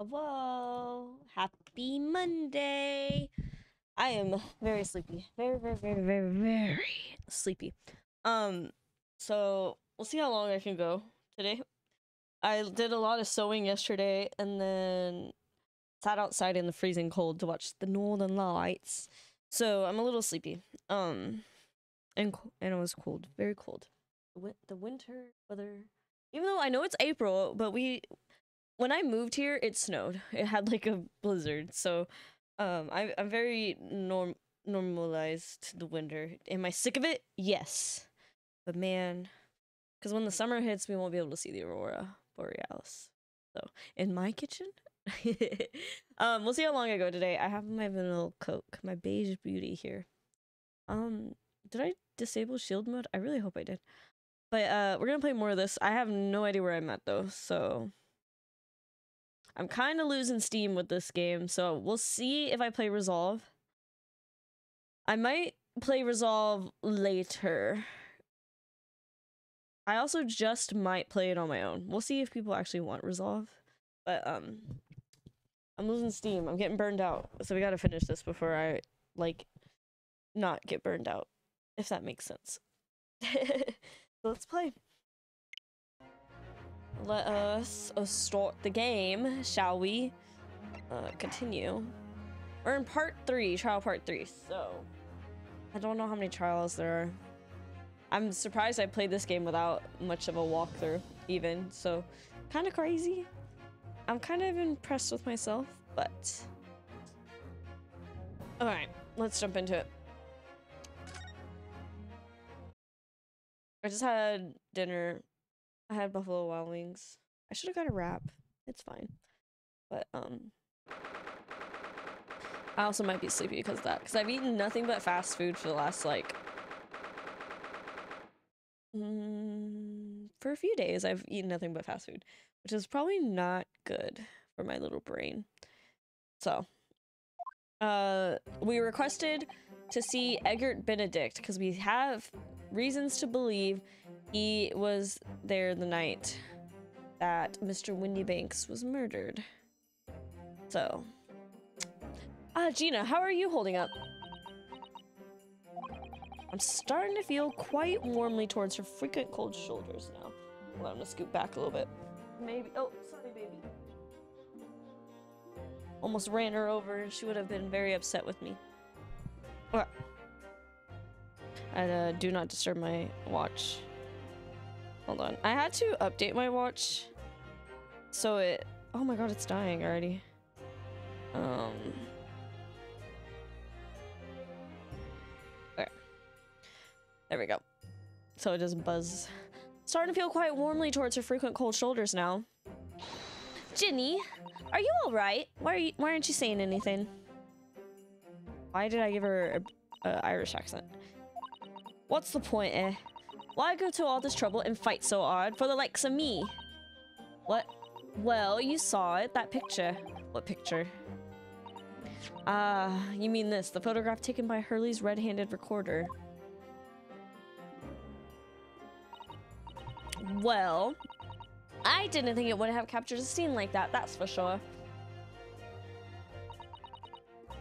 Hello, happy Monday. I am very sleepy. Very sleepy. So we'll see how long I can go today. I did a lot of sewing yesterday and then sat outside in the freezing cold to watch the Northern Lights. So I'm a little sleepy. And it was cold, very cold. The winter weather. Even though I know it's April, but when I moved here, it snowed. It had like a blizzard. So, I'm very normalized to the winter. Am I sick of it? Yes. But man, because when the summer hits, we won't be able to see the aurora borealis. So, in my kitchen, we'll see how long I go today. I have my vanilla Coke, my beige beauty here. Did I disable shield mode? I really hope I did. But we're gonna play more of this. I have no idea where I'm at though, so I'm kind of losing steam with this game, so we'll see if I play Resolve. I might play Resolve later. I also just might play it on my own. We'll see if people actually want Resolve. But I'm losing steam. I'm getting burned out. So we gotta finish this before I, like, not get burned out. If that makes sense. So let's play. Let us start the game, shall we? Continue. We're in part 3, trial part 3, so I don't know how many trials there are. I'm surprised I played this game without much of a walkthrough, even, so kind of crazy. I'm kind of impressed with myself, but alright, let's jump into it. I just had dinner. I had Buffalo Wild Wings. I should have got a wrap. It's fine. But, I also might be sleepy because of that. Because I've eaten nothing but fast food for the last, like... for a few days, I've eaten nothing but fast food. Which is probably not good for my little brain. So. We requested to see Egbert Benedict. Because we have reasons to believe he was there the night that Mr. Windybanks was murdered. So. Gina, how are you holding up? I'm starting to feel quite warmly towards her frequent cold shoulders now. Well, I'm gonna scoot back a little bit. Maybe. Oh, sorry, baby. Almost ran her over. She would have been very upset with me. What? I do not disturb my watch. Hold on. I had to update my watch. So it... Oh my god, it's dying already. Okay. There we go. So it doesn't buzz. Starting to feel quite warmly towards her frequent cold shoulders now. Ginny, are you alright? Why aren't you saying anything? Why did I give her a Irish accent? What's the point, eh? Why go to all this trouble and fight so hard for the likes of me? What? Well, you saw it, that picture. What picture? You mean this, the photograph taken by Hurley's red-handed recorder. Well, I didn't think it would have captured a scene like that, that's for sure.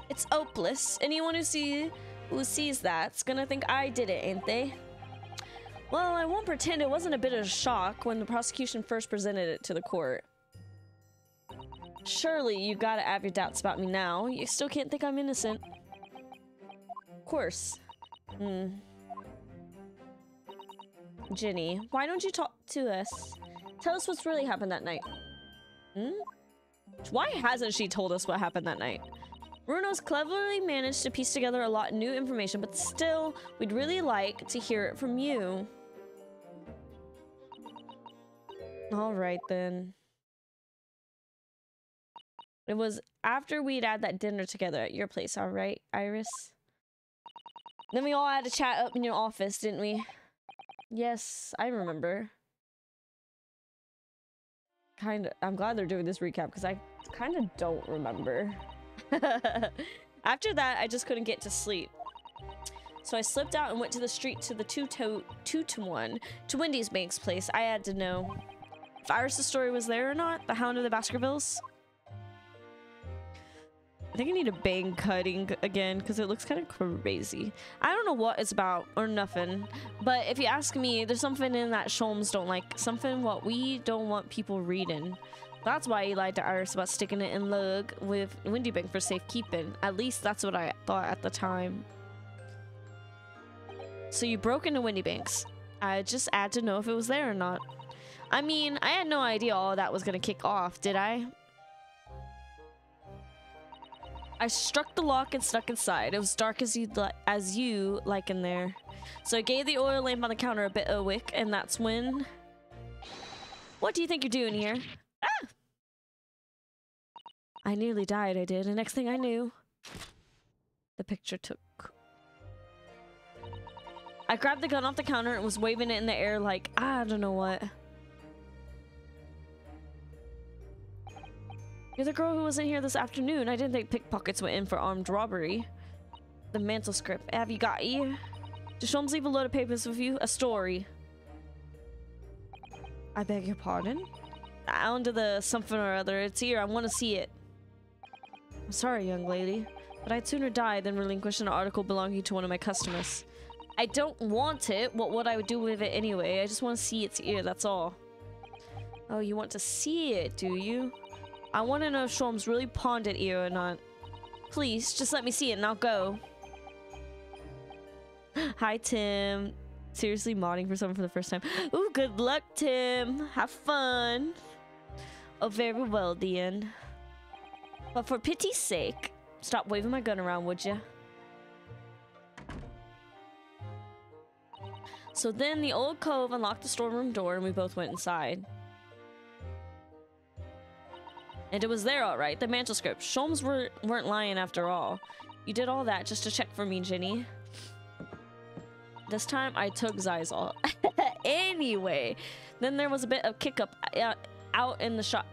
It's hopeless. Anyone who sees that's gonna think I did it, ain't they? Well, I won't pretend it wasn't a bit of a shock when the prosecution first presented it to the court. Surely you gotta have your doubts about me now. You still can't think I'm innocent. Of course. Ginny, why don't you talk to us? Tell us what's really happened that night. Why hasn't she told us what happened that night? Bruno's cleverly managed to piece together a lot of new information, but still, we'd really like to hear it from you. Alright then. It was after we'd had that dinner together at your place, alright, Iris? Then we all had a chat up in your office, didn't we? Yes, I remember. Kinda. I'm glad they're doing this recap, because I kinda don't remember. After that, I just couldn't get to sleep. So I slipped out and went to the street to the 2-to-1 to Windybanks' place. I had to know if Iris' story was there or not, the Hound of the Baskervilles. I think I need a bang cutting again because it looks kind of crazy. I don't know what it's about or nothing, but if you ask me, there's something in that Sholmes don't like, something what we don't want people reading. That's why he lied to Iris about sticking it in lug with Windy Bank for safekeeping. At least that's what I thought at the time. So you broke into Windy Banks. I just had to know if it was there or not. I mean, I had no idea all that was gonna kick off, did I? I struck the lock and stuck inside. It was dark as you like in there. So I gave the oil lamp on the counter a bit of a wick, and that's when... What do you think you're doing here? Ah! I nearly died, I did. And next thing I knew, the picture took. I grabbed the gun off the counter and was waving it in the air like, I don't know what. You're the girl who was in here this afternoon. I didn't think pickpockets went in for armed robbery. The mantle script. Have you got you? Did Sholmes leave a load of papers with you? A story. I beg your pardon? Onto the something or other. It's here. I want to see it. I'm sorry, young lady, but I'd sooner die than relinquish an article belonging to one of my customers. I don't want it. What would I do with it anyway? I just want to see its ear. That's all. Oh, you want to see it, do you? I want to know if Sholmes really pawned it ear or not. Please, just let me see it and I'll go. Hi, Tim. Seriously modding for someone for the first time. Ooh, good luck, Tim. Have fun. Oh, very well, then. But for pity's sake, stop waving my gun around, would you? So then the old cove unlocked the storeroom door and we both went inside. And it was there, all right. The mantle script. Sholmes weren't lying after all. You did all that just to check for me, Ginny. This time I took Zyzol. Anyway, then there was a bit of kick up out in the shop.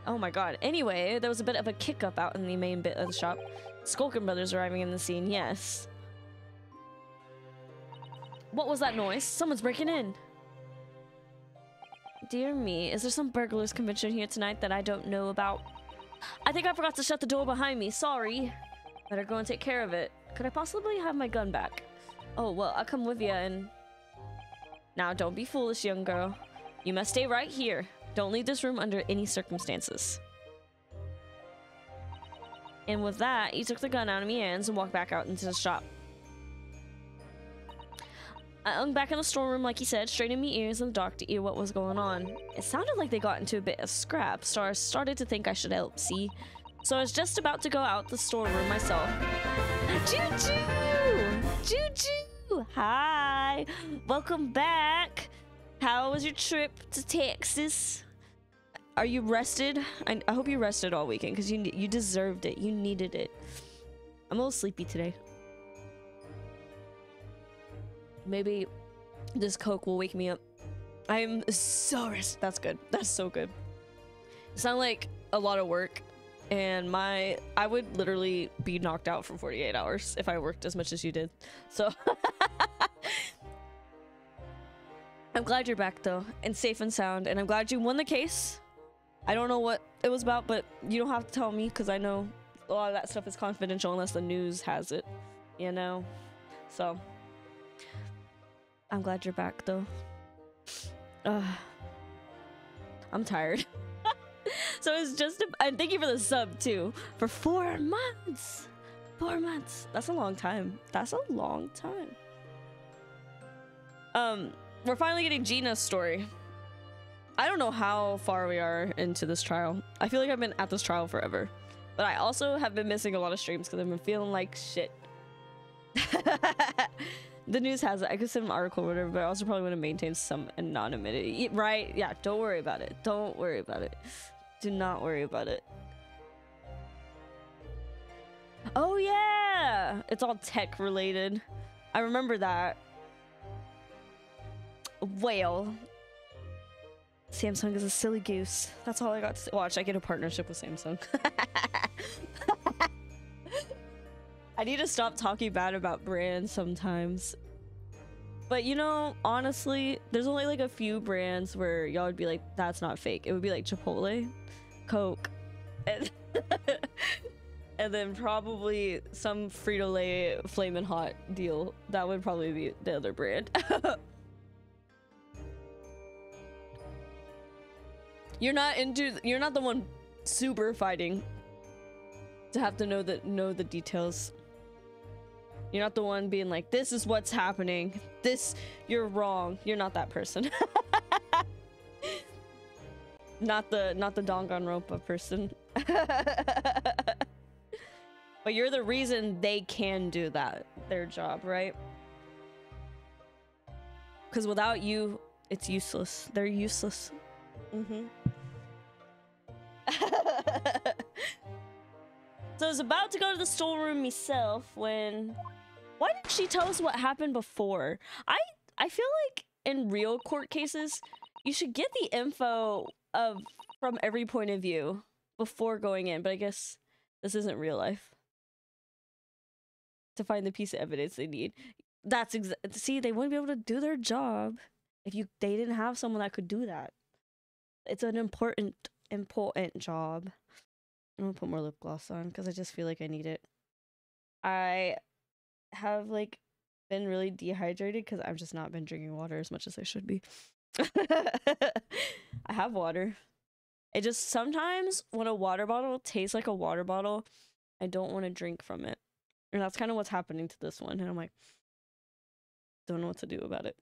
Oh my god. Anyway, there was a bit of a kick up out in the main bit of the shop. Skulkin brothers arriving in the scene. Yes. What was that noise? Someone's breaking in. Dear me, is there some burglars convention here tonight that I don't know about? I think I forgot to shut the door behind me. Sorry. Better go and take care of it. Could I possibly have my gun back? Oh, well, I'll come with you and... Now, don't be foolish, young girl. You must stay right here. Don't leave this room under any circumstances. And with that, he took the gun out of my hands and walked back out into the shop. I hung back in the storeroom, like he said, straightened my ears in the dark to hear what was going on. It sounded like they got into a bit of scrap, so I started to think I should help, see? So I was just about to go out the storeroom myself. Choo-choo! Choo-choo! Hi! Welcome back! How was your trip to Texas? Are you rested? I hope you rested all weekend, because you deserved it. You needed it. I'm a little sleepy today. Maybe this Coke will wake me up. I am so rested. That's good. That's so good. It sounds like a lot of work, and I would literally be knocked out for 48 hours if I worked as much as you did. So I'm glad you're back though, and safe and sound, and I'm glad you won the case. I don't know what it was about, but you don't have to tell me because I know a lot of that stuff is confidential unless the news has it, you know? So I'm glad you're back though. I'm tired. So it's just and thank you for the sub too for 4 months. 4 months. That's a long time. That's a long time. We're finally getting Gina's story. I don't know how far we are into this trial. I feel like I've been at this trial forever, but I also have been missing a lot of streams because I've been feeling like shit. The news has it. I could send an article or whatever, but I also probably want to maintain some anonymity. Right? Yeah, don't worry about it. Don't worry about it. Do not worry about it. Oh yeah! It's all tech related. I remember that. Well, Samsung is a silly goose. That's all I got to say. Watch, I get a partnership with Samsung. I need to stop talking bad about brands sometimes. But you know, honestly, there's only like a few brands where y'all would be like, that's not fake. It would be like Chipotle, Coke, and and then probably some Frito-Lay Flamin' Hot deal. That would probably be the other brand. You're not the one super fighting to have to know the details. You're not the one being like, this is what's happening. You're wrong. You're not that person. Not the Danganronpa person. But you're the reason they can do that, their job, right? Because without you, it's useless. They're useless. So I was about to go to the storeroom myself when... Why didn't she tell us what happened before? I feel like in real court cases, you should get the info from every point of view before going in, but I guess this isn't real life. To find the piece of evidence they need. See, they wouldn't be able to do their job if they didn't have someone that could do that. It's an important job. I'm gonna put more lip gloss on because I just feel like I need it. I have like been really dehydrated because I've just not been drinking water as much as I should be. I have water. It just sometimes when a water bottle tastes like a water bottle, I don't want to drink from it. And that's kind of what's happening to this one. And I'm like, don't know what to do about it.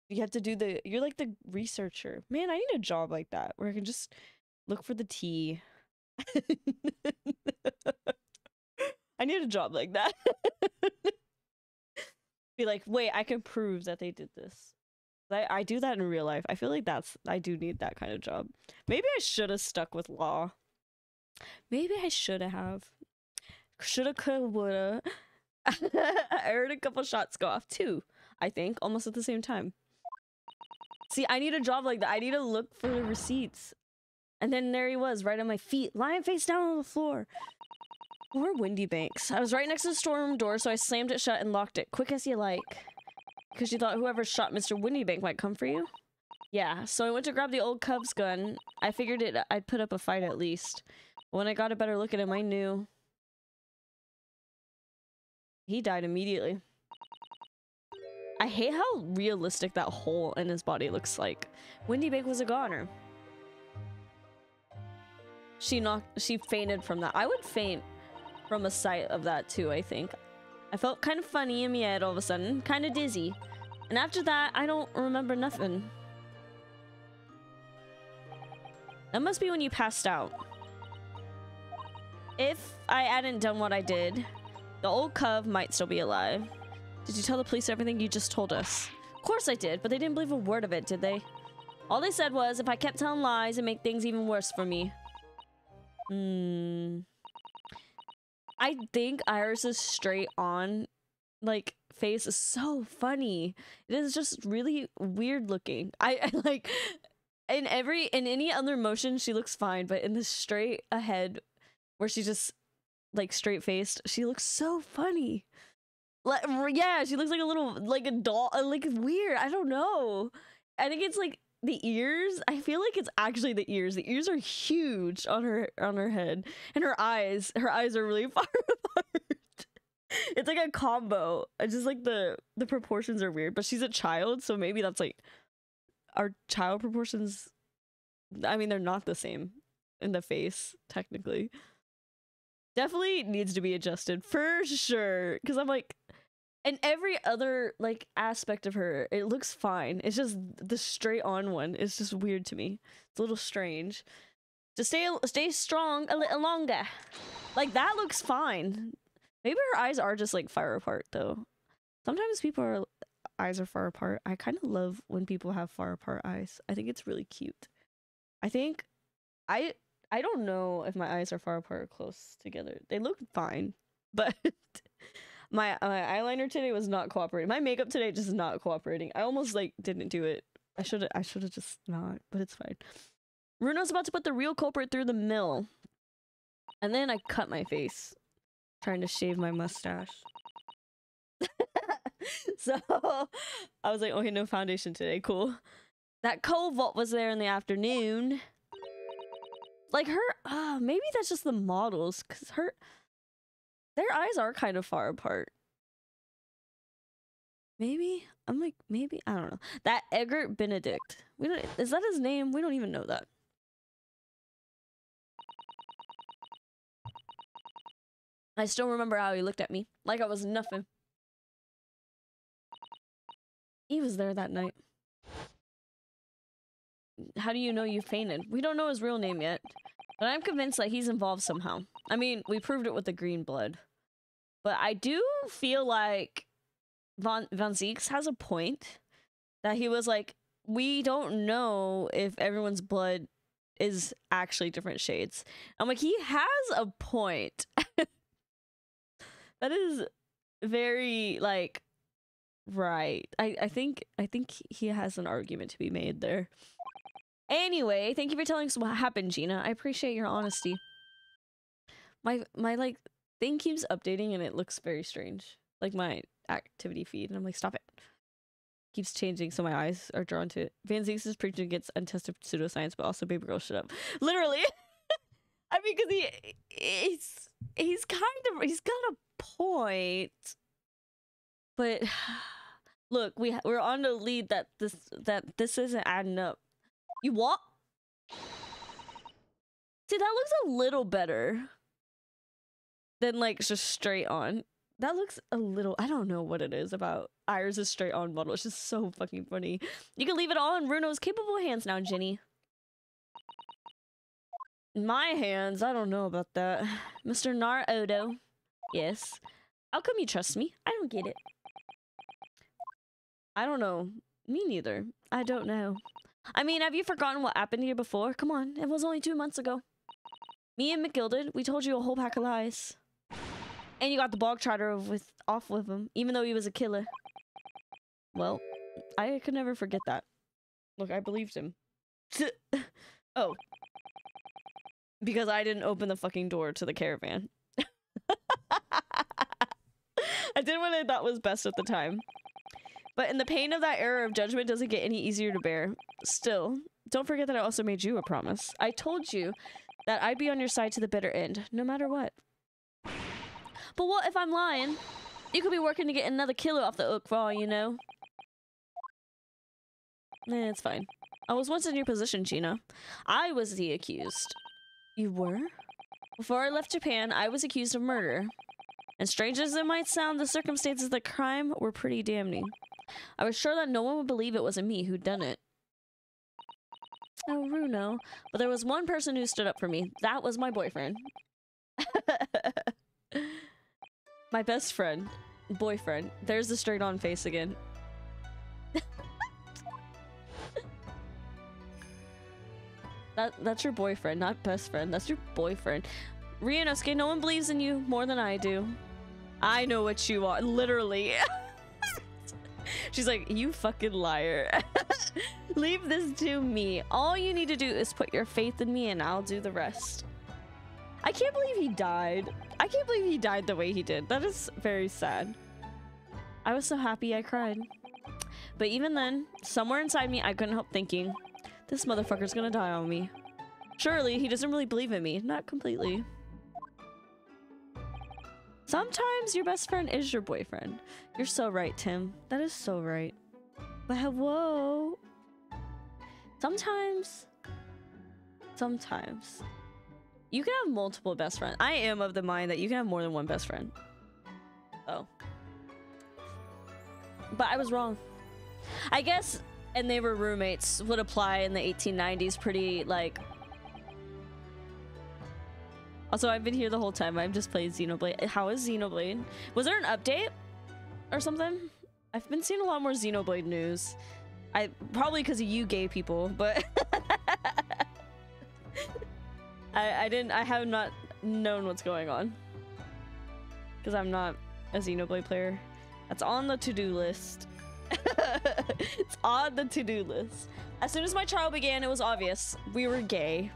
You have to do you're like the researcher. Man, I need a job like that where I can just look for the tea. I need a job like that. Be like, wait, I can prove that they did this. I do that in real life. I feel like I do need that kind of job. Maybe I should have stuck with law. Maybe I should have. Shoulda, coulda, woulda. I heard a couple shots go off too, I think, almost at the same time. See, I need a job like that. I need to look for the receipts. And then there he was, right on my feet, lying face down on the floor. Poor Windy Banks. I was right next to the storeroom door, so I slammed it shut and locked it. Quick as you like. Because you thought whoever shot Mr. Windybank might come for you? Yeah, so I went to grab the old Cub's gun. I figured I'd put up a fight at least. When I got a better look at him, I knew. He died immediately. I hate how realistic that hole in his body looks like. Windybank was a goner. She fainted from that. I would faint from a sight of that too, I think. I felt kind of funny in my head all of a sudden, kind of dizzy. And after that, I don't remember nothing. That must be when you passed out. If I hadn't done what I did, the old Cub might still be alive. Did you tell the police everything you just told us? Of course I did, but they didn't believe a word of it, did they? All they said was if I kept telling lies, it'd make things even worse for me. I think Iris's straight on, like, face is so funny. It is just really weird looking. I like, in any other motion, she looks fine, but in the straight ahead, where she's just, like, straight-faced, she looks so funny. Like, yeah, she looks like a little, like, a doll, like, weird. I don't know. I think it's, like, the ears. I feel like it's actually the ears. The ears are huge on her head, and her eyes are really far apart. It's like a combo. It's just like the proportions are weird, but she's a child, so maybe that's like our child proportions. I mean, they're not the same in the face technically. Definitely needs to be adjusted for sure, because I'm like, and every other like aspect of her, it looks fine. It's just the straight on one is just weird to me. It's a little strange. Just stay strong a little longer. Like that looks fine. Maybe her eyes are just like far apart though. Sometimes eyes are far apart. I kind of love when people have far apart eyes. I think it's really cute. I think I don't know if my eyes are far apart or close together. They look fine, but my eyeliner today was not cooperating. My makeup today just not cooperating. I almost like didn't do it. I should have just not, but it's fine. Runo's about to put the real culprit through the mill. And then I cut my face trying to shave my mustache. So I was like, okay, no foundation today. Cool. That coal vault was there in the afternoon. like her, maybe that's just the models, because their eyes are kind of far apart. Maybe I'm like, maybe I don't know. That Egbert Benedict, is that his name? We don't even know that. I still remember how he looked at me like I was nothing. He was there that night. How do you know you fainted? We don't know his real name yet, but I'm convinced that he's involved somehow. I mean, we proved it with the green blood, but I do feel like Van Zieks has a point that he was like, we don't know if everyone's blood is actually different shades. I'm like, he has a point. That is very, like, right. I think he has an argument to be made there. Anyway, thank you for telling us what happened, Gina. I appreciate your honesty. My like thing keeps updating and it looks very strange. Like my activity feed, and I'm like, stop it. Keeps changing, so my eyes are drawn to it. Van Zieks is preaching against untested pseudoscience, but also baby girl, shut up. Literally. I mean, because he's got a point. But look, we're on the lead that this isn't adding up. You what? See, that looks a little better than like just straight on. That looks a little, I don't know what it is about Iris' straight on model. It's just so fucking funny. You can leave it all in Runo's capable hands now, Jenny. My hands, I don't know about that. Mr. Nar Odo. Yes. How come you trust me? I don't get it. I don't know. Me neither. I don't know. I mean, have you forgotten what happened here before? Come on, it was only 2 months ago. Me and McGilded, we told you a whole pack of lies. And you got the bog trotter off with him, even though he was a killer. Well, I could never forget that. Look, I believed him. Oh. Because I didn't open the fucking door to the caravan. I did what I thought was best at the time. But in the pain of that error of judgment doesn't get any easier to bear. Still, don't forget that I also made you a promise. I told you that I'd be on your side to the bitter end, no matter what. But what if I'm lying? You could be working to get another killer off the hook for all you know. Eh, it's fine. I was once in your position, Gina. I was the accused. You were? Before I left Japan, I was accused of murder. And strange as it might sound, the circumstances of the crime were pretty damning. I was sure that no one would believe it wasn't me who'd done it. Oh, Runo. But there was one person who stood up for me. That was my boyfriend. My best friend. Boyfriend. There's the straight on face again. That's your boyfriend, not best friend. That's your boyfriend. Ryunosuke, no one believes in you more than I do. I know what you are, literally. She's like, you fucking liar. Leave this to me. All you need to do is put your faith in me and I'll do the rest. I can't believe he died. I can't believe he died the way he did. That is very sad. I was so happy I cried. But even then, somewhere inside me, I couldn't help thinking, this motherfucker's gonna die on me. Surely, he doesn't really believe in me. Not completely. Sometimes your best friend is your boyfriend. You're so right, Tim. That is so right. But whoa. Sometimes you can have multiple best friends. I am of the mind that you can have more than one best friend. Oh. But I was wrong. I guess, and they were roommates, would apply in the 1890s pretty, like... Also, I've been here the whole time. I've just played Xenoblade. How is Xenoblade? Was there an update? Or something? I've been seeing a lot more Xenoblade news. Probably because of you gay people, but... I have not known what's going on. Because I'm not a Xenoblade player. That's on the to-do list. It's on the to-do list. As soon as my trial began, it was obvious. We were gay.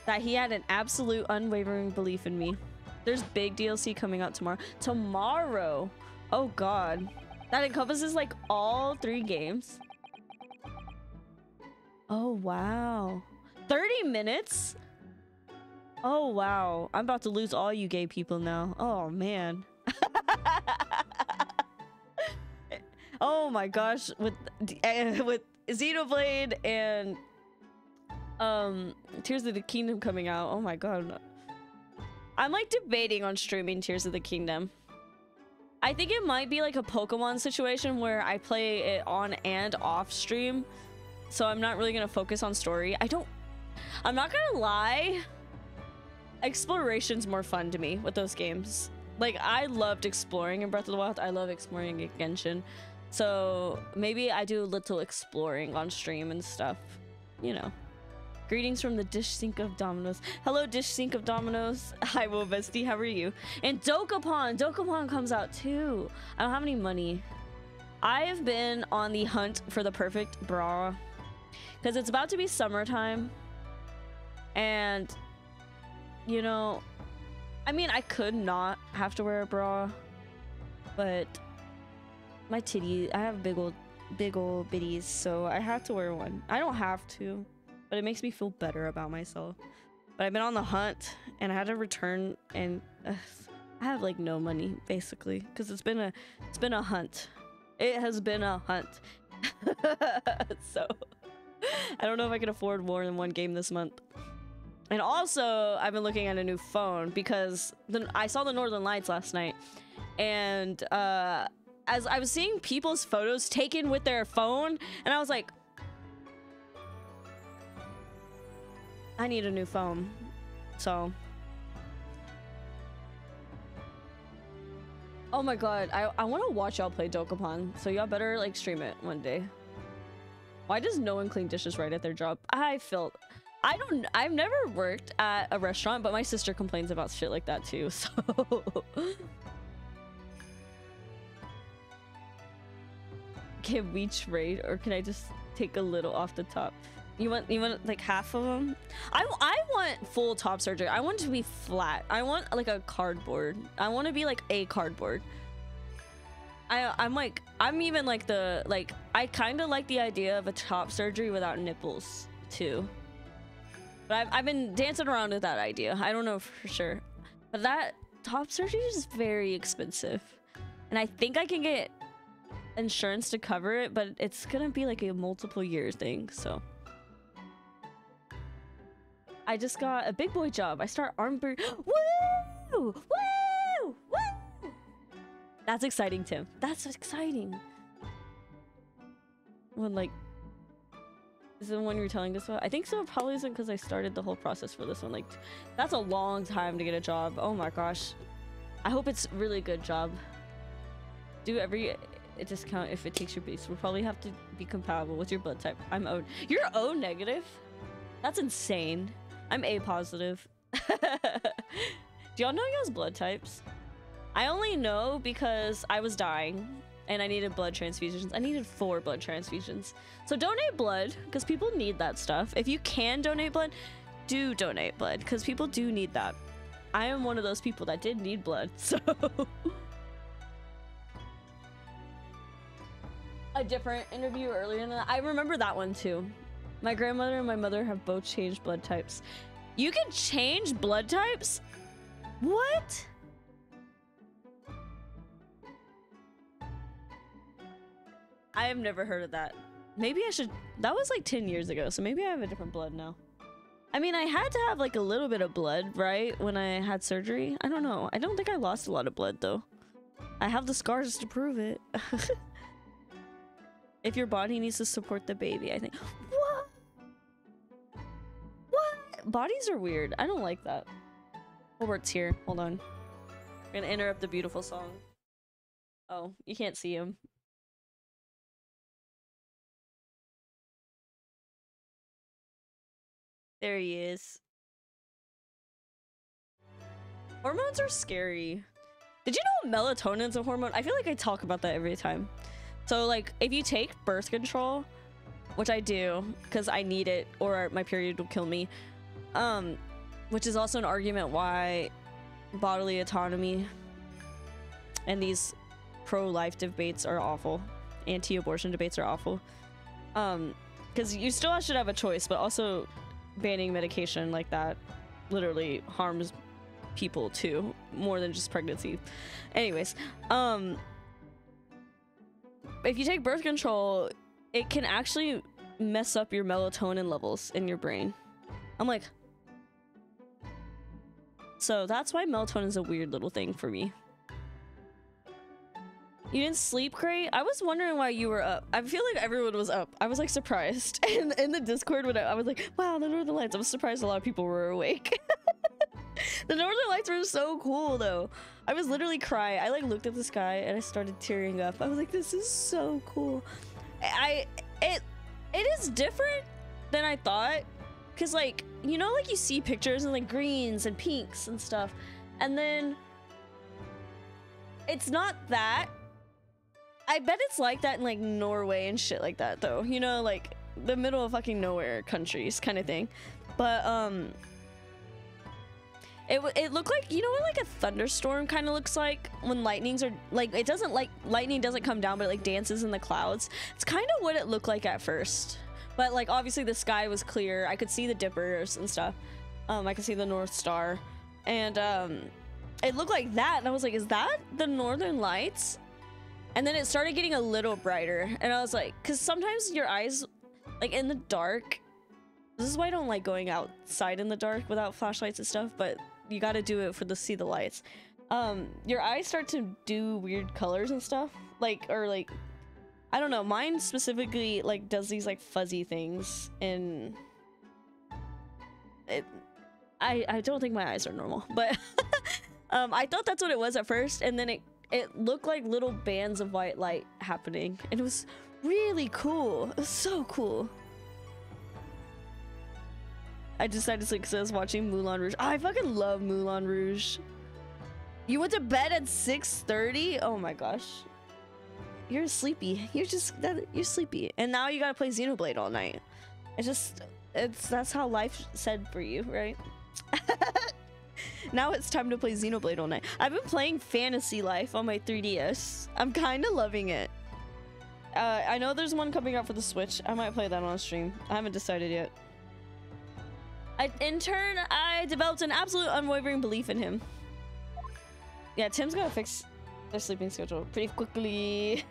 That he had an absolute unwavering belief in me. There's big DLC coming out tomorrow. Tomorrow! Oh god. That encompasses like all 3 games. Oh wow. 30 minutes? Oh, wow. I'm about to lose all you gay people now. Oh, man. Oh my gosh. With Xenoblade and Tears of the Kingdom coming out. Oh my god. I'm like debating on streaming Tears of the Kingdom. I think it might be like a Pokemon situation where I play it on and off stream. So I'm not really gonna focus on story. I'm not gonna lie. Exploration's more fun to me with those games. Like, I loved exploring in Breath of the Wild. I love exploring in Genshin. So maybe I do a little exploring on stream and stuff. You know. Greetings from the dish sink of Dominoes. Hello, dish sink of Dominoes. Hi, Will Bestie. How are you? And Dokapon. Dokapon comes out too. I don't have any money. I have been on the hunt for the perfect bra. Because it's about to be summertime. And, you know, I mean, I could not have to wear a bra. But my titty, I have big old bitties, so I have to wear one. I don't have to, but it makes me feel better about myself. But I've been on the hunt, and I had to return, and I have like no money basically, because it's been a hunt. It has been a hunt. So I don't know if I can afford more than one game this month. And also, I've been looking at a new phone because I saw the Northern Lights last night, and as I was seeing people's photos taken with their phone, and I was like, I need a new phone. So, oh my god, I want to watch y'all play Dokapon, so y'all better like stream it one day. Why does no one clean dishes right at their job? I've never worked at a restaurant, but my sister complains about shit like that too, so. Can we trade, or can I just take a little off the top? You want like half of them? I want full top surgery. I want it to be flat. I want like a cardboard. I want to be like a cardboard. I'm even like I kind of like the idea of a top surgery without nipples too. But I've been dancing around with that idea. I don't know for sure, but that top surgery is very expensive, and I think I can get insurance to cover it, but it's gonna be like a multiple year thing. So I just got a big boy job. I start Armberg. Woo! Woo! Woo! That's exciting, Tim. That's exciting. When like, is it the one you're telling us about? I think so. It probably isn't, because I started the whole process for this one. Like, that's a long time to get a job. Oh my gosh. I hope it's a really good job. Do every a discount if it takes your base. We'll probably have to be compatible with your blood type. I'm O. You're O negative? That's insane. I'm A positive. Do y'all know y'all's blood types? I only know because I was dying and I needed blood transfusions. I needed 4 blood transfusions. So donate blood, because people need that stuff. If you can donate blood, do donate blood, because people do need that. I am one of those people that did need blood, so. A different interview earlier than that. I remember that one too. My grandmother and my mother have both changed blood types. You can change blood types? What? I have never heard of that. Maybe I should. That was like 10 years ago, so maybe I have a different blood now. I mean, I had to have like a little bit of blood, right? When I had surgery. I don't know. I don't think I lost a lot of blood though. I have the scars to prove it. If your body needs to support the baby, I think. What? What? Bodies are weird. I don't like that. Wilbert's here. Hold on. I'm gonna interrupt the beautiful song. Oh, you can't see him. There he is. Hormones are scary. Did you know melatonin's a hormone? I feel like I talk about that every time. So like, if you take birth control, which I do because I need it or my period will kill me, which is also an argument why bodily autonomy and these pro-life debates are awful. Anti-abortion debates are awful. Because you still should have a choice, but also banning medication like that literally harms people too, more than just pregnancy. Anyways, if you take birth control, it can actually mess up your melatonin levels in your brain. I'm like, so that's why melatonin is a weird little thing for me. You didn't sleep great? I was wondering why you were up. I feel like everyone was up. I was like surprised. And in the Discord, when I was like, wow, the Northern Lights. I was surprised a lot of people were awake. The Northern Lights were so cool though. I was literally crying. I like looked at the sky and I started tearing up. I was like, this is so cool. It is different than I thought. Cause like, you know, like you see pictures and like greens and pinks and stuff. And then it's not that. I bet it's like that in like Norway and shit like that though. You know, like the middle of fucking nowhere countries kind of thing. But it looked like, you know what like a thunderstorm kind of looks like when lightnings are like, it doesn't like lightning doesn't come down but it like dances in the clouds. It's kind of what it looked like at first. But like obviously the sky was clear. I could see the dippers and stuff. I could see the North Star. And it looked like that and I was like, is that the Northern Lights? And then it started getting a little brighter and I was like, because sometimes your eyes like in the dark, this is why I don't like going outside in the dark without flashlights and stuff, but you got to do it for see the lights. Your eyes start to do weird colors and stuff, like, or like, I don't know, mine specifically like does these like fuzzy things and I don't think my eyes are normal, but I thought that's what it was at first, and then it looked like little bands of white light happening and it was really cool. It was so cool. I decided to sleep because I was watching Moulin Rouge. Oh, I fucking love Moulin Rouge. You went to bed at 6:30? Oh my gosh. You're sleepy. You're sleepy. And now you gotta play Xenoblade all night. That's how life said for you, right? Now it's time to play Xenoblade all night. I've been playing Fantasy Life on my 3DS. I'm kind of loving it. I know there's one coming out for the Switch. I might play that on stream. I haven't decided yet. In turn, I developed an absolute unwavering belief in him. Yeah, Tim's gotta fix their sleeping schedule pretty quickly.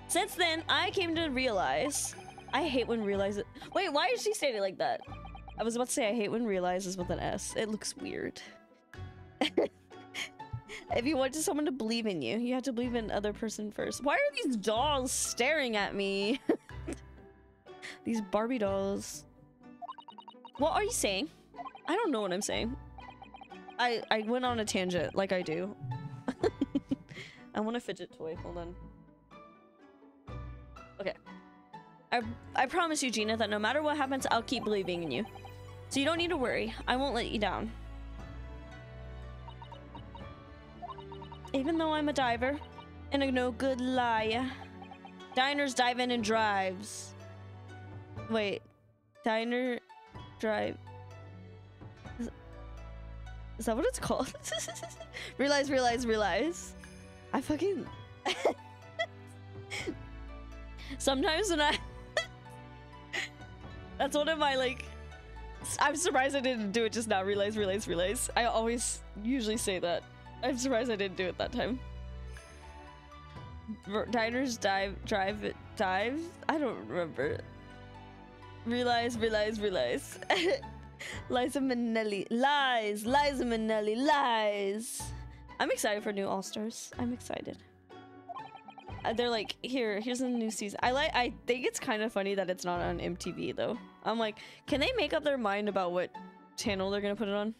Since then, I came to realize... I hate when realize it... Wait, why is she saying it like that? I was about to say I hate when realize is with an S. It looks weird. If you want someone to believe in you, you have to believe in the other person first. Why are these dolls staring at me? These Barbie dolls. What are you saying? I don't know what I'm saying. I went on a tangent like I do. I want a fidget toy. Hold on. Okay. I promise you, Gina, that no matter what happens, I'll keep believing in you. So you don't need to worry. I won't let you down. Even though I'm a diver and a no-good liar. Diners dive in and drives. Wait. Diner... drive. Is that what it's called? realize. I fucking... Sometimes when I... That's one of my, like... I'm surprised I didn't do it just now. Realize. I always usually say that. I'm surprised I didn't do it that time. Diners drive. I don't remember. Realize. Liza Minnelli. Liza Minnelli. Lies. I'm excited for new All-Stars. I'm excited. They're like, here's a new season. I think it's kind of funny that it's not on MTV though. I'm like, can they make up their mind about what channel they're gonna put it on?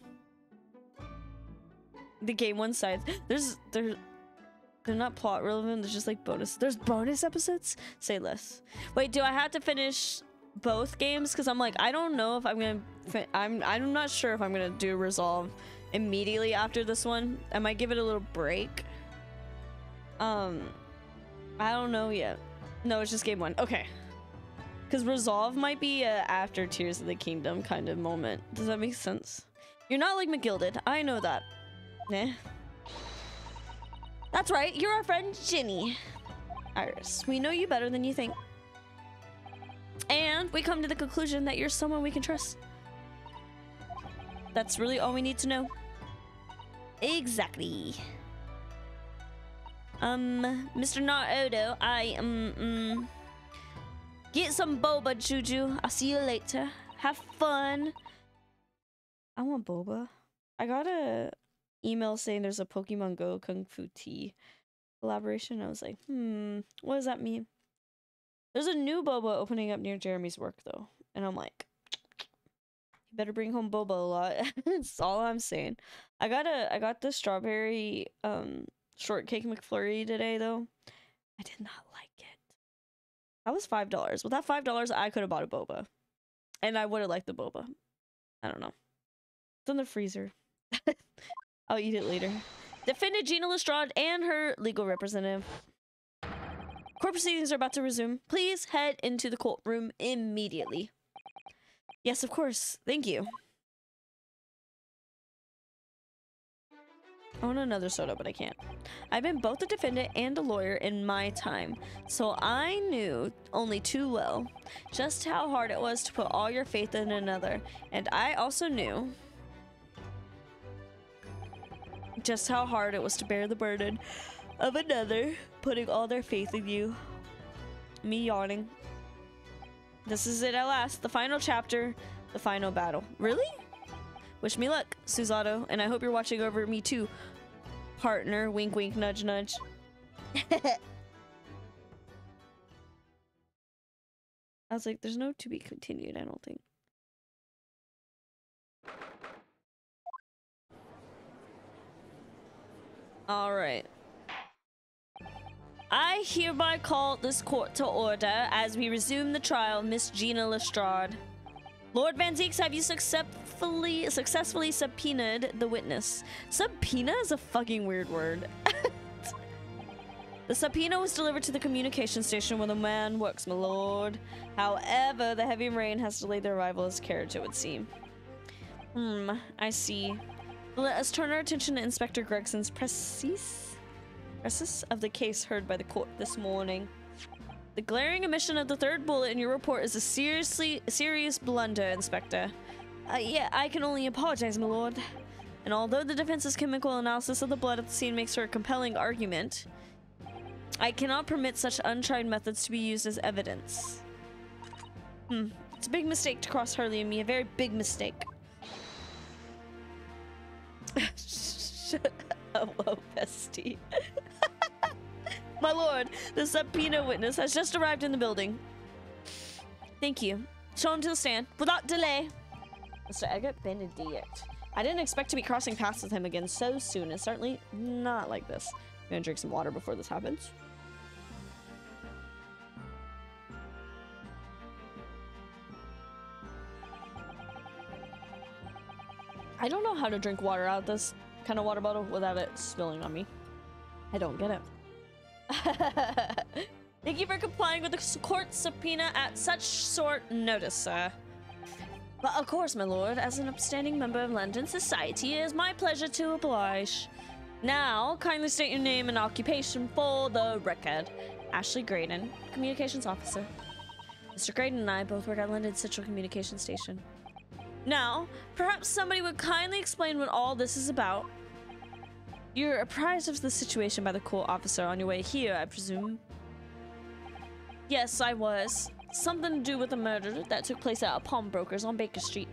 The game one side. They're not plot relevant. There's just like bonus. There's bonus episodes? Say less. Wait, do I have to finish both games? Because I'm like, I don't know if I'm gonna I'm not sure if I'm gonna do Resolve immediately after this one. I might give it a little break. I don't know yet. No, it's just game one. Okay. Because Resolve might be a after Tears of the Kingdom kind of moment. Does that make sense? You're not like McGilded. I know that. Nah. That's right. You're our friend Ginny. Iris, we know you better than you think. And we come to the conclusion that you're someone we can trust. That's really all we need to know. Exactly. Mr. Naruto, get some boba, Juju. I'll see you later. Have fun. I want boba. I got a email saying there's a Pokemon Go Kung Fu Tea collaboration. I was like, what does that mean? There's a new boba opening up near Jeremy's work though. And I'm like, you better bring home boba a lot. That's all I'm saying. I got the strawberry shortcake McFlurry today though. I did not like it. That was $5. With that $5, I could have bought a boba. And I would have liked the boba. I don't know. It's in the freezer. I'll eat it later. Defendant Gina Lestrade and her legal representative. Court proceedings are about to resume. Please head into the courtroom immediately. Yes, of course. Thank you. I want another soda, but I can't. I've been both a defendant and a lawyer in my time, so I knew only too well just how hard it was to put all your faith in another, and I also knew just how hard it was to bear the burden of another putting all their faith in you. Me yawning. This is it at last, the final chapter, the final battle. Really? Wish me luck, Susato, and I hope you're watching over me too, partner. Wink, wink, nudge, nudge. I was like, there's no to be continued, I don't think. Alright. I hereby call this court to order as we resume the trial of Miss Gina Lestrade. Lord Van Zeeks, have you successfully subpoenaed the witness? Subpoena is a fucking weird word. The subpoena was delivered to the communication station where the man works, my lord. However, the heavy rain has delayed the arrival of his carriage, it would seem. I see. Let us turn our attention to Inspector Gregson's precis of the case heard by the court this morning. The glaring omission of the third bullet in your report is a serious blunder, Inspector. Yeah, I can only apologize, my lord. And although the defense's chemical analysis of the blood at the scene makes for a compelling argument, I cannot permit such untried methods to be used as evidence. It's a big mistake to cross Hurley and me, a very big mistake. Shut up, whoa, bestie. My lord, the subpoena witness has just arrived in the building. Thank you. Show him to the stand without delay. Mr. Edgar Benedict. I didn't expect to be crossing paths with him again so soon, and certainly not like this. I'm gonna drink some water before this happens. I don't know how to drink water out of this kind of water bottle without it spilling on me. I don't get it. Thank you for complying with the court subpoena at such short notice, sir. But of course, my lord, as an upstanding member of London society, it is my pleasure to oblige. Now, kindly state your name and occupation for the record. Ashley Graydon, communications officer. Mr. Graydon and I both work at London Central Communication Station. Now, perhaps somebody would kindly explain what all this is about. You're apprised of the situation by the court officer on your way here, I presume? Yes, I was. Something to do with a murder that took place at a pawnbroker's on Baker Street.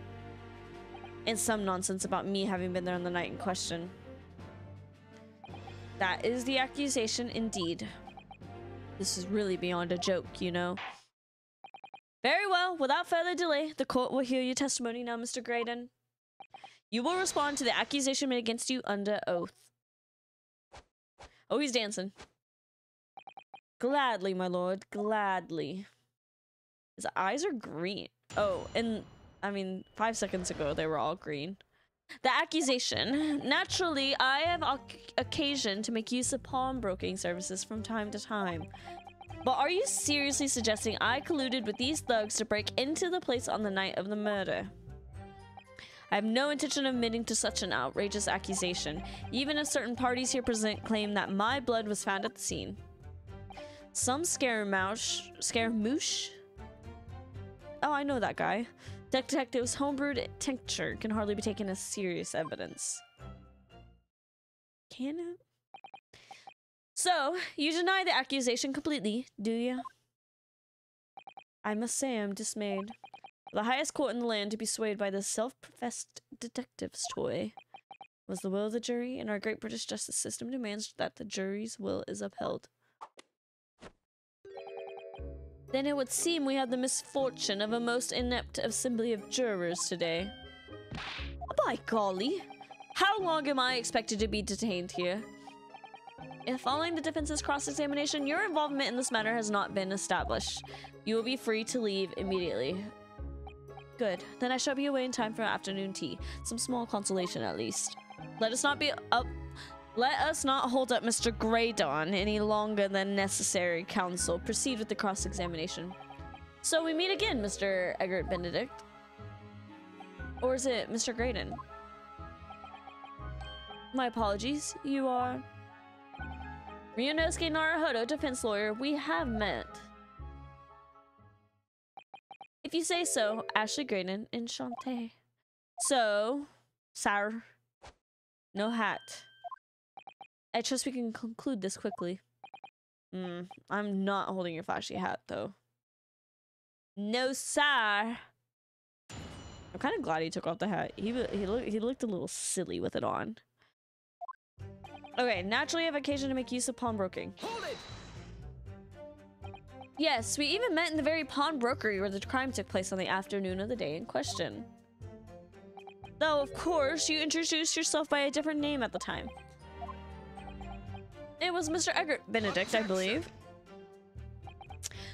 And some nonsense about me having been there on the night in question. That is the accusation indeed. This is really beyond a joke, you know. Very well, without further delay, the court will hear your testimony now, Mr. Graydon. You will respond to the accusation made against you under oath. Oh, he's dancing. Gladly, my lord, gladly. His eyes are green. Oh, and I mean, 5 seconds ago, they were all green. The accusation. Naturally, I have occasion to make use of pawnbroking services from time to time. But are you seriously suggesting I colluded with these thugs to break into the place on the night of the murder? I have no intention of admitting to such an outrageous accusation, even if certain parties here present claim that my blood was found at the scene. Some scaramouche Oh, I know that guy. Detective's homebrewed tincture can hardly be taken as serious evidence. Can it? So, you deny the accusation completely, do you? I must say I'm dismayed. The highest court in the land to be swayed by this self-professed detective's toy was the will of the jury, and our great British justice system demands that the jury's will is upheld. Then it would seem we have the misfortune of a most inept assembly of jurors today. By golly, how long am I expected to be detained here? If following the defense's cross-examination, your involvement in this matter has not been established, you will be free to leave immediately. Good. Then I shall be away in time for afternoon tea. Some small consolation at least. Let us not hold up Mr. Graydon any longer than necessary, counsel. Proceed with the cross-examination. So we meet again, Mr. Egbert Benedict. Or is it Mr. Graydon? My apologies. You are... Ryunosuke Naruhodo, defense lawyer. We have met. If you say so, Ashley Graydon, enchanté. So, sour. No hat. I trust we can conclude this quickly. I'm not holding your flashy hat, though. No, sir. I'm kind of glad he took off the hat. He looked a little silly with it on. Okay, naturally I have occasion to make use of pawnbroking. Hold it! Yes, we even met in the very pawnbrokery where the crime took place on the afternoon of the day in question. Though, of course, you introduced yourself by a different name at the time. It was Mr. Egbert Benedict, I believe.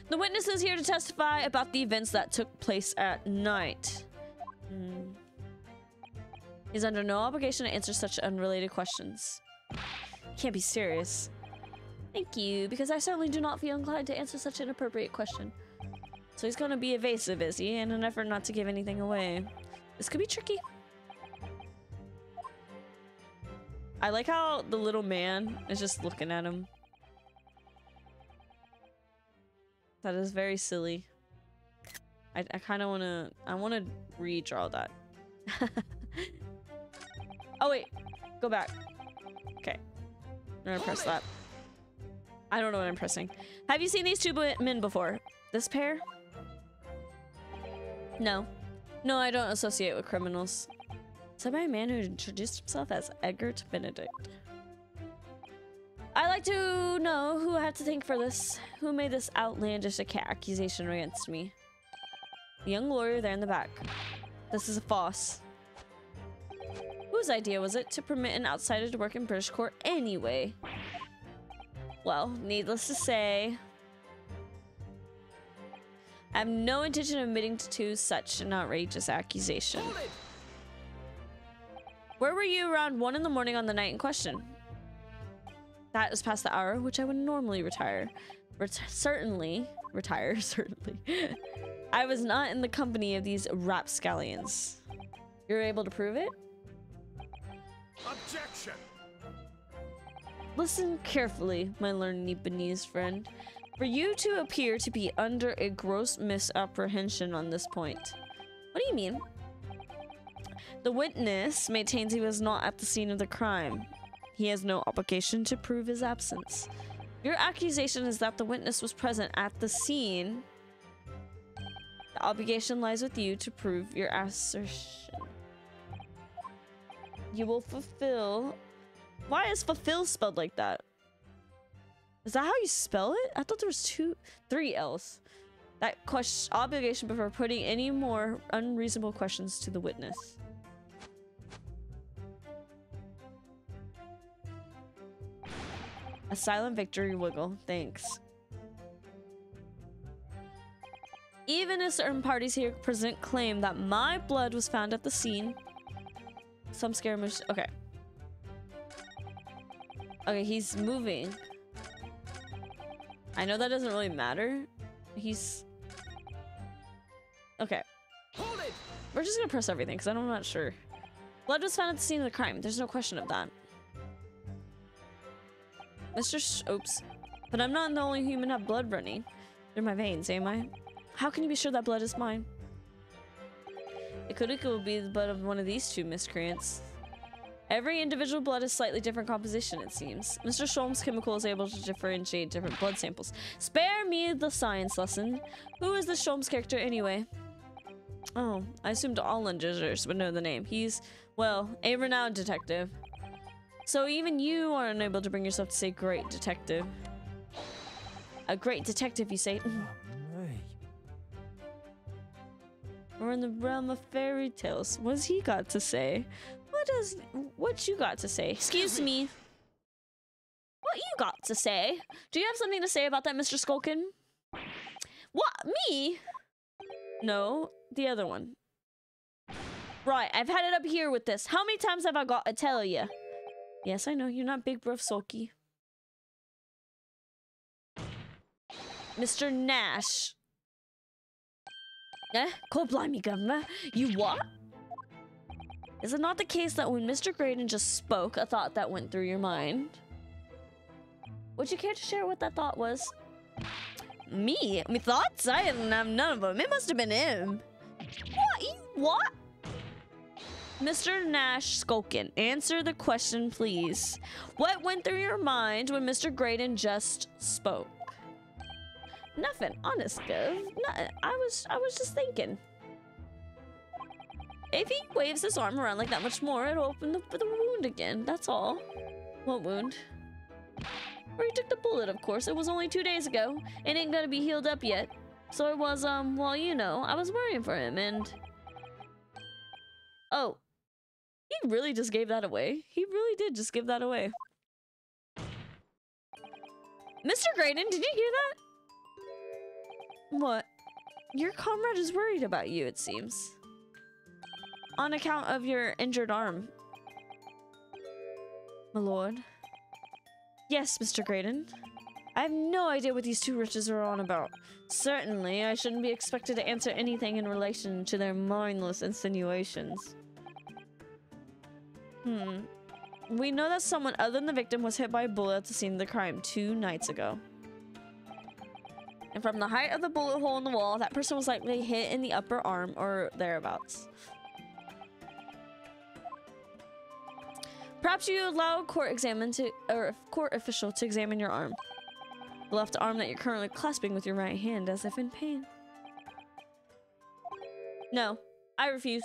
The witness is here to testify about the events that took place at night. He's under no obligation to answer such unrelated questions. Can't be serious. Thank you, because I certainly do not feel inclined to answer such an inappropriate question. So he's gonna be evasive, is he? In an effort not to give anything away. This could be tricky. I like how the little man is just looking at him. That is very silly. I kind of I want to redraw that. Oh wait, go back. Okay, I'm gonna press that. I don't know what I'm pressing. Have you seen these two men before? This pair? No. No, I don't associate with criminals. Said by a man who introduced himself as Egbert Benedict. I'd like to know who I have to thank for this. Who made this outlandish accusation against me? The young lawyer there in the back. This is a farce. Whose idea was it to permit an outsider to work in British court anyway? Well, needless to say, I have no intention of admitting to such an outrageous accusation. Where were you around 1 in the morning on the night in question? That is past the hour, which I would normally retire. Certainly. I was not in the company of these rapscallions. You're able to prove it? Objection! Listen carefully, my learned Nipponese friend. For you to appear to be under a gross misapprehension on this point. What do you mean? The witness maintains he was not at the scene of the crime. He has no obligation to prove his absence. Your accusation is that the witness was present at the scene. The obligation lies with you to prove your assertion. You will fulfill... Why is fulfill spelled like that? Is that how you spell it? I thought there was 3 L's. That obligation before putting any more unreasonable questions to the witness. A silent victory wiggle. Thanks. Even if certain parties here present claim that my blood was found at the scene, some skirmish. Okay. Okay, he's moving. I know that doesn't really matter. He's... Okay. Hold it! We're just gonna press everything because I'm not sure. Blood was found at the scene of the crime. There's no question of that. Oops. But I'm not the only human to have blood running through my veins, am I? How can you be sure that blood is mine? It could be the blood of one of these two miscreants. Every individual blood is slightly different composition, it seems. Mr. Sholmes' chemical is able to differentiate different blood samples. Spare me the science lesson. Who is this Sholmes character anyway? Oh, I assumed all Lungers would know the name. He's, well, a renowned detective. So even you are unable to bring yourself to say great detective. A great detective, you say? We're in the realm of fairy tales. What's he got to say? What you got to say? Excuse me. What you got to say? Do you have something to say about that, Mr. Skulkin? What, me? No, the other one. Right, I've had it up here with this. How many times have I got to tell you? Yes, I know, you're not big bro sulky. Mr. Nash. God blimey, Governor. You what? Is it not the case that when Mr. Graydon just spoke, a thought that went through your mind? Would you care to share what that thought was? Me? Me thoughts? I didn't have none of them. It must have been him. What? You what? Mr. Nash Skulkin, answer the question, please. What went through your mind when Mr. Graydon just spoke? Nothing, honest, Gov. I was just thinking. If he waves his arm around like that much more, it'll open the wound again. That's all. What wound? Where he took the bullet, of course. It was only 2 days ago. It ain't gonna be healed up yet. So it was, well, you know, I was worrying for him and... Oh. He really just gave that away. He really did just give that away. Mr. Graydon, did you hear that? What? Your comrade is worried about you, it seems. On account of your injured arm. My lord. Yes, Mr. Graydon. I have no idea what these two riches are on about. Certainly, I shouldn't be expected to answer anything in relation to their mindless insinuations. We know that someone other than the victim was hit by a bullet at the scene of the crime 2 nights ago. And from the height of the bullet hole in the wall, that person was likely hit in the upper arm or thereabouts. Perhaps you allow a court official to examine your arm. The left arm that you're currently clasping with your right hand as if in pain. No, I refuse.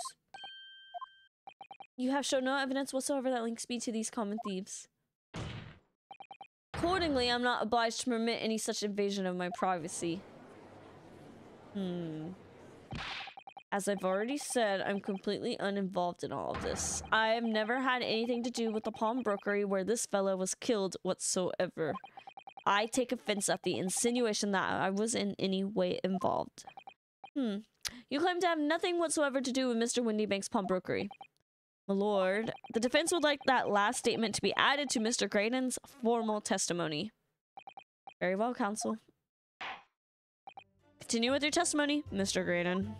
You have shown no evidence whatsoever that links me to these common thieves. Accordingly, I'm not obliged to permit any such invasion of my privacy. As I've already said, I'm completely uninvolved in all of this. I have never had anything to do with the pawnbrokery where this fellow was killed whatsoever. I take offense at the insinuation that I was in any way involved. You claim to have nothing whatsoever to do with Mr. Windybank's pawnbrokery. My lord, the defense would like that last statement to be added to Mr. Graydon's formal testimony. Very well, counsel. Continue with your testimony, Mr. Graydon.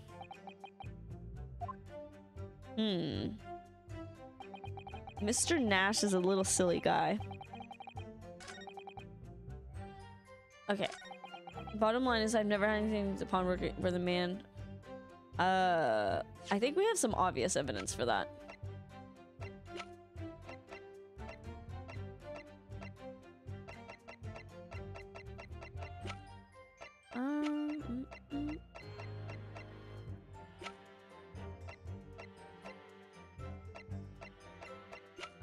Mr. Nash is a little silly guy. Okay. Bottom line is I've never had anything with the pawnbroker where the man... I think we have some obvious evidence for that.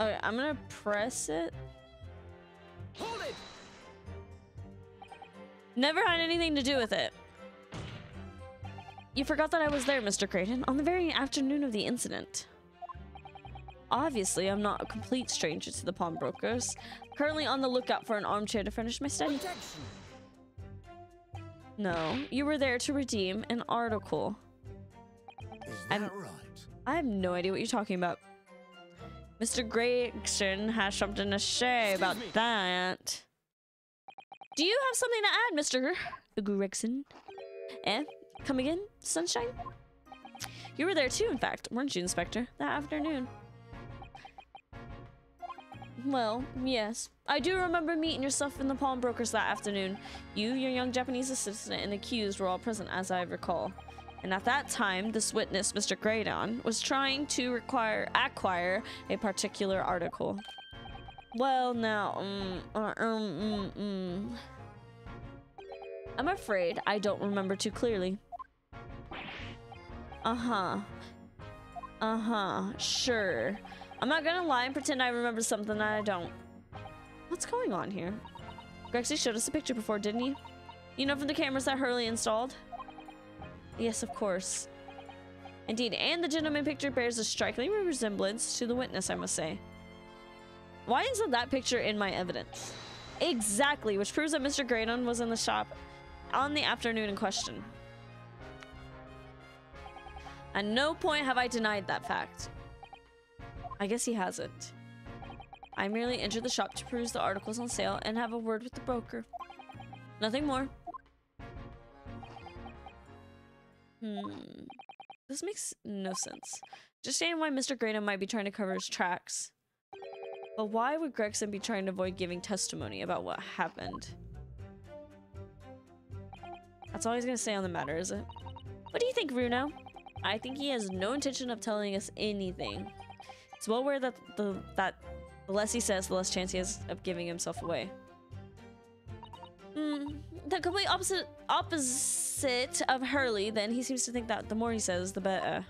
Okay, I'm gonna press it. Hold it! Never had anything to do with it. You forgot that I was there, Mr. Graydon, on the very afternoon of the incident. Obviously, I'm not a complete stranger to the pawnbrokers. Currently on the lookout for an armchair to furnish my study. Objection. No, you were there to redeem an article. Is that right? I have no idea what you're talking about. Mr. Gregson has something to say about that. Do you have something to add, Mr. Gregson? Come again, Sunshine? You were there too, in fact, weren't you, Inspector, that afternoon? Well, yes. I do remember meeting yourself in the pawnbrokers that afternoon. You, your young Japanese assistant, and the accused were all present, as I recall. And at that time, this witness, Mr. Graydon, was trying to acquire a particular article. Well, now, I'm afraid I don't remember too clearly. Sure. I'm not gonna lie and pretend I remember something that I don't. What's going on here? Grexy showed us a picture before, didn't he? You know, from the cameras that Hurley installed? Yes, of course. Indeed, and the gentleman picture bears a striking resemblance to the witness, I must say. Why isn't that picture in my evidence? Exactly, which proves that Mr. Graydon was in the shop on the afternoon in question. At no point have I denied that fact. I guess he hasn't. I merely entered the shop to peruse the articles on sale and have a word with the broker. Nothing more. This makes no sense. Just saying why Mr. Graydon might be trying to cover his tracks. But why would Gregson be trying to avoid giving testimony about what happened? That's all he's gonna say on the matter, is it? What do you think, Bruno? I think he has no intention of telling us anything. It's well aware that the less he says, the less chance he has of giving himself away. The complete opposite of Hurley, then. He seems to think that the more he says, the better.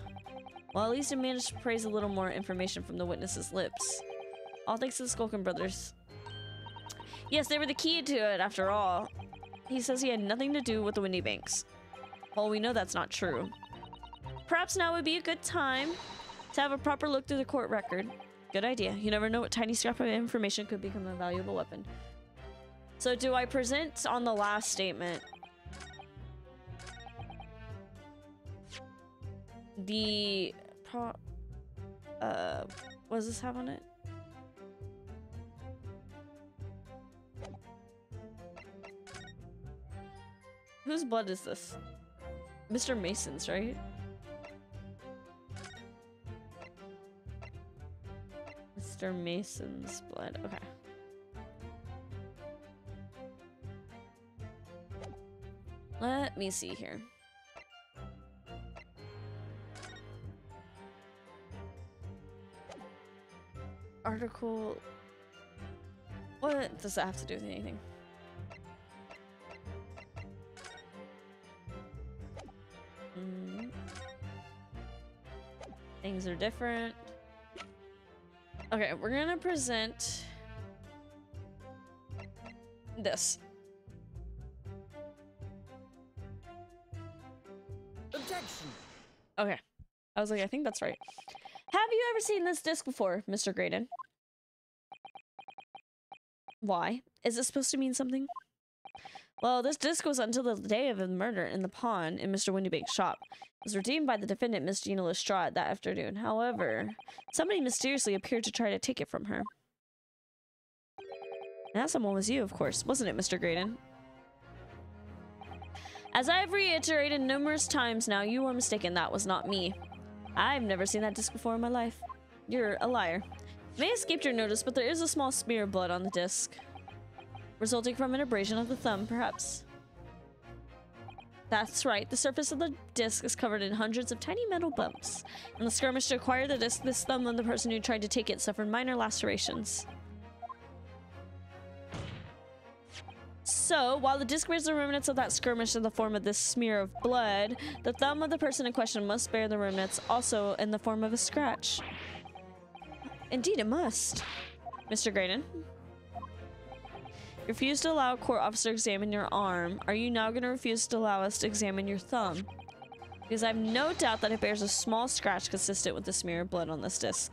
Well, at least he managed to praise a little more information from the witness's lips. All thanks to the Skulkin brothers. Yes, they were the key to it, after all. He says he had nothing to do with the Windy Banks. Well, we know that's not true. Perhaps now would be a good time to have a proper look through the court record. Good idea. You never know what tiny scrap of information could become a valuable weapon. So do I present on the last statement the what does this have on it? Whose blood is this? Mr. Mason's, right? Mr. Mason's blood. Okay. Let me see here. Article. What does that have to do with anything? Things are different. Okay, we're gonna present this. Objection. Okay. I was like, I think that's right. Have you ever seen this disc before, Mr. Graydon? Why? Is it supposed to mean something? Well, this disc was until the day of the murder in the pawn in Mr. Windybank's shop. It was redeemed by the defendant, Miss Gina Lestrade, that afternoon. However, somebody mysteriously appeared to try to take it from her. And that someone was you, of course, wasn't it, Mr. Graydon? As I have reiterated numerous times now, you were mistaken. That was not me. I've never seen that disc before in my life. You're a liar. It may have escaped your notice, but there is a small smear of blood on the disc. Resulting from an abrasion of the thumb, perhaps. That's right. The surface of the disc is covered in hundreds of tiny metal bumps. In the skirmish to acquire the disc, this thumb of the person who tried to take it suffered minor lacerations. So, while the disc bears the remnants of that skirmish in the form of this smear of blood, the thumb of the person in question must bear the remnants also in the form of a scratch. Indeed, it must. Mr. Graydon? You refuse to allow a court officer to examine your arm. Are you now going to refuse to allow us to examine your thumb? Because I have no doubt that it bears a small scratch consistent with the smear of blood on this disc.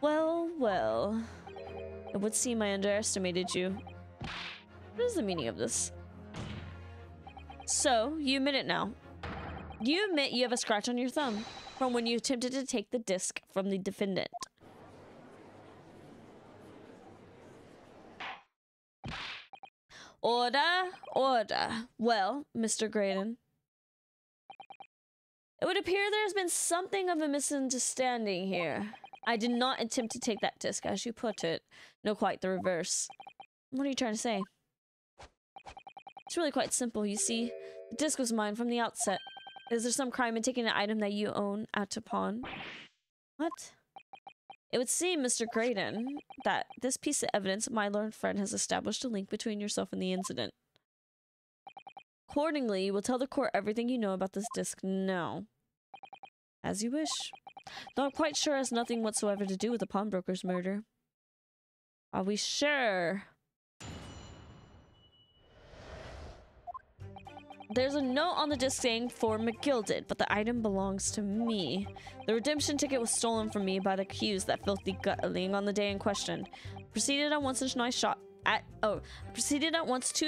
Well, well. It would seem I underestimated you. What is the meaning of this? So, you admit it now. You admit you have a scratch on your thumb from when you attempted to take the disc from the defendant. Order, order. Well, Mr. Graydon, it would appear there has been something of a misunderstanding here. I did not attempt to take that disc, as you put it. No, quite the reverse. What are you trying to say? It's really quite simple, you see. The disc was mine from the outset. Is there some crime in taking an item that you own out to pawn? What? It would seem, Mr. Graydon, that this piece of evidence, my learned friend, has established a link between yourself and the incident. Accordingly, you will tell the court everything you know about this disc now. As you wish. Though I'm quite sure it has nothing whatsoever to do with the pawnbroker's murder. Are we sure? There's a note on the disc saying for McGilded, but the item belongs to me. The redemption ticket was stolen from me by the accused, that filthy gutling, on the day in question. Proceeded at once to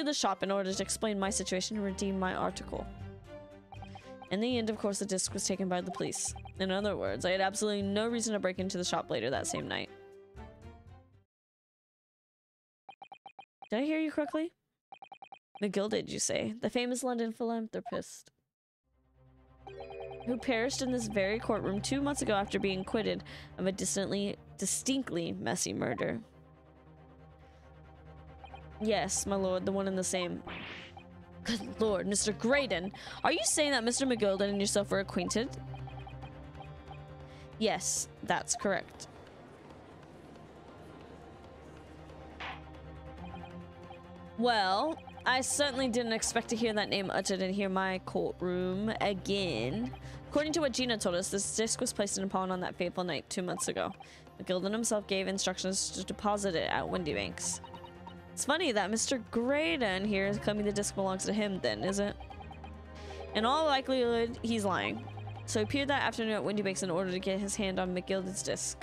the shop in order to explain my situation and redeem my article. In the end, of course, the disc was taken by the police. In other words, I had absolutely no reason to break into the shop later that same night. Did I hear you correctly? McGilded, you say? The famous London philanthropist who perished in this very courtroom 2 months ago after being acquitted of a distinctly messy murder. Yes, my lord, the one and the same. Good lord, Mr. Graydon, are you saying that Mr. McGilded and yourself were acquainted? Yes, that's correct. Well, I certainly didn't expect to hear that name uttered in here my courtroom again. According to what Gina told us, this disc was placed in pawn on that fateful night 2 months ago. McGilded himself gave instructions to deposit it at Windybanks. It's funny that Mr. Graydon here is claiming the disc belongs to him then, is it? In all likelihood, he's lying. So he appeared that afternoon at Windybanks in order to get his hand on McGilded's disc.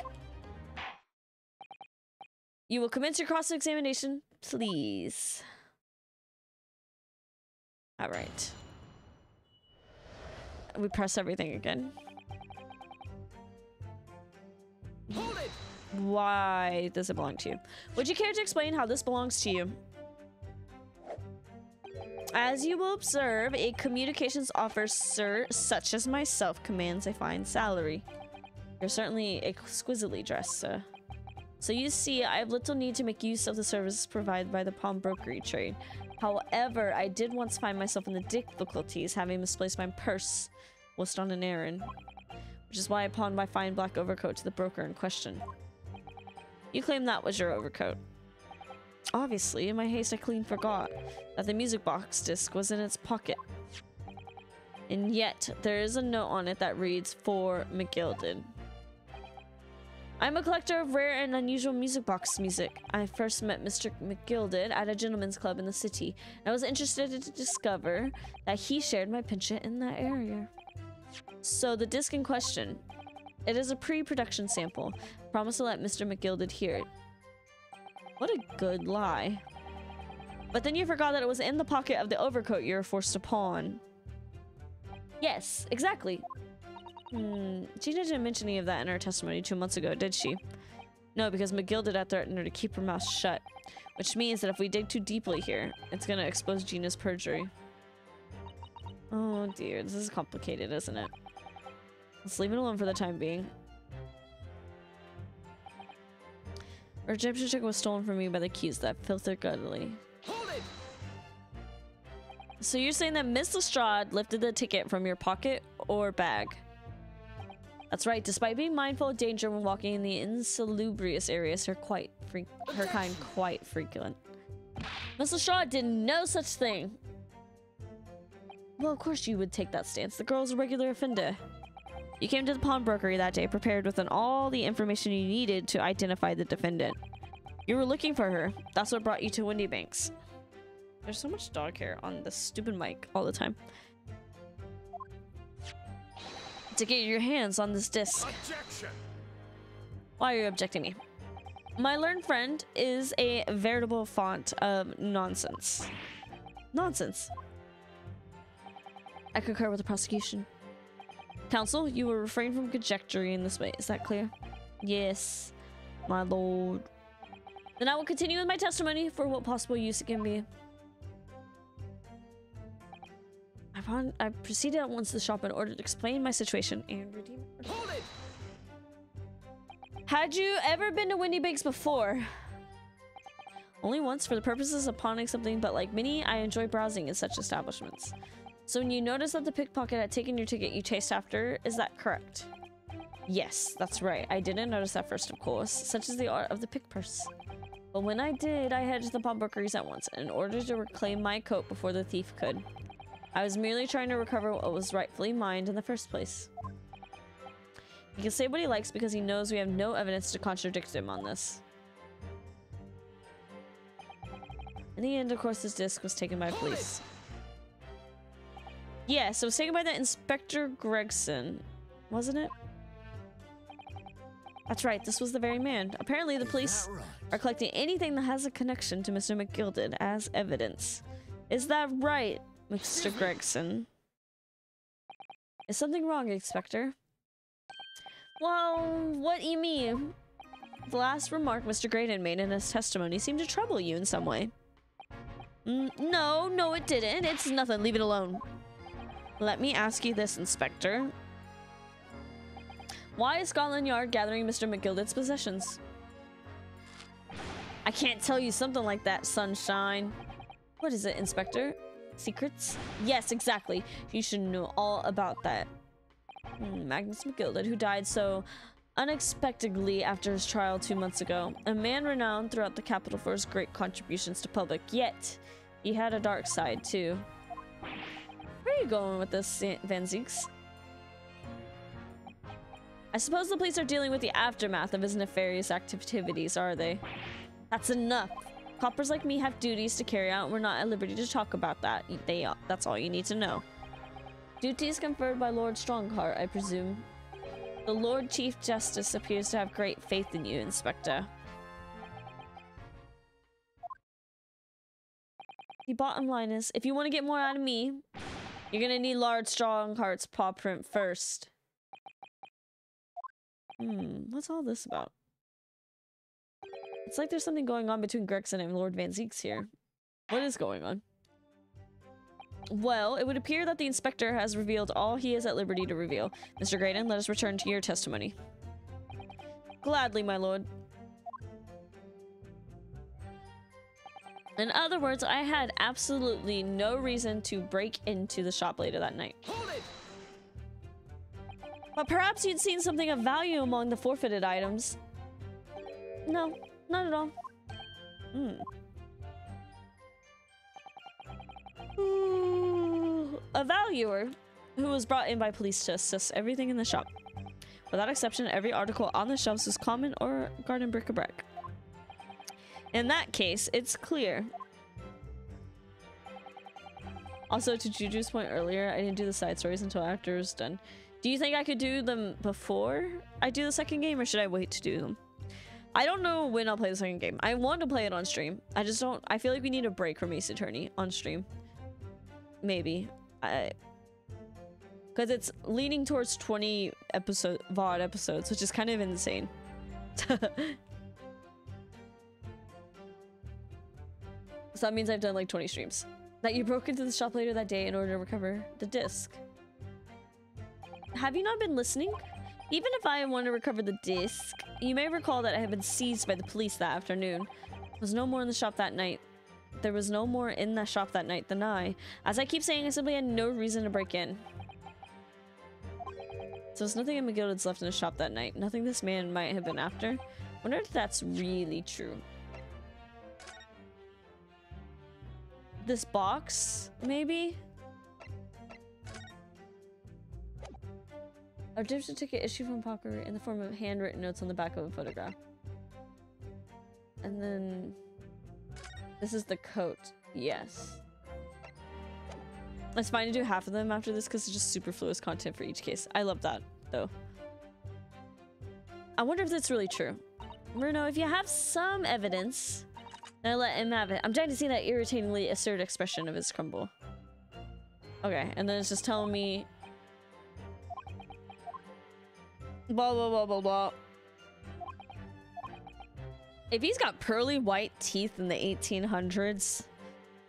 You will commence your cross-examination, please. All right. We press everything again. Hold it! Why does it belong to you? Would you care to explain how this belongs to you? As you will observe, a communications officer such as myself commands a fine salary. You're certainly exquisitely dressed, sir. So you see, I have little need to make use of the services provided by the pawnbrokery trade. However, I did once find myself in the difficulties having misplaced my purse whilst on an errand, which is why I pawned my fine black overcoat to the broker in question. You claim that was your overcoat. Obviously, in my haste I clean forgot that the music box disc was in its pocket. And yet, there is a note on it that reads, for McGilded. I'm a collector of rare and unusual music box music. I first met Mr. McGilded at a gentleman's club in the city. I was interested to discover that he shared my penchant in that area. So the disc in question, it is a pre-production sample. Promise to let Mr. McGilded hear it. What a good lie. But then you forgot that it was in the pocket of the overcoat you were forced to pawn. Yes, exactly. Gina didn't mention any of that in her testimony 2 months ago, did she? No, because McGilded had threatened her to keep her mouth shut. Which means that if we dig too deeply here, it's gonna expose Gina's perjury. Oh dear, this is complicated, isn't it? Let's leave it alone for the time being. Her redemption ticket was stolen from me by the accused, that filthy gutterly. Hold it! So you're saying that Miss Lestrade lifted the ticket from your pocket or bag? That's right. Despite being mindful of danger when walking in the insalubrious areas, her kind quite frequent. Miss Lestrade did no such thing. Well, of course you would take that stance. The girl's a regular offender. You came to the pawnbrokery that day prepared with all the information you needed to identify the defendant. You were looking for her. That's what brought you to Windybanks. There's so much dog hair on this stupid mic all the time. To get your hands on this disc. Objection! Why are you objecting me? My learned friend is a veritable font of nonsense. Nonsense. I concur with the prosecution. Counsel, you will refrain from conjecturing in this way. Is that clear? Yes, my lord. Then I will continue with my testimony for what possible use it can be. I proceeded at once to the shop in order to explain my situation and redeem it. Hold it! Had you ever been to Windybanks before? Only once for the purposes of pawning something, but like Minnie, I enjoy browsing in such establishments. So when you notice that the pickpocket had taken your ticket, you chased after, is that correct? Yes, that's right. I didn't notice that first, of course. Such is the art of the pick purse. But when I did, I headed to the pawnbrokeries at once in order to reclaim my coat before the thief could. I was merely trying to recover what was rightfully mine in the first place. He can say what he likes because he knows we have no evidence to contradict him on this. In the end, of course, his disc was taken by police. Yes, it was taken by the Inspector Gregson, wasn't it? That's right, this was the very man. Apparently, the police are collecting anything that has a connection to Mr. McGilded as evidence. Is that right, Mr. Gregson? Is something wrong, Inspector? Well, what do you mean? The last remark Mr. Graydon made in his testimony seemed to trouble you in some way. No, it didn't. It's nothing. Leave it alone. Let me ask you this, Inspector. Why is Scotland Yard gathering Mr. McGilded's possessions? I can't tell you something like that, Sunshine. What is it, Inspector? Secrets? Yes, exactly. You should know all about that. Magnus McGilded, who died so unexpectedly after his trial 2 months ago. A man renowned throughout the capital for his great contributions to public, yet he had a dark side too. Where are you going with this, Van Zieks? I suppose the police are dealing with the aftermath of his nefarious activities, are they? That's enough. Coppers like me have duties to carry out, and we're not at liberty to talk about that. That's all you need to know. Duties conferred by Lord Strongheart, I presume. The Lord Chief Justice appears to have great faith in you, Inspector. The bottom line is, if you want to get more out of me, you're gonna need Lord Strongheart's paw print first. What's all this about? It's like there's something going on between Gregson and Lord Van Zieks here. What is going on? Well, it would appear that the inspector has revealed all he is at liberty to reveal. Mr. Graydon, let us return to your testimony. Gladly, my lord. In other words, I had absolutely no reason to break into the shop later that night. Hold it! But perhaps you'd seen something of value among the forfeited items. No, not at all. A valuer who was brought in by police to assess everything in the shop. Without exception, every article on the shelves was common or garden bric-a-brac. In that case, it's clear. Also, to Juju's point earlier, I didn't do the side stories until after it was done. Do you think I could do them before I do the second game, or should I wait to do them? I don't know when I'll play the second game. I want to play it on stream. I just don't... I feel like we need a break from Ace Attorney on stream. Maybe. Because it's leaning towards 20 VOD episodes, which is kind of insane. So that means I've done like 20 streams. That you broke into the shop later that day in order to recover the disc. Have you not been listening? Even if I want to recover the disc, you may recall that I had been seized by the police that afternoon. There was no more in the shop that night. There was no more in the shop that night than I. As I keep saying, I simply had no reason to break in. So there's nothing in McGilded's left in the shop that night. Nothing this man might have been after. Wonder if that's really true. This box, maybe? A redemption ticket issued from Parker in the form of handwritten notes on the back of a photograph. And then... this is the coat. Yes. It's fine to do half of them after this because it's just superfluous content for each case. I love that, though. I wonder if that's really true. Bruno, if you have some evidence, then I let him have it. I'm trying to see that irritatingly assertive expression of his crumble. Okay, and then it's just telling me... blah, blah, blah, blah, blah. If he's got pearly white teeth in the 1800s,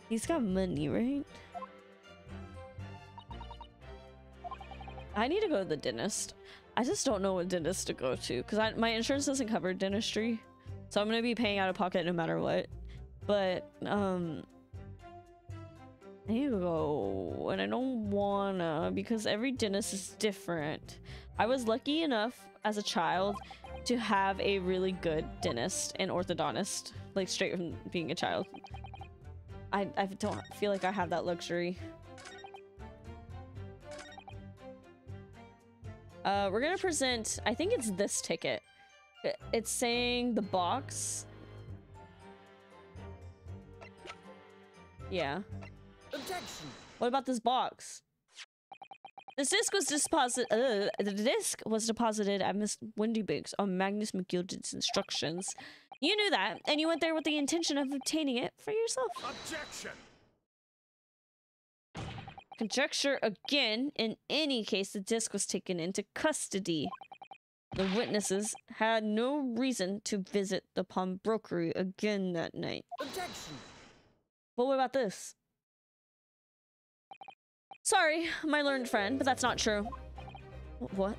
he's got money, right? I need to go to the dentist. I just don't know what dentist to go to because my insurance doesn't cover dentistry. So I'm going to be paying out of pocket no matter what. But I need to go, and I don't wanna because every dentist is different. I was lucky enough as a child to have a really good dentist and orthodontist, like straight from being a child. I don't feel like I have that luxury. We're gonna present, I think it's this ticket. It's saying the box. Yeah. Objection. What about this box? This disc was the disc was deposited at Miss Windybanks on Magnus McGilded's instructions. You knew that, and you went there with the intention of obtaining it for yourself. Objection. Conjecture again. In any case, the disc was taken into custody. The witnesses had no reason to visit the pawnbrokery again that night. Objection. But what about this? Sorry, my learned friend, but that's not true. What?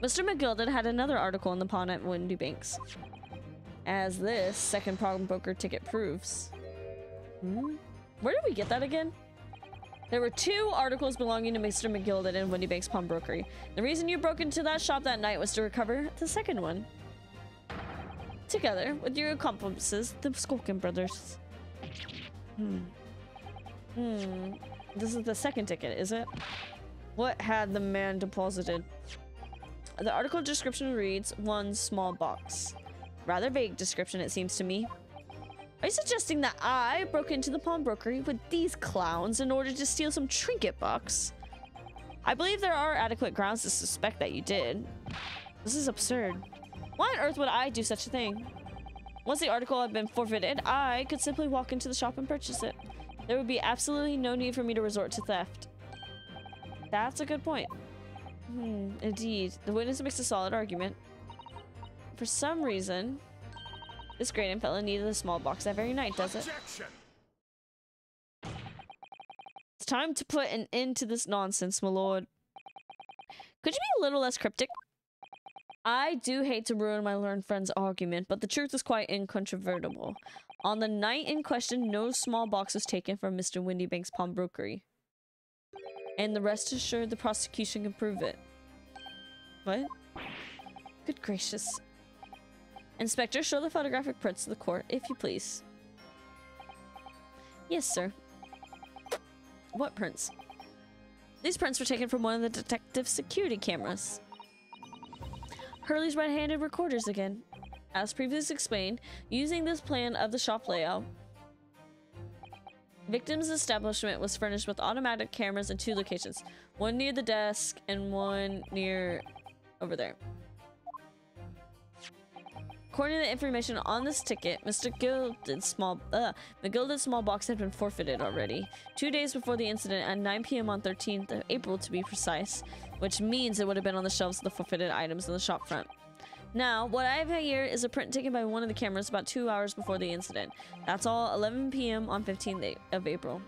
Mr. McGilded had another article in the pawn at Windybanks, as this second pawnbroker ticket proves. Where did we get that again? There were 2 articles belonging to Mr. McGilded in Windybanks pawnbrokery. The reason you broke into that shop that night was to recover the second one. Together with your accomplices, the Skulkin brothers. This is the second ticket, is it? What had the man deposited? The article description reads, 1 small box. Rather vague description, it seems to me. Are you suggesting that I broke into the pawnbrokery with these clowns in order to steal some trinket box? I believe there are adequate grounds to suspect that you did. This is absurd. Why on earth would I do such a thing? Once the article had been forfeited, I could simply walk into the shop and purchase it. There would be absolutely no need for me to resort to theft. That's a good point. Indeed. The witness makes a solid argument. For some reason, this great fella needed a small box that very night, does it? Objection. It's time to put an end to this nonsense, my lord. Could you be a little less cryptic? I do hate to ruin my learned friend's argument, but the truth is quite incontrovertible. On the night in question, no small box was taken from Mr. Windybank's pawnbrokery. And the rest assured the prosecution can prove it. What? Good gracious. Inspector, show the photographic prints to the court, if you please. Yes, sir. What prints? These prints were taken from one of the detective's security cameras. Hurley's red-handed recorders again. As previously explained, using this plan of the shop layout, victim's establishment was furnished with automatic cameras in 2 locations. One near the desk and one near over there. According to the information on this ticket, Mr. McGilded's small box had been forfeited already. 2 days before the incident at 9 p.m. on 13th of April to be precise, which means it would have been on the shelves of the forfeited items in the shop front. Now, what I have here is a print taken by one of the cameras about 2 hours before the incident. That's all 11 p.m. on 15th of April.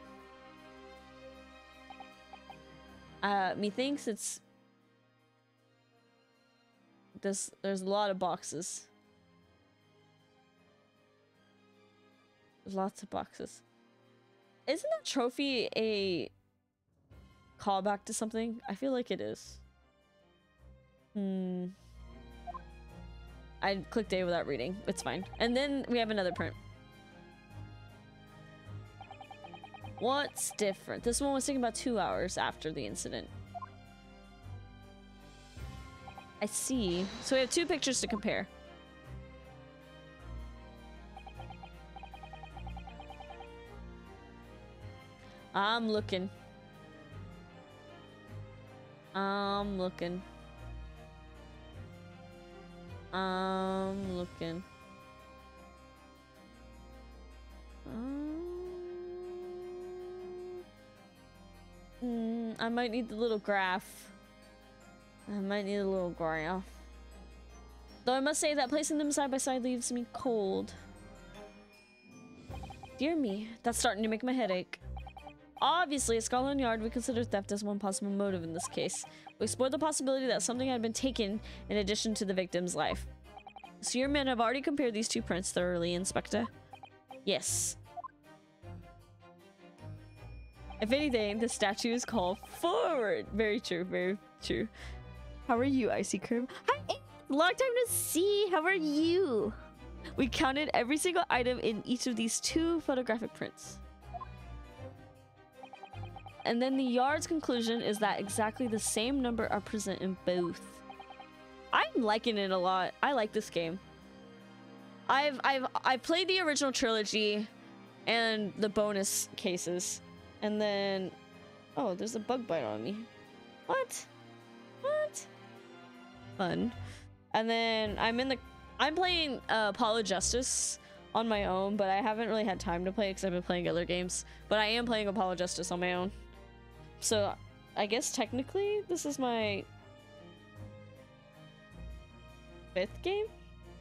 Methinks it's... There's a lot of boxes. There's lots of boxes. Isn't that trophy a callback to something? I feel like it is. I clicked A without reading. It's fine. And then we have another print. What's different? This one was taken about 2 hours after the incident. I see. So we have 2 pictures to compare. I'm looking. I'm looking. I'm looking. I might need the little graph. I might need a little graph. Though I must say that placing them side by side leaves me cold. Dear me, that's starting to make my head ache. Obviously, at Scotland Yard, we consider theft as one possible motive in this case. We explored the possibility that something had been taken in addition to the victim's life. So your men have already compared these 2 prints thoroughly, Inspector? Yes. If anything, the statues call forward. Very true, very true. How are you, Icy Cream? Hi, long time no see. How are you? We counted every single item in each of these 2 photographic prints. And then the yard's conclusion is that exactly the same number are present in both. I'm liking it a lot. I like this game. I've played the original trilogy and the bonus cases. And then oh, there's a bug bite on me. What? What? Fun. And then I'm playing Apollo Justice on my own, but I haven't really had time to play because I've been playing other games. But I am playing Apollo Justice on my own. So I guess technically this is my 5th game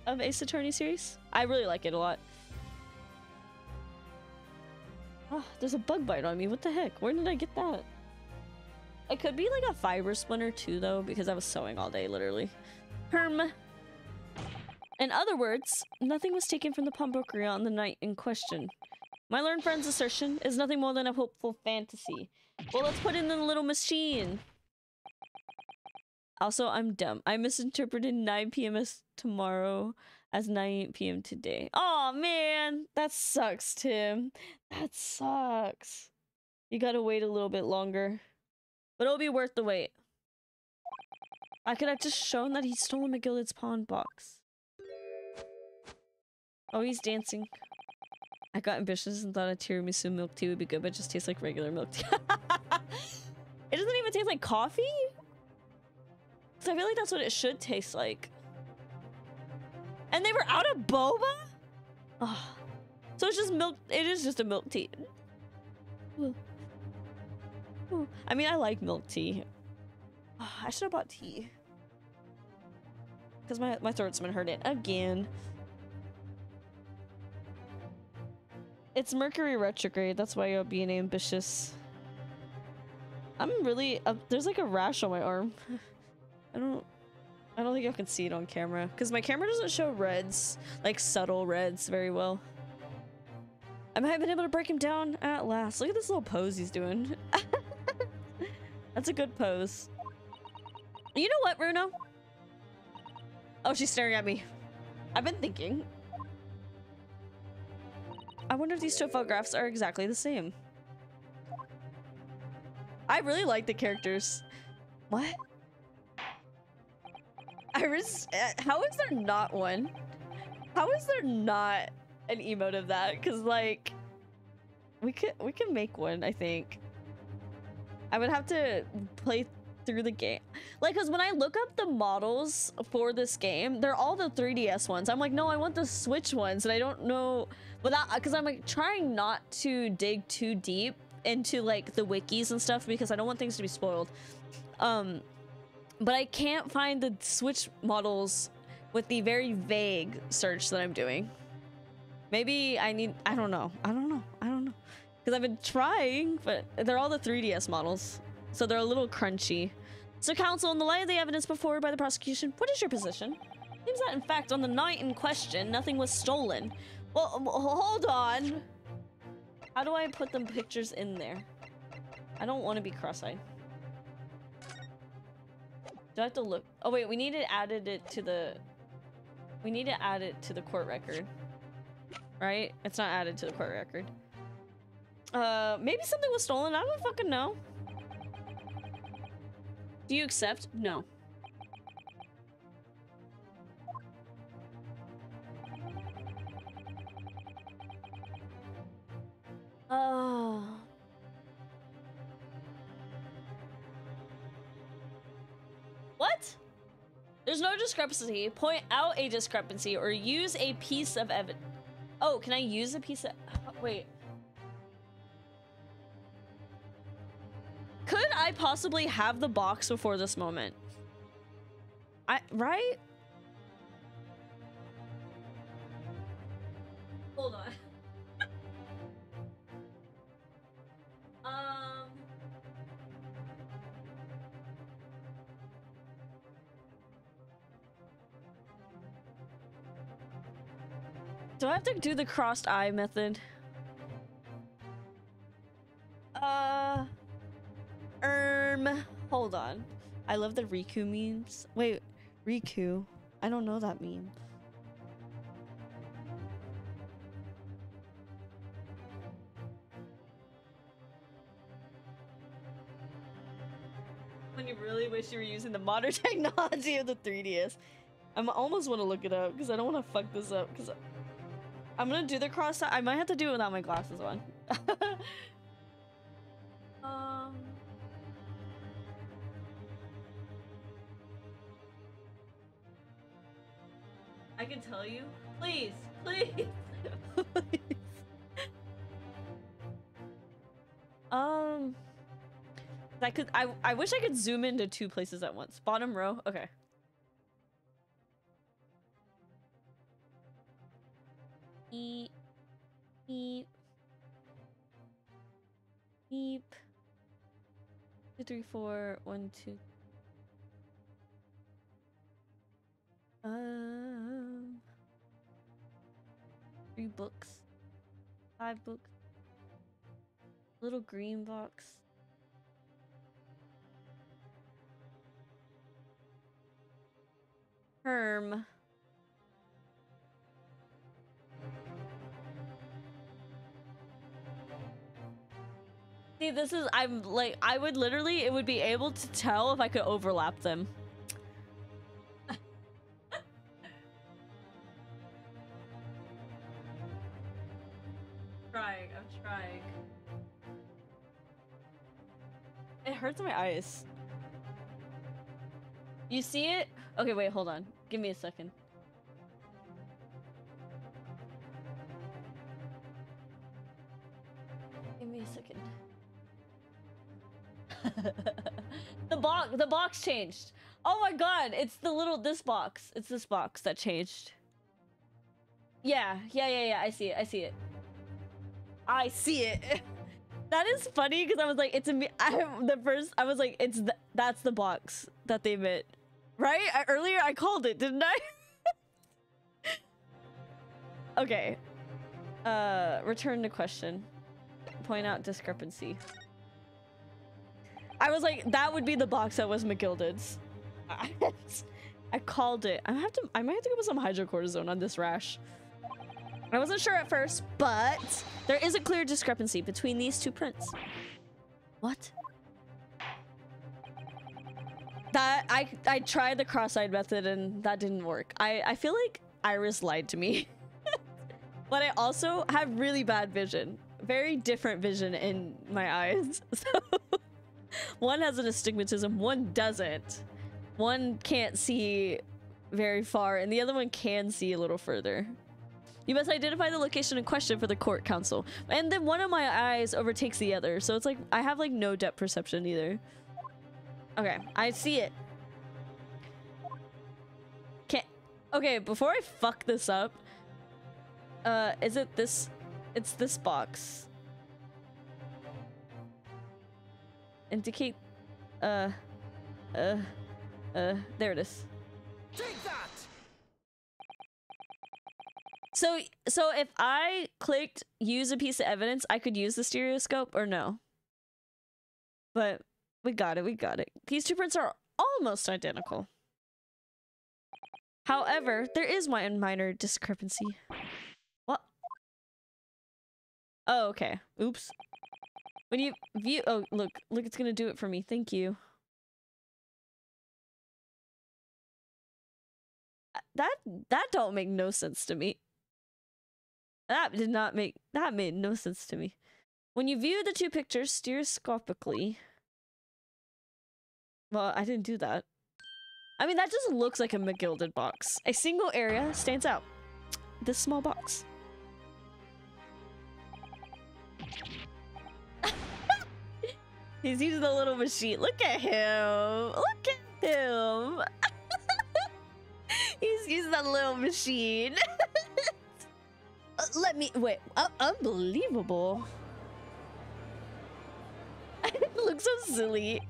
of Ace Attorney series. I really like it a lot. Oh, there's a bug bite on me. What the heck? Where did I get that? It could be like a fiber splinter too, though, because I was sewing all day, literally. In other words, nothing was taken from the pawnbrokery on the night in question. My learned friend's assertion is nothing more than a hopeful fantasy. Well, let's put it in the little machine. Also, I'm dumb. I misinterpreted 9 p.m. as tomorrow as 9 p.m. today. Oh man, that sucks, Tim. That sucks. You gotta wait a little bit longer. But it'll be worth the wait. I could have just shown that he stole McGillicud's pawn box. Oh, he's dancing. I got ambitious and thought a tiramisu milk tea would be good, but it just tastes like regular milk tea. It doesn't even taste like coffee? So I feel like that's what it should taste like. And they were out of boba? Oh. So it's just milk. It is just a milk tea. Ooh. Ooh. I mean, I like milk tea. Oh, I should have bought tea. Because my throat's been hurting again. It's Mercury retrograde. That's why you're being ambitious. I'm really... there's like a rash on my arm. I don't think y'all can see it on camera. Because my camera doesn't show reds. Like subtle reds very well. I might have been able to break him down at last. Look at this little pose he's doing. That's a good pose. You know what, Bruno? Oh, she's staring at me. I've been thinking. I wonder if these 2 photographs are exactly the same. I really like the characters. What? Iris, how is there not one? How is there not an emote of that? Because like, we can make one, I think. I would have to play through the game. Like, because when I look up the models for this game, they're all the 3DS ones. I'm like, no, I want the Switch ones, and I don't know, without, because I'm like trying not to dig too deep into like the wikis and stuff because I don't want things to be spoiled. But I can't find the Switch models with the very vague search that I'm doing. Maybe I need, I don't know. Because I've been trying, but they're all the 3DS models. So they're a little crunchy. So counsel, in the light of the evidence put forward by the prosecution, what is your position? Seems that in fact on the night in question, nothing was stolen. Well, hold on. How do I put the pictures in there? I don't want to be cross-eyed. Do I have to look? Oh wait, we need to add it to the... We need to add it to the court record. Right? It's not added to the court record. Maybe something was stolen. I don't fucking know. Do you accept? No. Oh. What? There's no discrepancy. Point out a discrepancy or use a piece of evidence. Oh, can I use a piece of... Wait. Could I possibly have the box before this moment? Right? Hold on. Do I have to do the crossed eye method? Hold on. I love the Riku memes. Wait, Riku? I don't know that meme. When you really wish you were using the modern technology of the 3DS. I almost want to look it up because I don't want to fuck this up because I'm gonna do the cross. I might have to do it without my glasses on. I can tell you. Please, please, please. I wish I could zoom into 2 places at once. Bottom row. Okay. Beep. Beep. Beep. 2, 3, 4. 1, 2. 3 books. 5 books. Little green box. Herm. See, this is, I'm like, I would literally, it would be able to tell if I could overlap them. I'm trying. It hurts my eyes. You see it? Okay, wait, hold on. Give me a second. Give me a second. The box changed. Oh my god, it's this box. It's this box that changed. Yeah, I see it. I see it. That is funny because I was like, it's a me. I was like, that's the box that they meant, right? Earlier I called it, didn't I? Okay. Return to question. Point out discrepancy. I was like, that would be the box that was McGilded's. I called it. I might have to go with some hydrocortisone on this rash. I wasn't sure at first, but there is a clear discrepancy between these 2 prints. What? That I tried the cross-eyed method and that didn't work. I feel like Iris lied to me. But I also have really bad vision. Very different vision in my eyes. So one has an astigmatism, one doesn't. One can't see very far, and the other one can see a little further. You must identify the location in question for the court counsel. And then one of my eyes overtakes the other, so it's like I have like no depth perception either. Okay, I see it. Okay, before I fuck this up, is it this? It's this box. Indicate, there it is. Take that! So if I clicked use a piece of evidence, I could use the stereoscope or no? But we got it. These 2 prints are almost identical. However, there is one minor discrepancy. What? Oh, okay. Oops. When you view, oh, look, it's gonna do it for me. Thank you. That don't make no sense to me. That made no sense to me. When you view the 2 pictures stereoscopically. Well, I didn't do that. I mean, that just looks like a McGilded box. A single area stands out. This small box. He's using the little machine. Look at him. Look at him. He's using that little machine. Let me wait. Unbelievable. It looks so silly.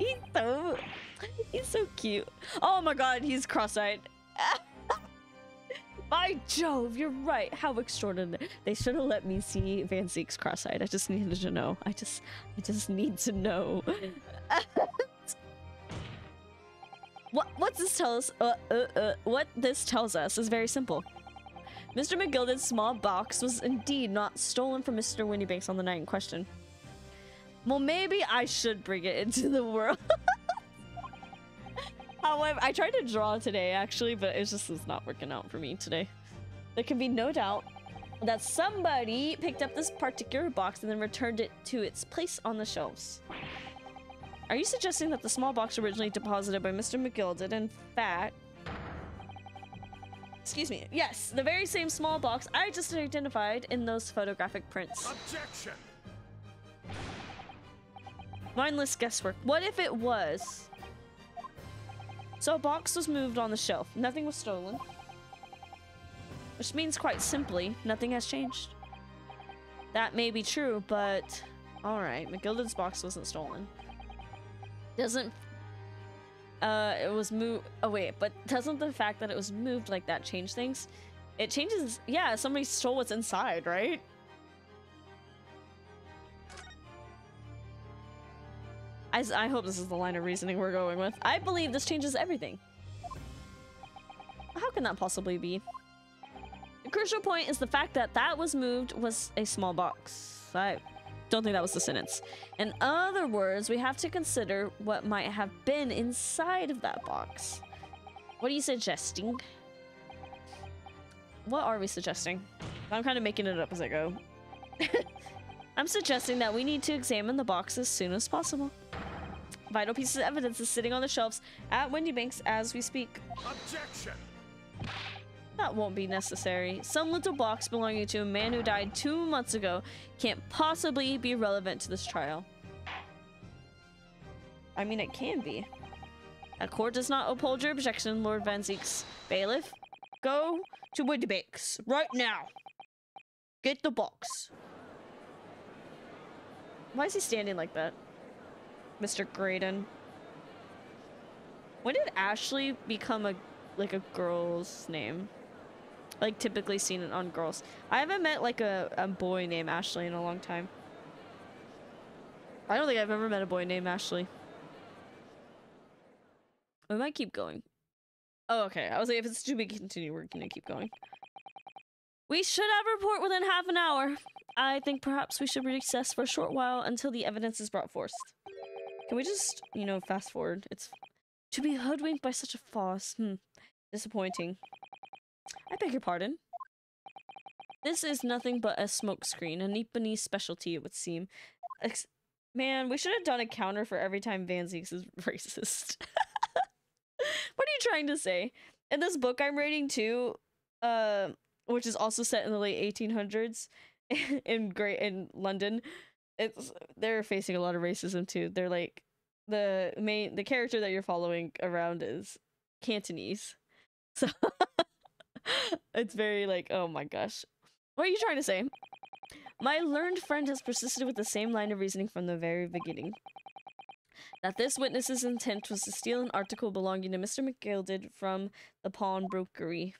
He's so cute. Oh my god, he's cross-eyed. By Jove, you're right. How extraordinary. They should have let me see Van Zeek's cross-eyed. I just needed to know. I just need to know. What this tells what this tells us is very simple. Mr. McGilden's small box was indeed not stolen from Mr. Windybanks on the night in question. Well, maybe I should bring it into the world. However, I tried to draw today, actually, but it's not working out for me today. There can be no doubt that somebody picked up this particular box and then returned it to its place on the shelves. Are you suggesting that the small box originally deposited by Mr. McGill did, in fact... Excuse me. Yes, the very same small box I just identified in those photographic prints. Objection! Mindless guesswork. What if it was... So a box was moved on the shelf. Nothing was stolen. Which means, quite simply, nothing has changed. That may be true, but... Alright, McGilden's box wasn't stolen. Doesn't... it was moved... Oh wait, but doesn't the fact that it was moved like that change things? It changes... Yeah, somebody stole what's inside, right? I hope this is the line of reasoning we're going with. I believe this changes everything. How can that possibly be? The crucial point is the fact that that was moved was a small box. I don't think that was the sentence. In other words, we have to consider what might have been inside of that box. What are you suggesting? What are we suggesting? I'm kind of making it up as I go. I'm suggesting that we need to examine the box as soon as possible. Vital pieces of evidence is sitting on the shelves at Windybanks as we speak. Objection! That won't be necessary. Some little box belonging to a man who died 2 months ago can't possibly be relevant to this trial. I mean, it can be. A court does not uphold your objection, Lord Van Zeek's bailiff. Go to Windybanks right now. Get the box. Why is he standing like that? Mr. Graydon. When did Ashley become a girl's name? Like typically seen it on girls. I haven't met like a boy named Ashley in a long time. I don't think I've ever met a boy named Ashley. We might keep going. Oh, okay. I was like, if it's too big to continue, we're gonna keep going. We should have a report within half an hour. I think perhaps we should recess for a short while until the evidence is brought forth. Can we just, you know, fast forward? It's to be hoodwinked by such a farce. Disappointing. I beg your pardon. This is nothing but a smokescreen, a Nipponese specialty, it would seem. Man, we should have done a counter for every time Van Zeeks is racist. What are you trying to say? In this book I'm reading too, which is also set in the late 1800s in London, they're facing a lot of racism too. They're like the character that you're following around is Cantonese. So it's very like, oh my gosh. What are you trying to say? My learned friend has persisted with the same line of reasoning from the very beginning. That this witness's intent was to steal an article belonging to Mr. McGilded from the pawnbrokery.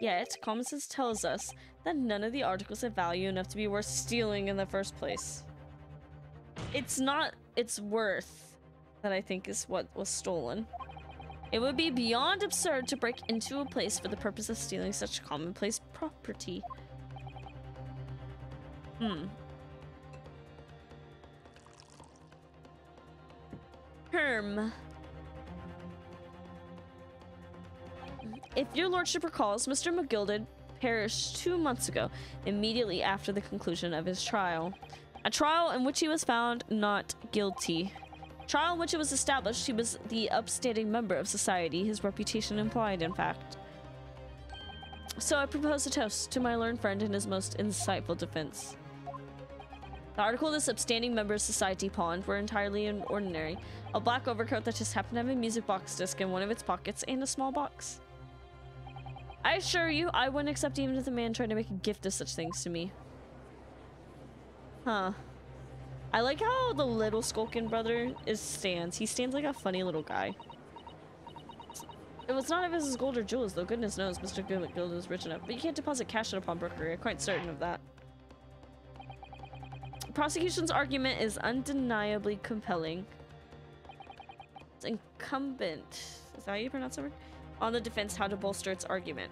Yet, common sense tells us that none of the articles have value enough to be worth stealing in the first place. It's not its worth that I think is what was stolen. It would be beyond absurd to break into a place for the purpose of stealing such commonplace property. If your lordship recalls, Mr. McGilded perished 2 months ago, immediately after the conclusion of his trial. A trial in which he was found not guilty. Trial in which it was established he was the upstanding member of society his reputation implied, in fact. So I propose a toast to my learned friend in his most insightful defense. The article this upstanding member of society pawned were entirely ordinary. A black overcoat that just happened to have a music box disc in one of its pockets and a small box. I assure you, I wouldn't accept even if the man tried to make a gift of such things to me. Huh. I like how the little Skulkin brother stands. He stands like a funny little guy. It was not of his gold or jewels, though. Goodness knows Mr. McGill is rich enough. But you can't deposit cash in a pawnbroker. I'm quite certain of that. Prosecution's argument is undeniably compelling. It's incumbent, is that how you pronounce the word? On the defense how to bolster its argument.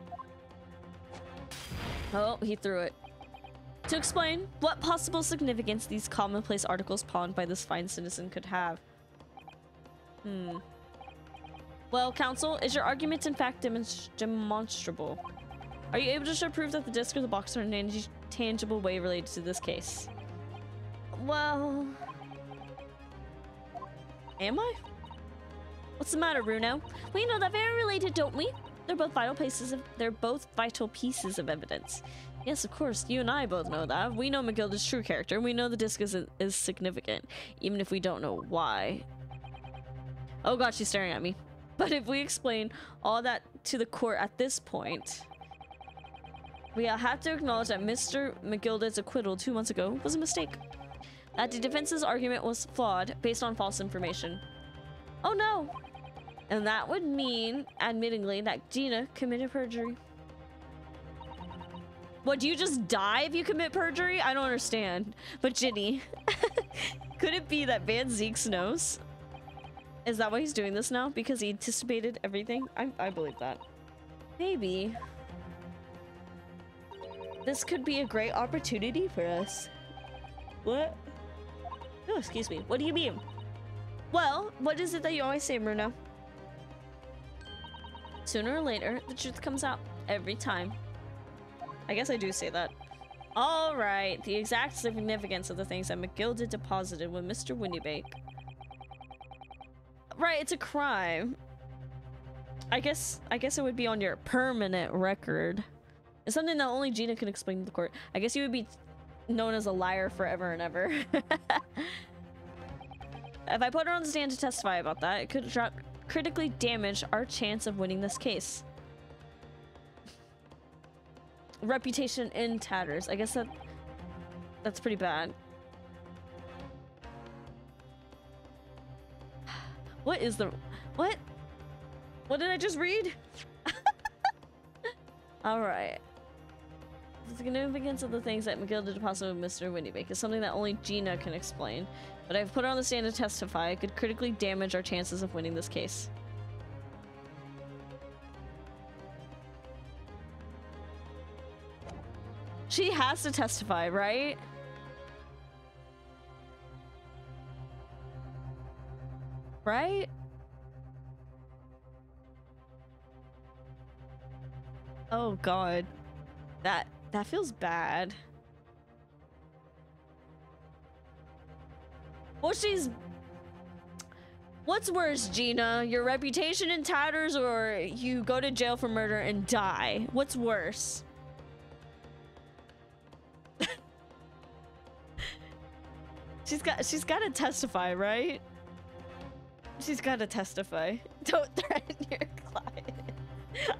Oh, he threw it. To explain what possible significance these commonplace articles pawned by this fine citizen could have. Well, counsel, is your argument in fact demonstrable? Are you able to show proof that the disc or the box are in any tangible way related to this case? Well... Am I? What's the matter, Bruno? We know that very related, don't we? They're both vital pieces of evidence. Yes, of course. You and I both know that. We know McGilda's true character. We know the disc is significant, even if we don't know why. Oh god, she's staring at me. But if we explain all that to the court at this point, we have to acknowledge that Mr. McGilda's acquittal 2 months ago was a mistake. That the defense's argument was flawed based on false information. Oh no! And that would mean, admittingly, that Gina committed perjury. What, do you just die if you commit perjury? I don't understand. But Ginny, could it be that Van Zeeks knows? Is that why he's doing this now? Because he anticipated everything? I believe that. Maybe. This could be a great opportunity for us. What? Oh, excuse me. What do you mean? Well, what is it that you always say, Bruno? Sooner or later, the truth comes out. Every time. I guess I do say that. Alright, the exact significance of the things that McGilda deposited with Mr. Winnybake. Right, it's a crime. I guess it would be on your permanent record. It's something that only Gina can explain to the court. I guess you would be known as a liar forever and ever. If I put her on the stand to testify about that, it could critically damage our chance of winning this case. Reputation in tatters. I guess that's pretty bad. What is the... What? What did I just read? Alright. The significance of the things that McGilda deposited with Mr. Winnybake is something that only Gina can explain. But I've put her on the stand to testify. It could critically damage our chances of winning this case. She has to testify, right? Right? Oh god. That feels bad. Well, what's worse, Gina? Your reputation in tatters, or you go to jail for murder and die? What's worse? She's got to testify, right? She's got to testify. Don't threaten your client.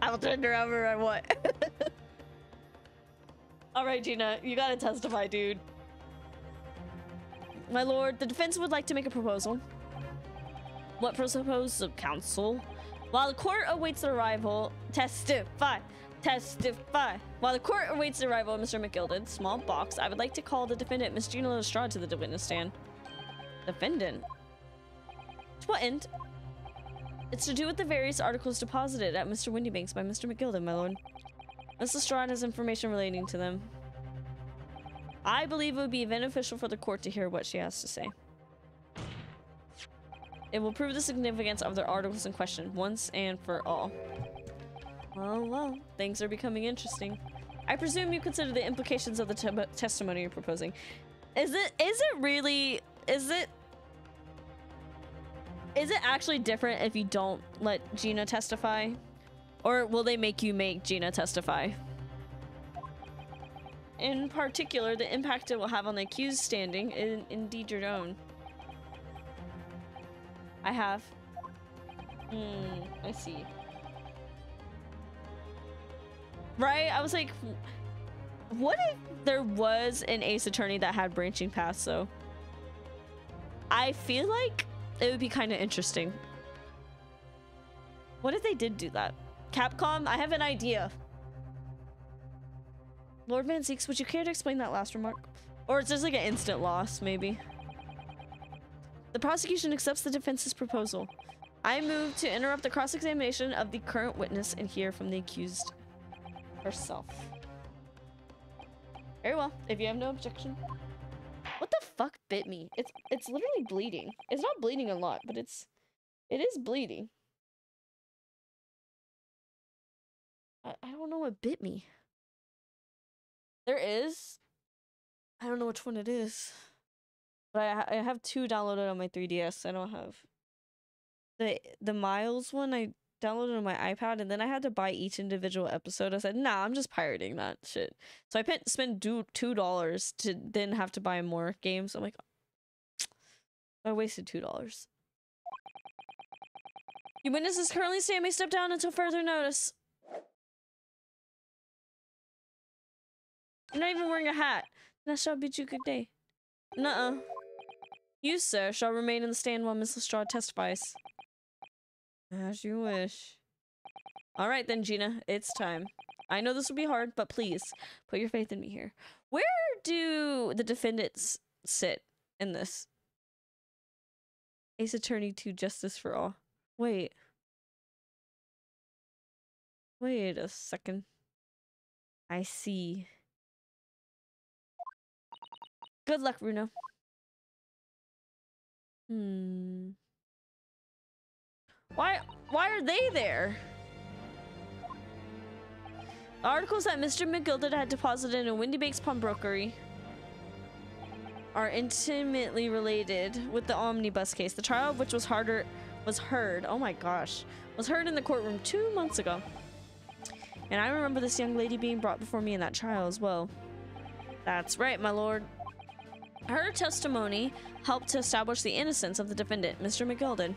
I'll turn her over I want. All right, Gina, you got to testify, dude. My lord, the defense would like to make a proposal. What proposal, counsel? While the court awaits the arrival, testify. While the court awaits the arrival of Mr. McGilda, small box, I would like to call the defendant, Miss Gina Lestrade, to the witness stand. Defendant? To what end? It's to do with the various articles deposited at Mr. Windybank's by Mr. McGilda, my lord. Miss Lestrade has information relating to them. I believe it would be beneficial for the court to hear what she has to say. It will prove the significance of the articles in question once and for all. Well, things are becoming interesting. I presume you consider the implications of the testimony you're proposing. Is it actually different if you don't let Gina testify? Or will they make you make Gina testify? In particular, the impact it will have on the accused standing is indeed your own. I have. I see. Right? I was like, what if there was an ace attorney that had branching paths, though? I feel like it would be kind of interesting. What if they did do that? Capcom, I have an idea. Lord Van Zeeks, would you care to explain that last remark? Or it's just like an instant loss, maybe. The prosecution accepts the defense's proposal. I move to interrupt the cross-examination of the current witness and hear from the accused herself. Very well, if you have no objection. What the fuck bit me? It's literally bleeding. It's not bleeding a lot, but it is bleeding. I don't know what bit me. There is. I don't know which one it is. But I have 2 downloaded on my 3DS. I don't have the Miles one. I downloaded on my iPad, and then I had to buy each individual episode. I said, nah, I'm just pirating that shit. So I spent $2 to then have to buy more games. I'm like, I wasted $2. You witnesses currently stand may step down until further notice. You're not even wearing a hat. That shall bid you good day. Nuh-uh. You, sir, shall remain in the stand while Miss Lestrade testifies. As you wish. Alright then, Gina. It's time. I know this will be hard, but please, put your faith in me here. Where do the defendants sit in this? Ace Attorney to Justice for All. Wait. Wait a second. I see. Good luck, Bruno. Why are they there? The articles that Mr. McGilded had deposited in Windy Bake's pawnbrokery are intimately related with the omnibus case, the trial of which was heard. Oh my gosh, was heard in the courtroom 2 months ago. And I remember this young lady being brought before me in that trial as well. That's right, my lord. Her testimony helped to establish the innocence of the defendant, Mr. McGilded.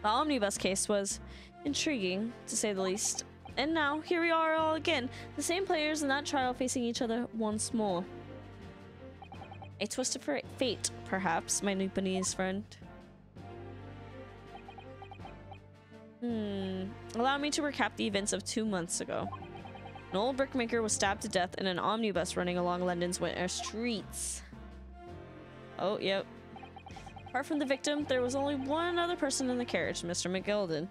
The omnibus case was intriguing, to say the least. And now, here we are all again, the same players in that trial facing each other once more. A twist of fate, perhaps, my Newponese friend. Allow me to recap the events of 2 months ago. An old brickmaker was stabbed to death in an omnibus running along London's winter streets. Oh, yep. Apart from the victim, there was only one other person in the carriage, Mr. McGilded.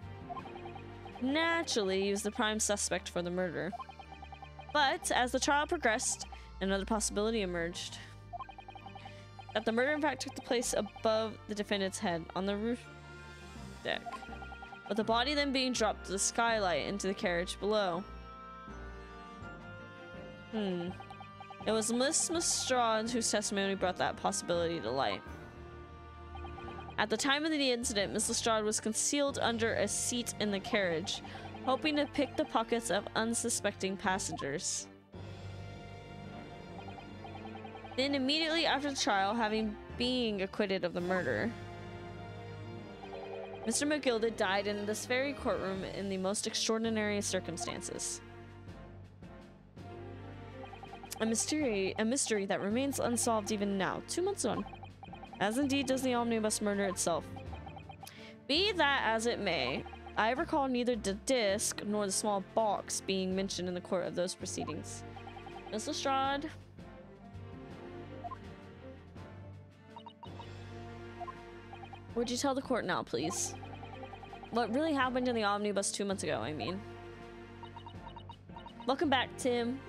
Naturally, he was the prime suspect for the murder. But, as the trial progressed, another possibility emerged. That the murder in fact took place above the defendant's head, on the roof deck, with the body then being dropped to the skylight into the carriage below. It was Miss Lestrade whose testimony brought that possibility to light. At the time of the incident, Miss Lestrade was concealed under a seat in the carriage, hoping to pick the pockets of unsuspecting passengers. Then immediately after the trial, having been acquitted of the murder, Mr. McGilded died in this very courtroom in the most extraordinary circumstances. A mystery that remains unsolved even now, 2 months on, as indeed does the omnibus murder itself. Be that as it may, I recall neither the disc nor the small box being mentioned in the court of those proceedings. Miss Lestrade? Would you tell the court now, please? What really happened in the omnibus 2 months ago, I mean. Welcome back, Tim.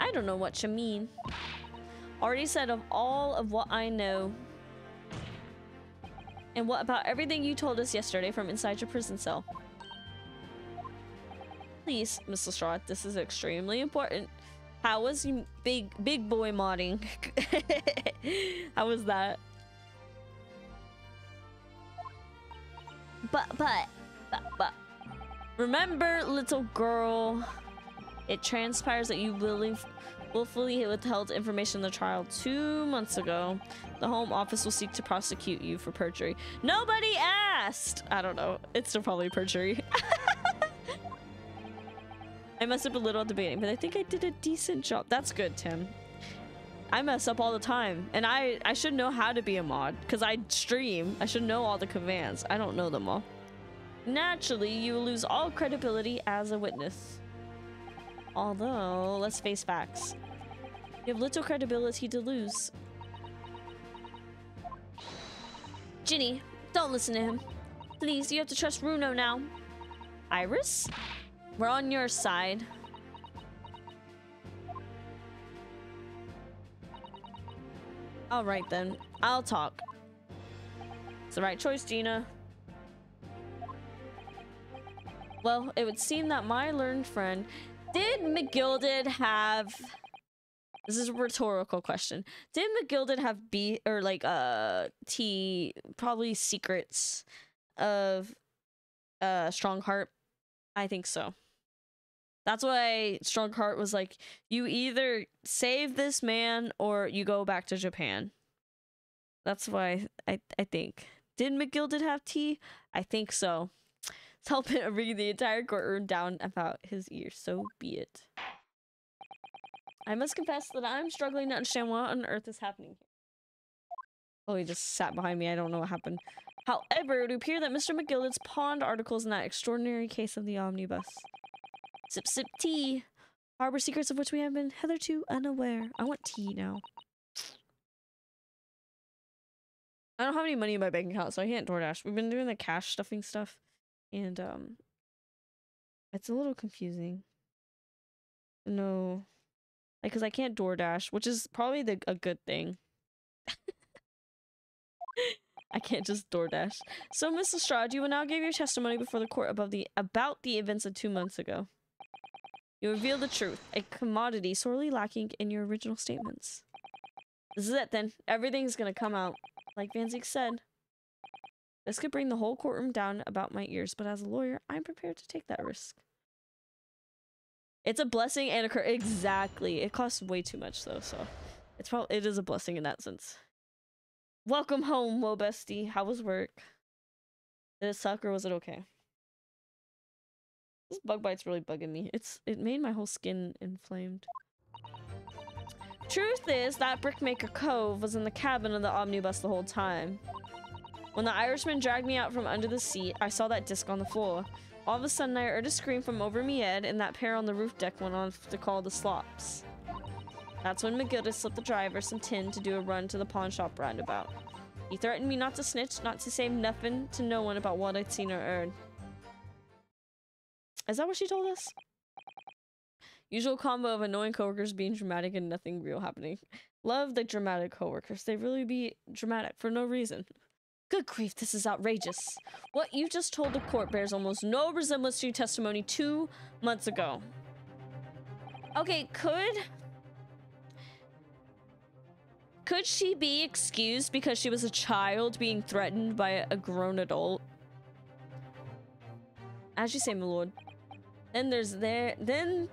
I don't know what you mean. Already said of all of what I know. And what about everything you told us yesterday from inside your prison cell? Please, Miss Lestrade, this is extremely important. How was you big boy modding? How was that? But. Remember, little girl, it transpires that you willfully withheld information in the trial 2 months ago. The Home Office will seek to prosecute you for perjury. Nobody asked! I don't know. It's still probably perjury. I messed up a little at the beginning, but I think I did a decent job. That's good, Tim. I mess up all the time, and I should know how to be a mod because I stream. I should know all the commands. I don't know them all. Naturally, you will lose all credibility as a witness. Although, let's face facts. You have little credibility to lose. Ginny, don't listen to him. Please, you have to trust Runo now. Iris? We're on your side. Alright then, I'll talk. It's the right choice, Gina. Well, it would seem that my learned friend... Did McGilded have... This is a rhetorical question. Did McGilded have B... or like, T... probably secrets of... Strongheart? I think so. That's why Strongheart was like, you either save this man or you go back to Japan. That's why I think. Did McGilded have tea? I think so. It's helping bring the entire courtroom down about his ears. So be it. I must confess that I'm struggling to understand what on earth is happening here. Oh, he just sat behind me. I don't know what happened. However, it would appear that Mr. McGilded's pawned articles in that extraordinary case of the omnibus. Sip sip tea. Harbor secrets of which we have been hitherto unaware. I want tea now. I don't have any money in my bank account, so I can't DoorDash. We've been doing the cash stuffing stuff, and it's a little confusing. No, like, cause I can't DoorDash, which is probably a good thing. I can't just DoorDash. So, Miss Lestrade, you will now give your testimony before the court about the events of 2 months ago. You reveal the truth, a commodity sorely lacking in your original statements. This is it then. Everything's gonna come out. Like Van Ziek said. This could bring the whole courtroom down about my ears, but as a lawyer, I'm prepared to take that risk. It's a blessing and a curse. Exactly. It costs way too much though, so it is a blessing in that sense. Welcome home, Wo bestie. How was work? Did it suck or was it okay? This bug bite's really bugging me. It made my whole skin inflamed. Truth is that Brickmaker Cove was in the cabin of the omnibus the whole time. When the Irishman dragged me out from under the seat, I saw that disc on the floor. All of a sudden, I heard a scream from over me head, and that pair on the roof deck went on to call the slops. That's when McGilda slipped the driver some tin to do a run to the pawn shop roundabout. He threatened me not to snitch, not to say nothing to no one about what I'd seen or heard. Is that what she told us? Usual combo of annoying coworkers being dramatic and nothing real happening. Love the dramatic coworkers. They really be dramatic for no reason. Good grief, this is outrageous. What you just told the court bears almost no resemblance to your testimony 2 months ago. Okay, could she be excused because she was a child being threatened by a grown adult? As you say, my lord. Then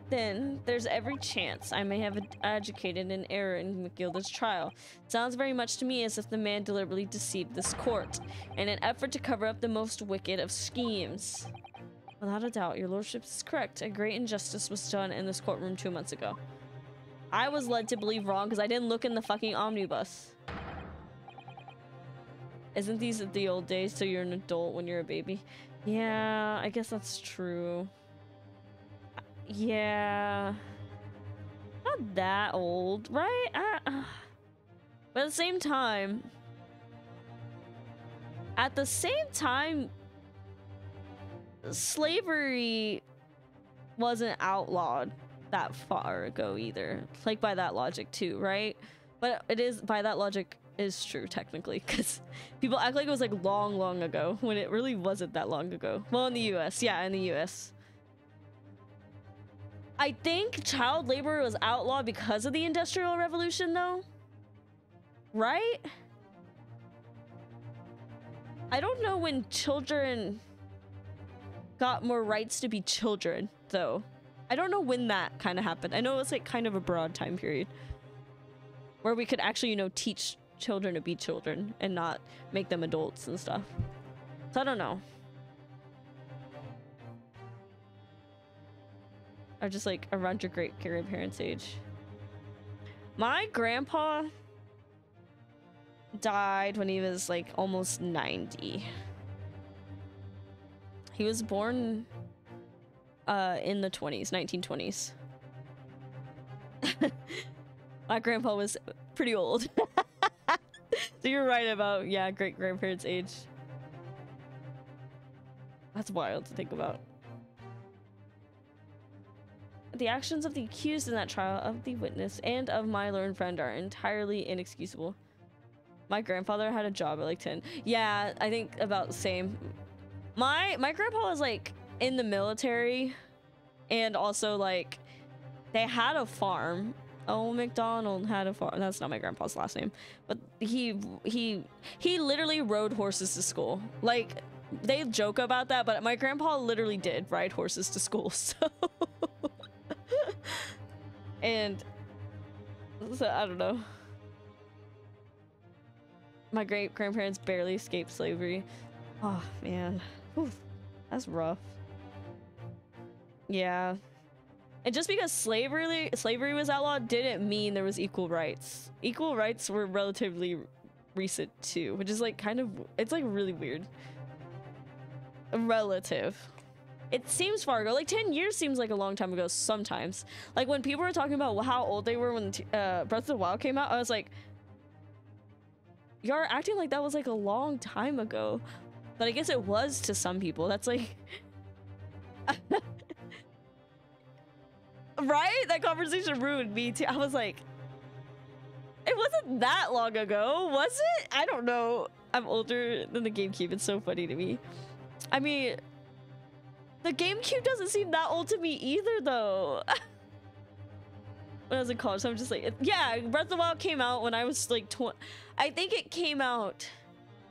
there's every chance I may have educated an error in McGilda's trial. Sounds very much to me as if the man deliberately deceived this court in an effort to cover up the most wicked of schemes. Without a doubt, your lordship is correct. A great injustice was done in this courtroom 2 months ago. I was led to believe wrong because I didn't look in the fucking omnibus. Isn't these the old days till you're an adult when you're a baby? Yeah, I guess that's true. Yeah, not that old, right? But at the same time, slavery wasn't outlawed that far ago either. Like by that logic too, right? But it is, by that logic is true technically, because people act like it was like long ago when it really wasn't that long ago. Well, in the US, yeah, in the US. I think child labor was outlawed because of the Industrial Revolution, though. Right? I don't know when children got more rights to be children, though. I don't know when that kind of happened. I know it was like kind of a broad time period where we could actually, you know, teach children to be children and not make them adults and stuff. So I don't know. Or just like around your great grandparents' age. My grandpa died when he was like almost 90. He was born in the 20s, 1920s. My grandpa was pretty old. So you're right about, yeah, great-grandparents' age. That's wild to think about. The actions of the accused in that trial, of the witness, and of my learned friend are entirely inexcusable. My grandfather had a job at like 10. Yeah, I think about the same. My grandpa was like in the military, and also like they had a farm. Oh, McDonald had a farm. That's not my grandpa's last name, but he literally rode horses to school. Like, they joke about that, but my grandpa literally did ride horses to school. So and so I don't know. My great-grandparents barely escaped slavery. Oh man. Whew. That's rough. Yeah. And just because slavery was outlawed didn't mean there was equal rights. Equal rights were relatively recent too, which is like kind of, it's like really weird. Relative. It seems far ago. Like 10 years seems like a long time ago sometimes. Like when people were talking about how old they were when Breath of the Wild came out, I was like, you're acting like that was like a long time ago. But I guess it was to some people. That's like right? That conversation ruined me too. I was like, it wasn't that long ago, was it? I don't know. I'm older than the GameCube. It's so funny to me. I mean, the GameCube doesn't seem that old to me either, though. When I was in college, so I'm just like, yeah, Breath of the Wild came out when I was like 20. I think it came out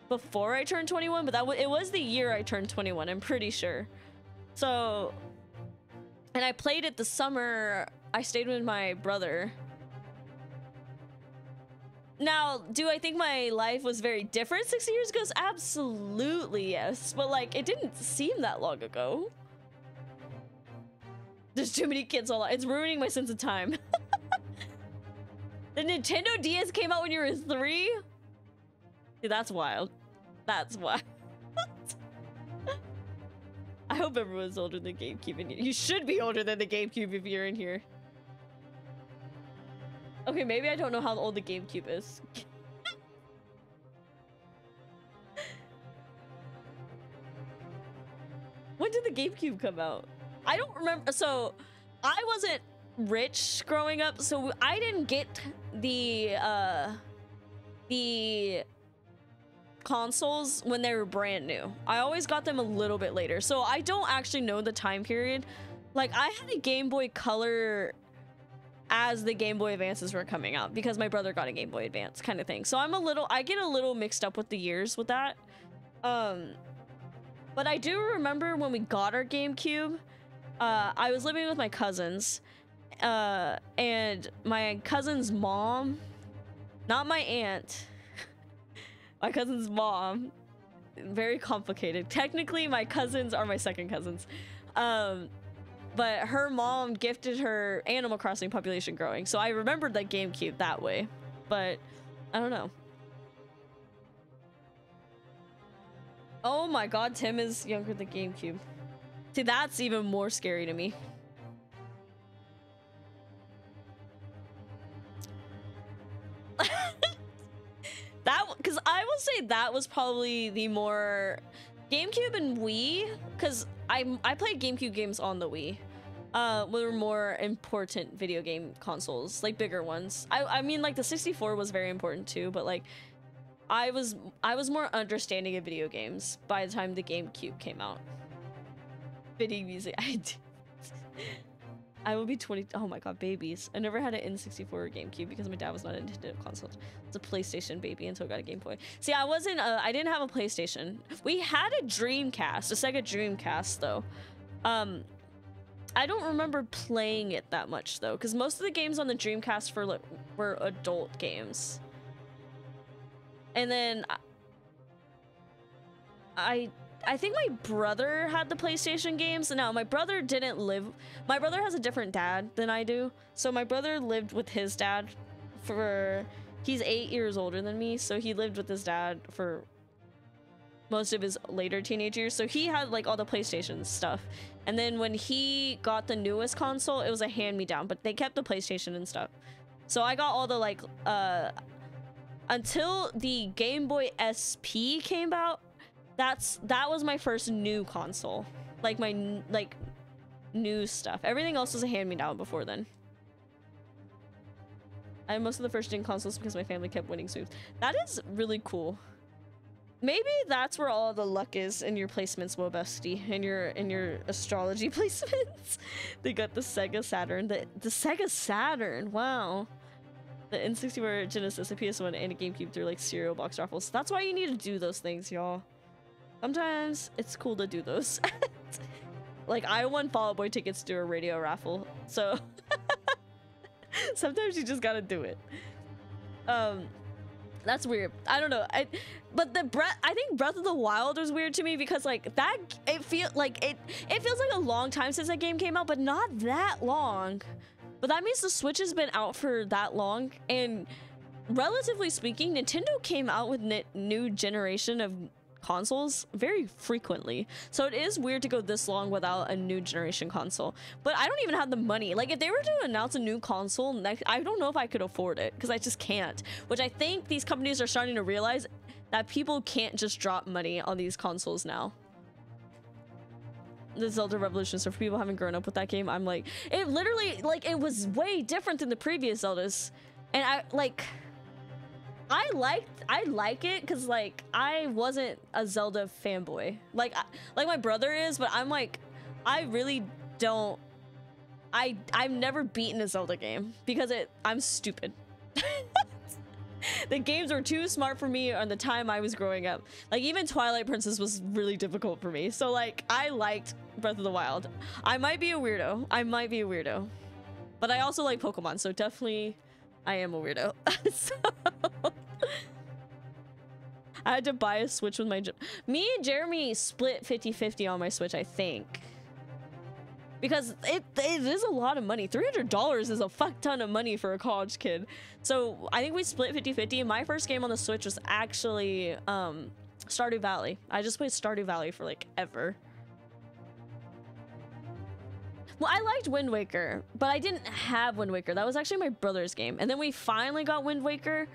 before I turned 21, but it was the year I turned 21, I'm pretty sure. So, and I played it the summer I stayed with my brother. Now, do I think my life was very different 6 years ago? Absolutely, yes. But like, it didn't seem that long ago. There's too many kids online. It's ruining my sense of time. The Nintendo DS came out when you were 3? Dude, that's wild. That's wild. I hope everyone's older than GameCube in here. You should be older than the GameCube if you're in here. Okay, maybe I don't know how old the GameCube is. When did the GameCube come out? I don't remember. So, I wasn't rich growing up, so I didn't get the consoles when they were brand new. I always got them a little bit later, so I don't actually know the time period. Like, I had a Game Boy Color as the Game Boy Advances were coming out because my brother got a Game Boy Advance kind of thing. So I get a little mixed up with the years with that. But I do remember when we got our GameCube, I was living with my cousins, and my cousin's mom, not my aunt, my cousin's mom, very complicated. Technically, my cousins are my second cousins. But her mom gifted her Animal Crossing Population Growing. So I remembered that GameCube that way. But I don't know. Oh my god, Tim is younger than GameCube. See, that's even more scary to me. Because I will say that was probably the more GameCube and Wii, because I played GameCube games on the Wii. Were more important video game consoles, like bigger ones. I mean, like the 64 was very important too, but like I was more understanding of video games by the time the GameCube came out. Fitting music. I will be 20. Oh my god, babies. I never had an N64 or GameCube because my dad was not a Nintendo console. It's a PlayStation baby until I got a Game Boy. See, I didn't have a PlayStation. We had a Dreamcast, a Sega Dreamcast though. I don't remember playing it that much though, because most of the games on the Dreamcast were adult games. And then I think my brother had the PlayStation games. Now, my brother didn't live... My brother has a different dad than I do. So my brother lived with his dad he's 8 years older than me, so he lived with his dad for most of his later teenage years, so he had like all the PlayStation stuff. And then when he got the newest console, it was a hand-me-down, but they kept the PlayStation and stuff. So I got all the like until the Game Boy SP came out, that was my first new console, like my new stuff. Everything else was a hand-me-down before then. I had most of the first-gen consoles because my family kept winning sweeps. That is really cool. Maybe that's where all the luck is in your placements, Wobesty, in your astrology placements. They got the Sega Saturn, the Sega Saturn. Wow, the N64 Genesis, a PS1, and a GameCube through like cereal box raffles. That's why you need to do those things, y'all. Sometimes it's cool to do those. Like I won Fall Out Boy tickets to a radio raffle, so sometimes you just gotta do it. That's weird. I don't know. I think Breath of the Wild was weird to me because like that it feels like a long time since that game came out, but not that long. But that means the Switch has been out for that long, and relatively speaking, Nintendo came out with new generation of consoles very frequently, so it is weird to go this long without a new generation console. But I don't even have the money. Like if they were to announce a new console, I don't know if I could afford it because I just can't, which I think these companies are starting to realize that people can't just drop money on these consoles now. The Zelda Revolution, so for people who haven't grown up with that game, I'm like, it literally, like, it was way different than the previous Zeldas, and I like it because like I wasn't a Zelda fanboy like my brother is, but I'm like, I really don't. I've never beaten a Zelda game because I'm stupid. The games were too smart for me on the time I was growing up. Like even Twilight Princess was really difficult for me. So like I liked Breath of the Wild. I might be a weirdo. But I also like Pokemon, so definitely I am a weirdo. So I had to buy a Switch with me and Jeremy split 50-50 on my Switch, I think. Because it is a lot of money. $300 is a fuck ton of money for a college kid. So I think we split 50-50. And my first game on the Switch was actually Stardew Valley. I just played Stardew Valley for like ever. Well, I liked Wind Waker, but I didn't have Wind Waker. That was actually my brother's game. And then we finally got Wind Waker.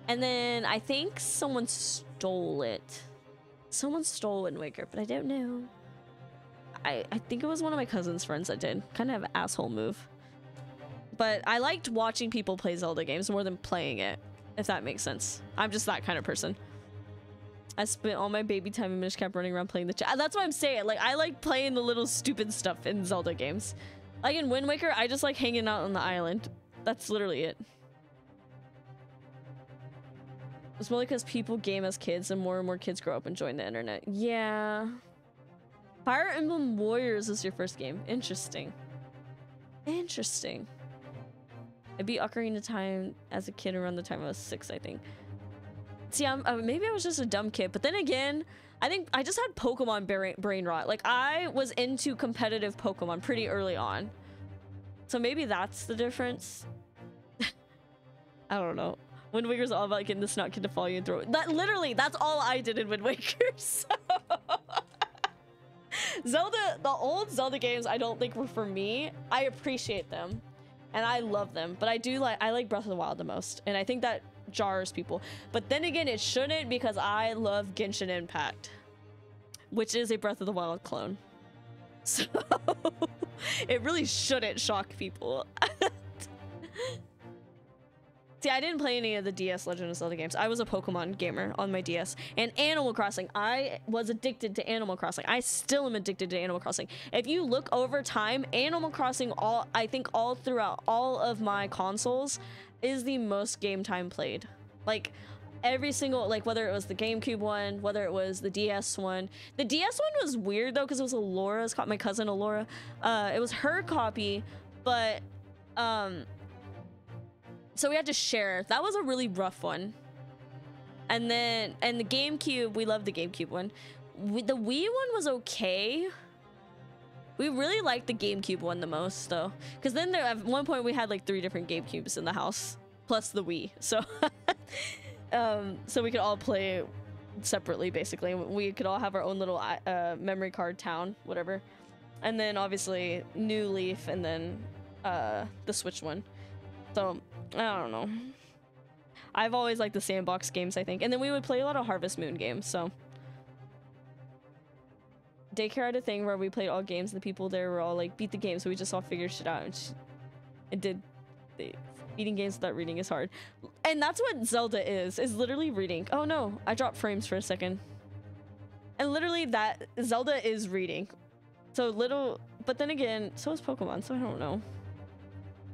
And then I think someone stole it. Someone stole Wind Waker, but I don't know. I think it was one of my cousin's friends that did. Kind of an asshole move. But I liked watching people play Zelda games more than playing it, if that makes sense. I'm just that kind of person. I spent all my baby time and just kept running around playing the chat. That's what I'm saying. Like, I like playing the little stupid stuff in Zelda games. Like in Wind Waker, I just like hanging out on the island. That's literally it. It's mostly because people game as kids and more kids grow up and join the internet. Yeah. Fire Emblem Warriors is your first game. Interesting. Interesting. I beat Ocarina of Time as a kid around the time I was 6, I think. See, maybe I was just a dumb kid, but then again, I think I just had Pokemon brain rot. Like, I was into competitive Pokemon pretty early on. So maybe that's the difference. I don't know. Wind Waker's all about getting the snot kid to follow you and throw it. Literally, that's all I did in Wind Waker, so... Zelda, the old Zelda games, I don't think were for me. I appreciate them, and I love them, but I like Breath of the Wild the most, and I think that jars people. But then again, it shouldn't, because I love Genshin Impact, which is a Breath of the Wild clone. So it really shouldn't shock people. See, I didn't play any of the DS Legend of Zelda games. I was a Pokemon gamer on my DS. And Animal Crossing. I was addicted to Animal Crossing. I still am addicted to Animal Crossing. If you look over time, Animal Crossing, I think all throughout all of my consoles, is the most game time played. Like, every single, like, whether it was the GameCube one, whether it was the DS one. The DS one was weird, though, because it was Alora's, my cousin Alora. It was her copy, but, so we had to share. That was a really rough one. And then, and the GameCube, we loved the GameCube one. The Wii one was okay. We really liked the GameCube one the most, though. Because then at one point we had like 3 different GameCubes in the house. plus the Wii. So so we could all play separately, basically. We could all have our own little memory card town, whatever. And then obviously New Leaf, and then the Switch one. So I don't know. I've always liked the sandbox games, I think. And then we would play a lot of Harvest Moon games. So daycare had a thing where we played all games, and the people there were all like, beat the game, so we just all figured shit out. And beating games without reading is hard. And that's what Zelda is literally reading. Oh no, I dropped frames for a second. And literally that Zelda is reading. So little, but then again, so is Pokemon, so I don't know.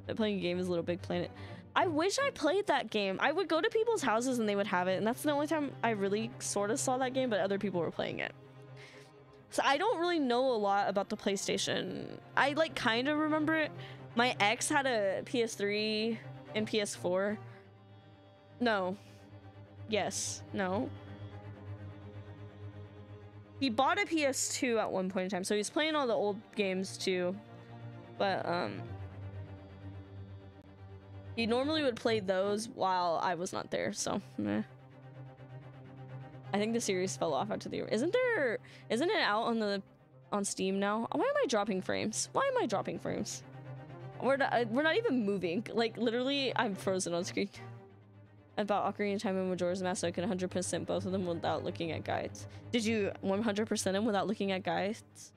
That playing a game is Little Big Planet. I wish I played that game. I would go to people's houses and they would have it, and that's the only time I really sort of saw that game, but other people were playing it. So I don't really know a lot about the PlayStation. I like kind of remember it. My ex had a PS3 and PS4. No. Yes. No. He bought a PS2 at one point in time, so he's playing all the old games too. But he normally would play those while I was not there, so meh. I think the series fell off after the. Isn't it out on Steam now? Why am I dropping frames? Why am I dropping frames? We're not even moving. Like literally, I'm frozen on screen. About Ocarina of Time and Majora's Mask, so I could 100% both of them without looking at guides. Did you 100% them without looking at guides?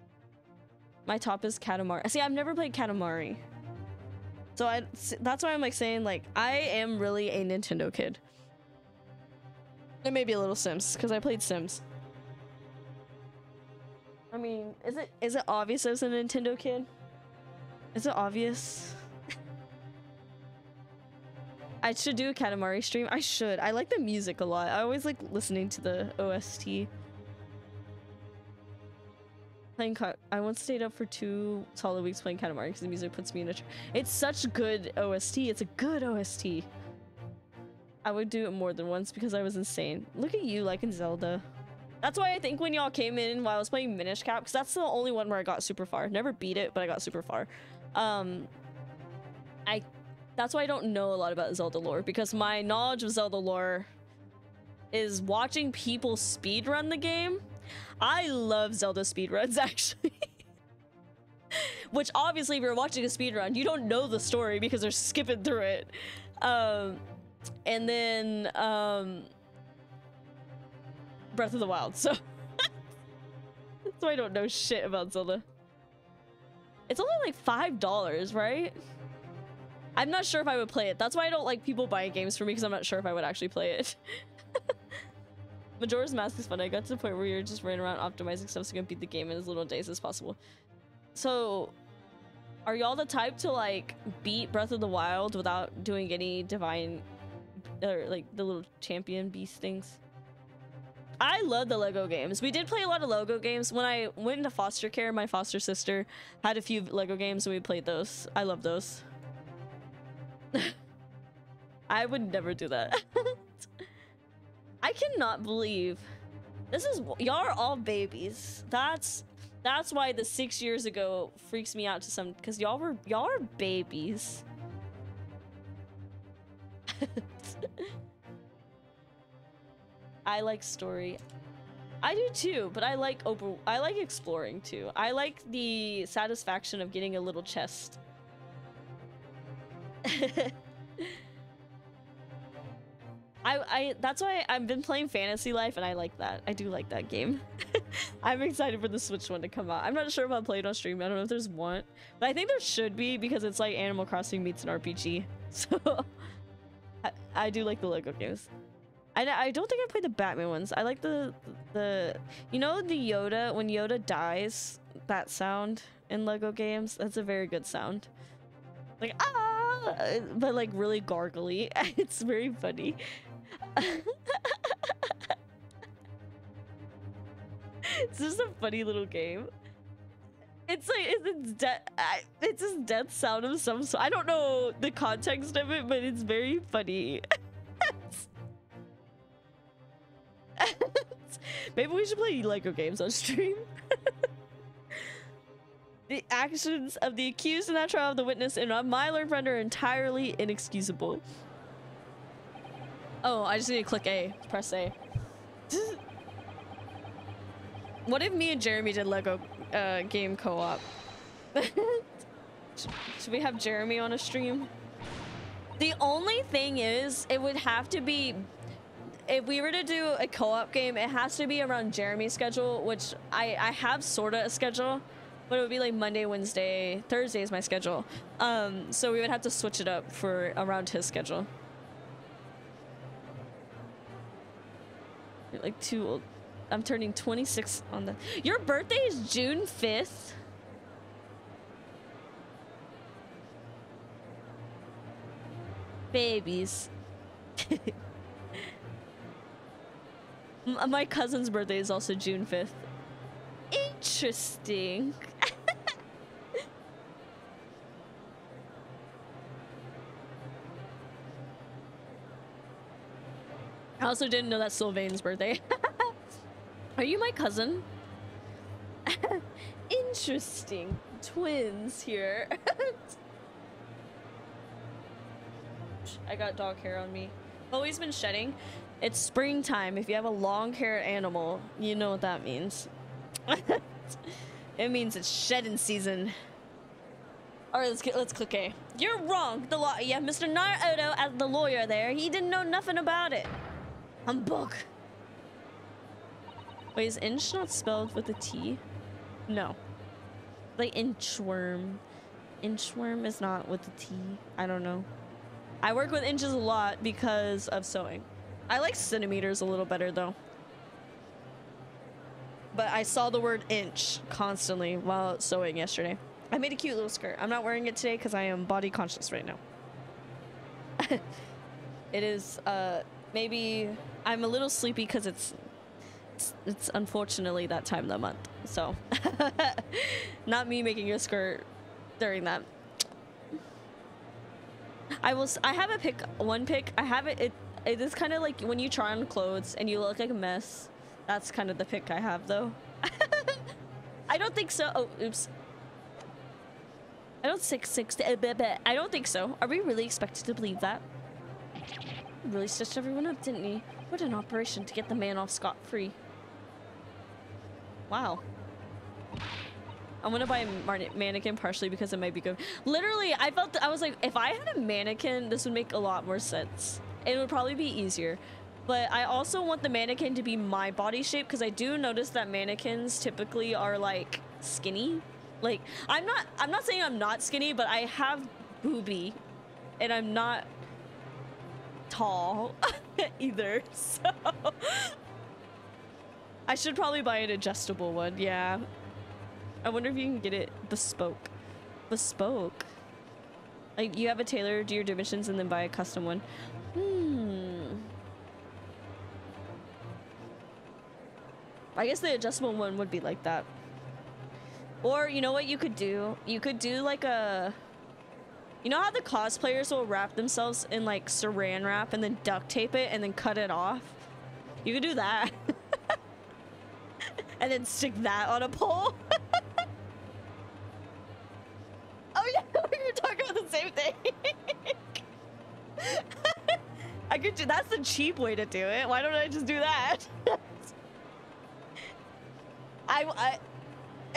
My top is Katamari. See, I've never played Katamari. So that's why I'm like saying like I am really a Nintendo kid. And maybe a little Sims, because I played Sims. I mean, is it obvious as a Nintendo kid? Is it obvious? I should do a Katamari stream. I should. I like the music a lot. I always like listening to the OST. I once stayed up for 2 solid weeks playing Katamari because the music puts me in a. It's such good OST. It's a good OST. I would do it more than once because I was insane. Look at you liking Zelda. That's why I think when y'all came in while I was playing Minish Cap, because that's the only one where I got super far. Never beat it, but I got super far. That's why I don't know a lot about Zelda lore, because my knowledge of Zelda lore is watching people speedrun the game. I love Zelda speedruns, actually. Which obviously if you're watching a speedrun, you don't know the story because they're skipping through it. And then Breath of the Wild, so that's why I don't know shit about Zelda. It's only like $5, right? I'm not sure if I would play it. That's why I don't like people buying games for me, because I'm not sure if I would actually play it. Majora's Mask is fun. I got to the point where you're just running around optimizing stuff so you can beat the game in as little days as possible. So, are y'all the type to like beat Breath of the Wild without doing any divine, or like the little champion beast things? I love the Lego games. We did play a lot of Lego games. When I went into foster care, my foster sister had a few Lego games and we played those. I love those. I would never do that. I cannot believe this is y'all are all babies. That's why the 6 years ago freaks me out to some, because y'all are babies. I like story. I do too, but I like exploring too. I like the satisfaction of getting a little chest. That's why I've been playing Fantasy Life, and I like that. I do like that game. I'm excited for the Switch one to come out. I'm not sure if I'll play it on stream. I don't know if there's one, but I think there should be, because it's like Animal Crossing meets an RPG. So I do like the Lego games. I don't think I played the Batman ones. I like the you know, the Yoda, when Yoda dies, that sound in Lego games, that's a very good sound. Like, ah, but like really gargly. It's very funny. It's just a funny little game. It's like it's just death sound of some sort. I don't know the context of it, but it's very funny. Maybe we should play Lego games on stream. The actions of the accused in that trial of the witness and my learned friend are entirely inexcusable. Oh, I just need to click A. Press A. What if me and Jeremy did Lego game co-op? Should we have Jeremy on a stream? The only thing is, it would have to be, if we were to do a co-op game, it has to be around Jeremy's schedule, which I have sorta a schedule, but it would be like Monday, Wednesday, Thursday is my schedule. So we would have to switch it up for around his schedule. You're like too old. I'm turning 26 on the... Your birthday is June 5th? Babies. My cousin's birthday is also June 5th. Interesting. I also didn't know that's Sylvain's birthday. Are you my cousin? Interesting. Twins here. I got dog hair on me. Always been shedding. It's springtime. If you have a long-haired animal, you know what that means. It means it's shedding season. All right, let's click A. You're wrong. The law. Yeah, Mr. Naruto, as the lawyer there, he didn't know nothing about it. Humbug. Wait, is inch not spelled with a T? No. Like inchworm. Inchworm is not with a T. I don't know. I work with inches a lot because of sewing. I like centimeters a little better though. But I saw the word inch constantly while sewing yesterday. I made a cute little skirt. I'm not wearing it today because I am body conscious right now. It is, maybe I'm a little sleepy because it's unfortunately that time of the month. So, not me making a skirt during that. I have a pic, one pic. I have it is kind of like when you try on clothes and you look like a mess. That's kind of the pic I have though. I don't think so. Oh, oops. I don't I don't think so. Are we really expected to believe that? Really stitched everyone up, didn't he? What an operation to get the man off scot-free. Wow. I'm gonna buy a mannequin partially because it might be good. Literally, I was like, if I had a mannequin, this would make a lot more sense. It would probably be easier. But I also want the mannequin to be my body shape because I do notice that mannequins typically are like skinny. Like, I'm not saying I'm not skinny, but I have boobie and I'm not tall either. So I should probably buy an adjustable one. Yeah. I wonder if you can get it bespoke. Bespoke? Like, you have a tailor, do your dimensions, and then buy a custom one. I guess the adjustable one would be like that. Or, you know what you could do? You could do like a... You know how the cosplayers will wrap themselves in like saran wrap and then duct tape it and then cut it off? You could do that. And then stick that on a pole. Oh yeah, we were talking about the same thing. I could do, that's the cheap way to do it. Why don't I just do that?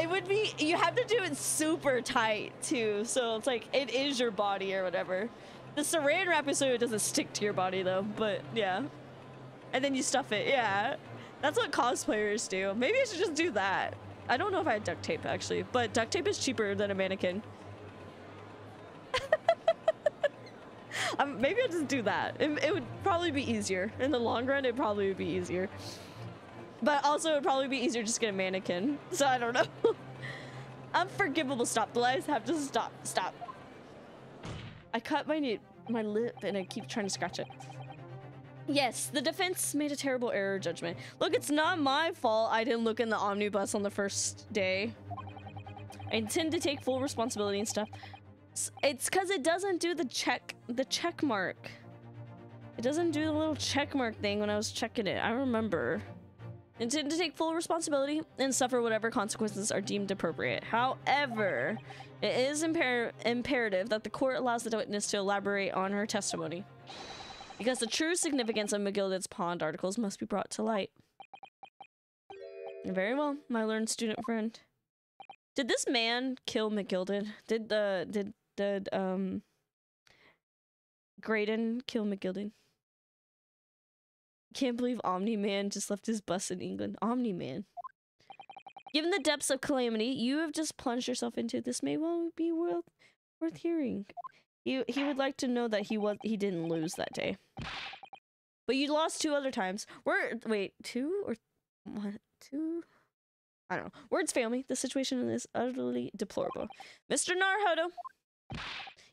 It would be, you have to do it super tight too. So it's like, it is your body or whatever. The saran wrap is so it doesn't stick to your body though, but yeah. And then you stuff it, yeah. That's what cosplayers do. Maybe I should just do that. I don't know if I had duct tape actually, but duct tape is cheaper than a mannequin. Maybe I'll just do that. It would probably be easier. In the long run, it probably would be easier. But also, it would probably be easier just to get a mannequin. So I don't know. Unforgivable. Stop. The lies have to stop. Stop. I cut my lip and I keep trying to scratch it. Yes, the defense made a terrible error judgment. Look, it's not my fault I didn't look in the omnibus on the first day. I intend to take full responsibility and stuff. It's because it doesn't do the check mark. It doesn't do the little check mark thing when I was checking it. I remember. Intend to take full responsibility and suffer whatever consequences are deemed appropriate. However, it is imperative that the court allows the witness to elaborate on her testimony. Because the true significance of McGilded's pond articles must be brought to light. Very well, my learned student friend. Did this man kill McGilded? Did Graydon kill McGilded? Can't believe Omni-Man just left his bus in England. Omni-Man. Given the depths of calamity you have just plunged yourself into, this may well be worth hearing. He would like to know that he didn't lose that day. But you lost 2 other times. Wait, 2 or 1, 2? I don't know. Words fail me. The situation is utterly deplorable. Mr. Naruhodo.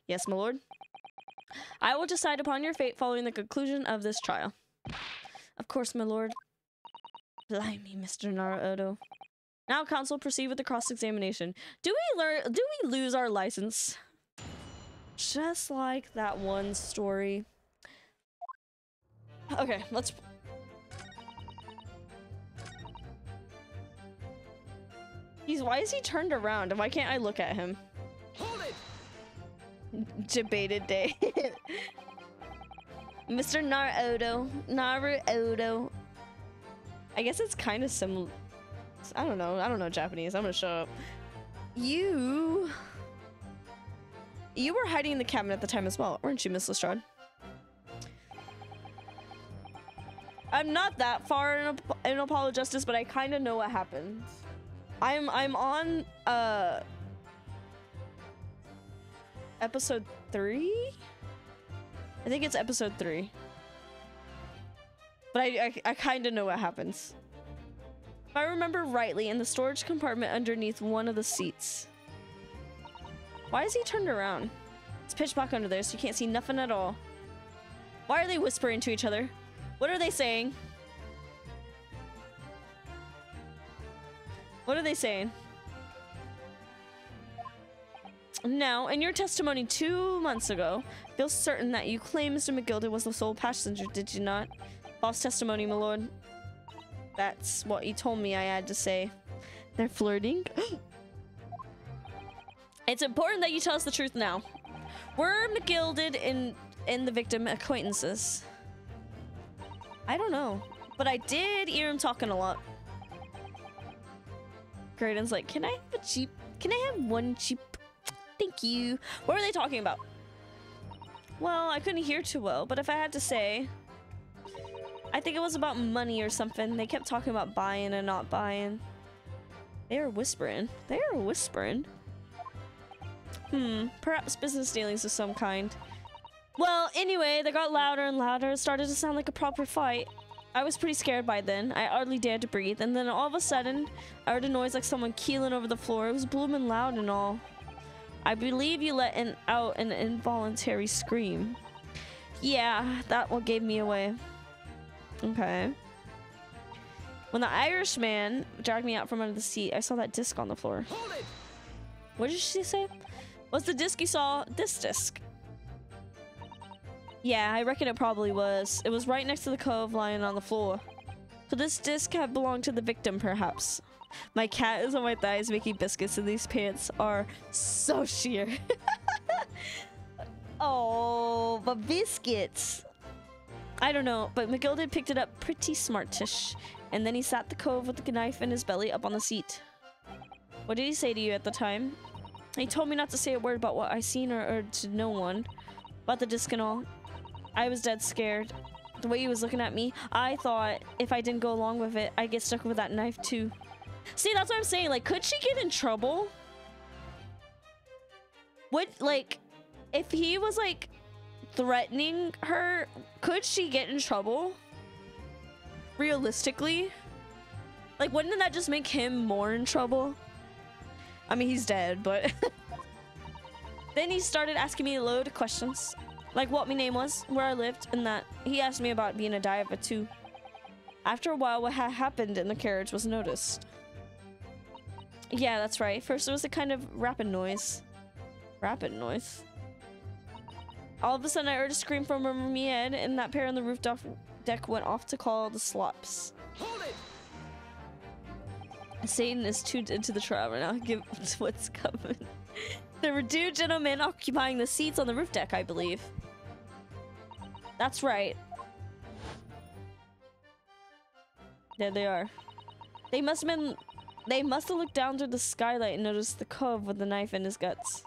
Yes, my lord. I will decide upon your fate following the conclusion of this trial. Of course, my lord. Blimey, Mr. Naruhodo. Now, counsel, proceed with the cross-examination. Do we lose our license? Just like that one story. Okay, let's... Why is he turned around? And why can't I look at him? Hold it! Debated day. Mr. Naruhodo. I guess it's kind of similar. I don't know Japanese. I'm gonna shut up. You were hiding in the cabin at the time as well, weren't you, Miss Lestrade? I'm not that far in Apollo Justice, but I kind of know what happened. I'm on episode 3. I think it's episode 3. But I kind of know what happens. If I remember rightly, in the storage compartment underneath one of the seats. Why is he turned around? It's pitch black under there, so you can't see nothing at all. Why are they whispering to each other? What are they saying? What are they saying? Now, in your testimony 2 months ago, feel certain that you claim Mr. McGilded was the sole passenger, did you not? False testimony, my lord. That's what you told me I had to say. They're flirting? It's important that you tell us the truth now. Were McGilded and the victim acquaintances? I don't know. But I did hear him talking a lot. Graydon's like, can I have a Jeep? Can I have one Jeep? Thank you. What were they talking about? Well, I couldn't hear too well, but if I had to say, I think it was about money or something. They kept talking about buying and not buying. They were whispering. They were whispering. Perhaps business dealings of some kind. Well, anyway, they got louder and louder. It started to sound like a proper fight. I was pretty scared by then. I hardly dared to breathe. And then all of a sudden, I heard a noise like someone keeling over the floor. It was blooming loud and all. I believe you let out an involuntary scream. Yeah, that one gave me away. Okay. When the Irishman dragged me out from under the seat, I saw that disc on the floor. Hold it! What did she say? What's the disc you saw? This disc. Yeah, I reckon it probably was. It was right next to the cove lying on the floor. So this disc had belonged to the victim, perhaps. My cat is on my thighs making biscuits, and these pants are so sheer. Oh, but biscuits. I don't know, but McGilded picked it up pretty smartish. And then he sat the cove with the knife in his belly up on the seat. What did he say to you at the time? He told me not to say a word about what I seen or to no one. About the disc and all. I was dead scared. The way he was looking at me, I thought if I didn't go along with it, I'd get stuck with that knife too. See, that's what I'm saying. Like, could she get in trouble? Would, like, if he was, like, threatening her, could she get in trouble? Realistically? Like, wouldn't that just make him more in trouble? I mean, he's dead, but... Then he started asking me a load of questions. Like what my name was, where I lived, and that. He asked me about being a diver too. After a while, what had happened in the carriage was noticed. Yeah, that's right. First, it was a kind of rapid noise. Rapid noise? All of a sudden, I heard a scream from over my head, and that pair on the roof deck went off to call the slops. Hold it! Satan is tuned into the trial right now. Give what's coming. There were 2 gentlemen occupying the seats on the roof deck, I believe. That's right. There they are. They must have looked down through the skylight and noticed the cove with the knife in his guts.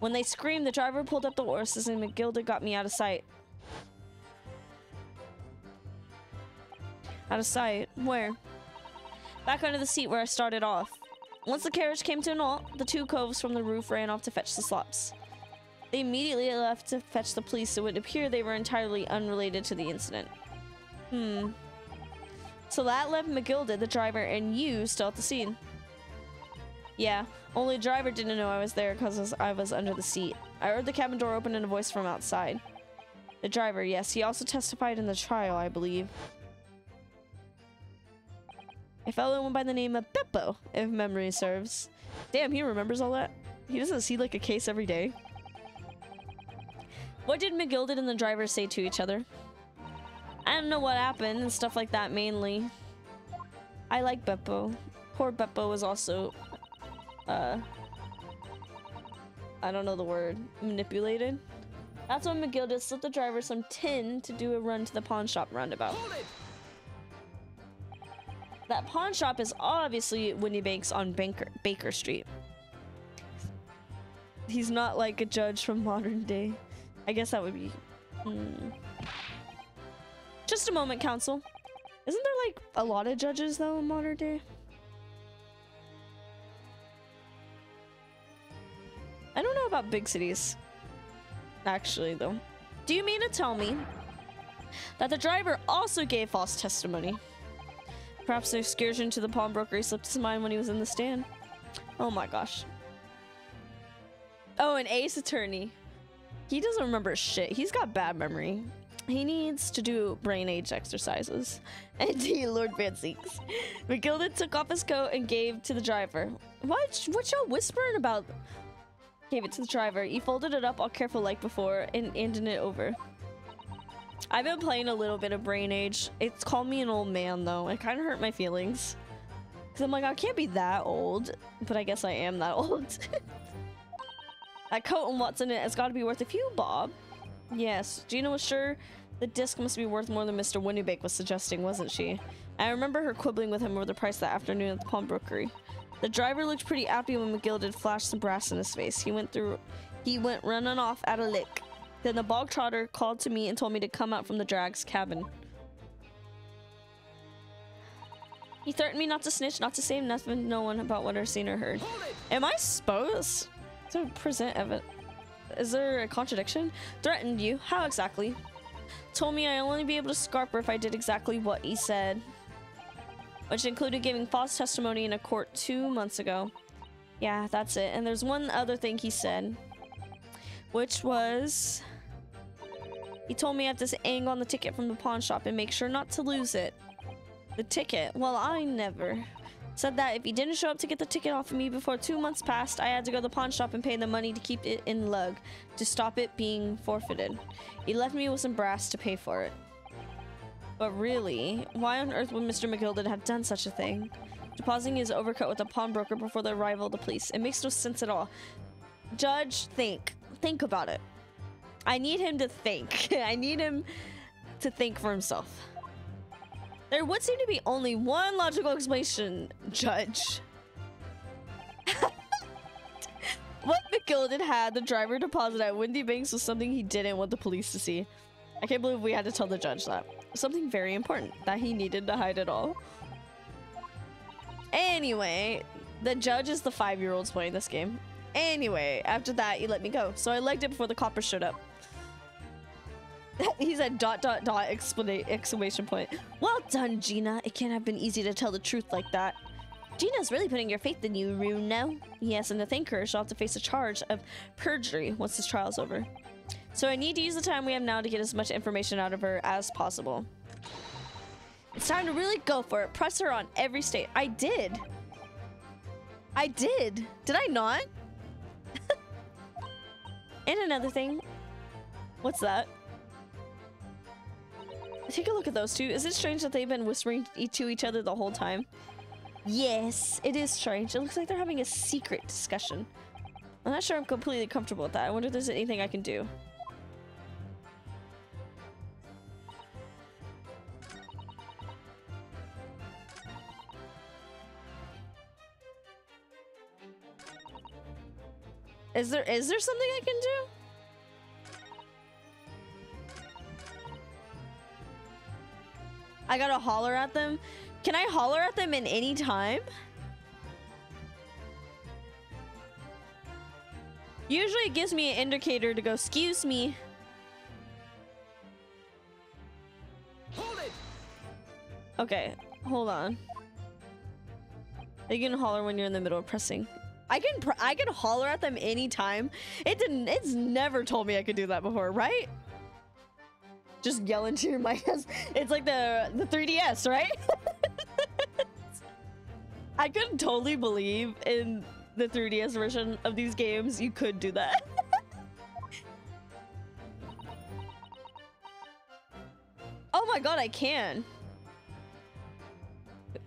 When they screamed, the driver pulled up the horses and McGilda got me out of sight. Out of sight? Where? Back under the seat where I started off. Once the carriage came to an halt, the two coves from the roof ran off to fetch the slops. They immediately left to fetch the police, so it would appear they were entirely unrelated to the incident. So that left McGilda, the driver, and you still at the scene. Yeah, only the driver didn't know I was there because I was under the seat. I heard the cabin door open and a voice from outside. The driver, yes, he also testified in the trial, I believe. A fellow went by the name of Beppo, if memory serves. Damn, he remembers all that. He doesn't see like a case every day. What did McGilda and the driver say to each other? I don't know what happened and stuff like that mainly. I like Beppo. Poor Beppo was also, I don't know the word, manipulated. That's when McGilda slipped the driver some tin to do a run to the pawn shop roundabout. That pawn shop is obviously Windy Banks on Baker Street. He's not like a judge from modern day. I guess that would be... Just a moment, counsel. Isn't there like a lot of judges though in modern day? I don't know about big cities. Actually though. Do you mean to tell me that the driver also gave false testimony? Perhaps the excursion to the pawnbroker slipped his mind when he was in the stand. Oh my gosh. Oh, an ace attorney. He doesn't remember shit. He's got bad memory. He needs to do brain age exercises. And Lord Van Seeks. McGilda took off his coat and gave to the driver. What y'all whispering about? Gave it to the driver. He folded it up all careful like before and handed it over. I've been playing a little bit of Brain Age. It's called me an old man though. It kind of hurt my feelings. Cause I'm like, I can't be that old. But I guess I am that old. That coat and what's in it has got to be worth a few bob. Yes, Gina was sure the disc must be worth more than Mr. Winnybake was suggesting, wasn't she? I remember her quibbling with him over the price that afternoon at the pawnbrokery. The driver looked pretty happy when McGilda flashed some brass in his face. He went running off at a lick. Then the bog trotter called to me and told me to come out from the drag's cabin. He threatened me not to snitch, not to say nothing to no one about what I seen or heard. Am I supposed to present evidence? Is there a contradiction? Threatened you? How exactly? Told me I'd only be able to scarp her if I did exactly what he said. Which included giving false testimony in a court 2 months ago. Yeah, that's it. And there's one other thing he said. Which was... He told me I have to hang on the ticket from the pawn shop and make sure not to lose it. The ticket? Well, I never. Said that if he didn't show up to get the ticket off of me before 2 months passed, I had to go to the pawn shop and pay the money to keep it in lug, to stop it being forfeited. He left me with some brass to pay for it. But really, why on earth would Mr. McGilda have done such a thing? Depositing his overcoat with a pawnbroker before the arrival of the police. It makes no sense at all. Judge, think. Think about it. I need him to think. I need him to think for himself. There would seem to be only one logical explanation, Judge. What McGilda had the driver deposit at Windy Banks was something he didn't want the police to see. I can't believe we had to tell the judge that. Something very important that he needed to hide it all. Anyway, the judge is the 5-year-olds playing this game. Anyway, after that, he let me go. So I legged it before the coppers showed up. He said ... exclamation point. Well done, Gina. It can't have been easy to tell the truth like that. Gina's really putting your faith in you, Runo. Yes, and to thank her, she'll have to face a charge of perjury once this trial's over. So I need to use the time we have now to get as much information out of her as possible. It's time to really go for it. Press her on every state. I did. I did. Did I not? And another thing. What's that? Take a look at those two. Is it strange that they've been whispering to each other the whole time? Yes, it is strange. It looks like they're having a secret discussion. I'm not sure I'm completely comfortable with that. I wonder if there's anything I can do. Is there something I can do? I gotta holler at them. Can I holler at them in any time? Usually it gives me an indicator to go, excuse me. Hold it. Okay, hold on. You can holler when you're in the middle of pressing. I can holler at them anytime. It's never told me I could do that before, right? Just yell into your mic. It's like the 3DS, right? I could totally believe in the 3DS version of these games you could do that. Oh my god, I can.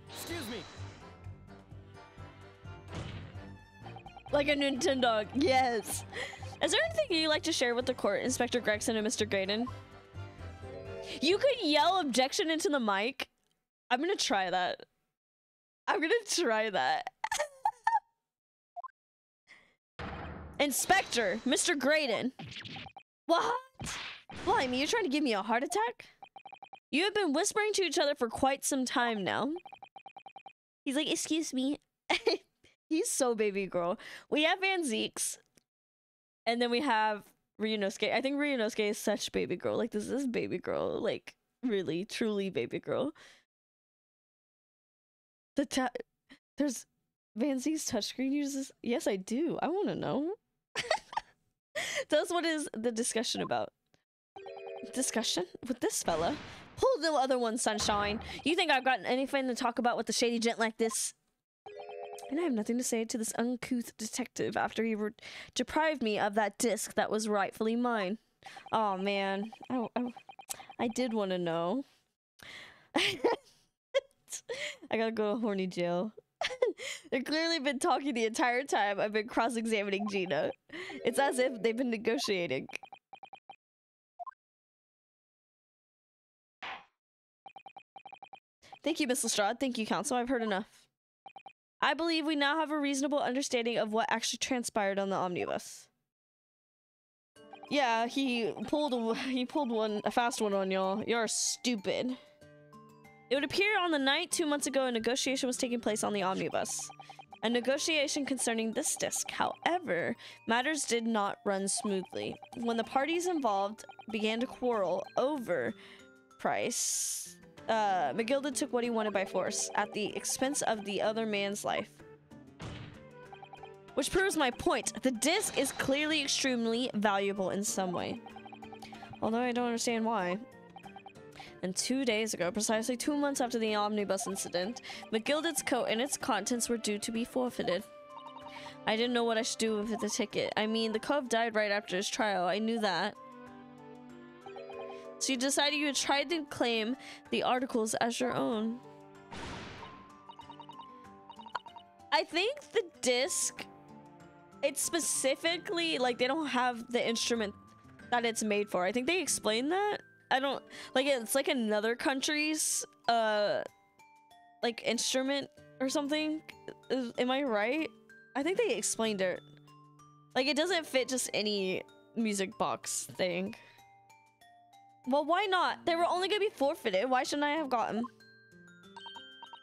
Excuse me. Like a Nintendo. Yes. Is there anything you'd like to share with the court, Inspector Gregson and Mr. Graydon? You could yell objection into the mic. I'm gonna try that. I'm gonna try that. Inspector, Mr. Graydon. What? Blimey, you're trying to give me a heart attack? You have been whispering to each other for quite some time now. He's like, excuse me. He's so baby girl. We have Van Zeeks. And then we have Ryunosuke. I think Ryunosuke is such baby girl. Like, this is baby girl. Like, really, truly baby girl. There's Van Zeek's touchscreen uses. Yes, I do. I want to know. Tell us what is the discussion about. Discussion with this fella? Pull the other one, Sunshine. You think I've gotten anything to talk about with the shady gent like this? And I have nothing to say to this uncouth detective after he deprived me of that disc that was rightfully mine. Oh man, I did want to know. I gotta go to horny jail. They've clearly been talking the entire time I've been cross-examining Gina. It's as if they've been negotiating. Thank you, Miss Lestrade. Thank you, Counsel. I've heard enough. I believe we now have a reasonable understanding of what actually transpired on the omnibus. Yeah, he pulled a fast one on y'all. You're stupid. It would appear on the night 2 months ago a negotiation was taking place on the omnibus. A negotiation concerning this disc. However, matters did not run smoothly. When the parties involved began to quarrel over price, McGilda took what he wanted by force, at the expense of the other man's life. Which proves my point. The disc is clearly extremely valuable in some way. Although I don't understand why. And 2 days ago, precisely 2 months after the omnibus incident, McGilda's coat and its contents were due to be forfeited. I didn't know what I should do with the ticket. I mean, the cove died right after his trial. I knew that. So you decided you would try to claim the articles as your own. I think the disc, it's specifically, like, they don't have the instrument that it's made for. I think they explain that. I don't, like, it's like another country's, like, instrument or something. Am I right? I think they explained it. Like, it doesn't fit just any music box thing. Well, why not? They were only gonna be forfeited. Why shouldn't I have gotten?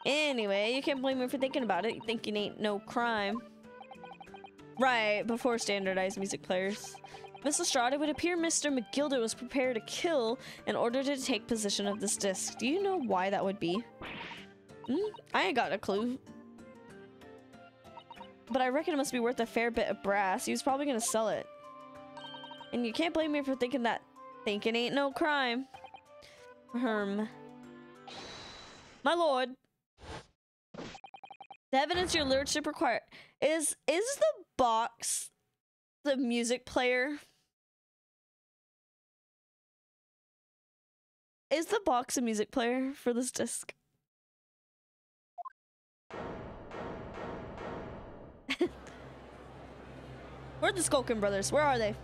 Anyway, you can't blame me for thinking about it. Thinking ain't no crime. Right, before standardized music players. Miss Lestrade, it would appear Mr. McGilda was prepared to kill in order to take possession of this disc. Do you know why that would be? I ain't got a clue. But I reckon it must be worth a fair bit of brass. He was probably gonna sell it. And you can't blame me for thinking that thinking ain't no crime. My lord. The evidence your lordship require is the box the music player? Is the box a music player for this disc? Where are the Skulkin brothers? Where are they?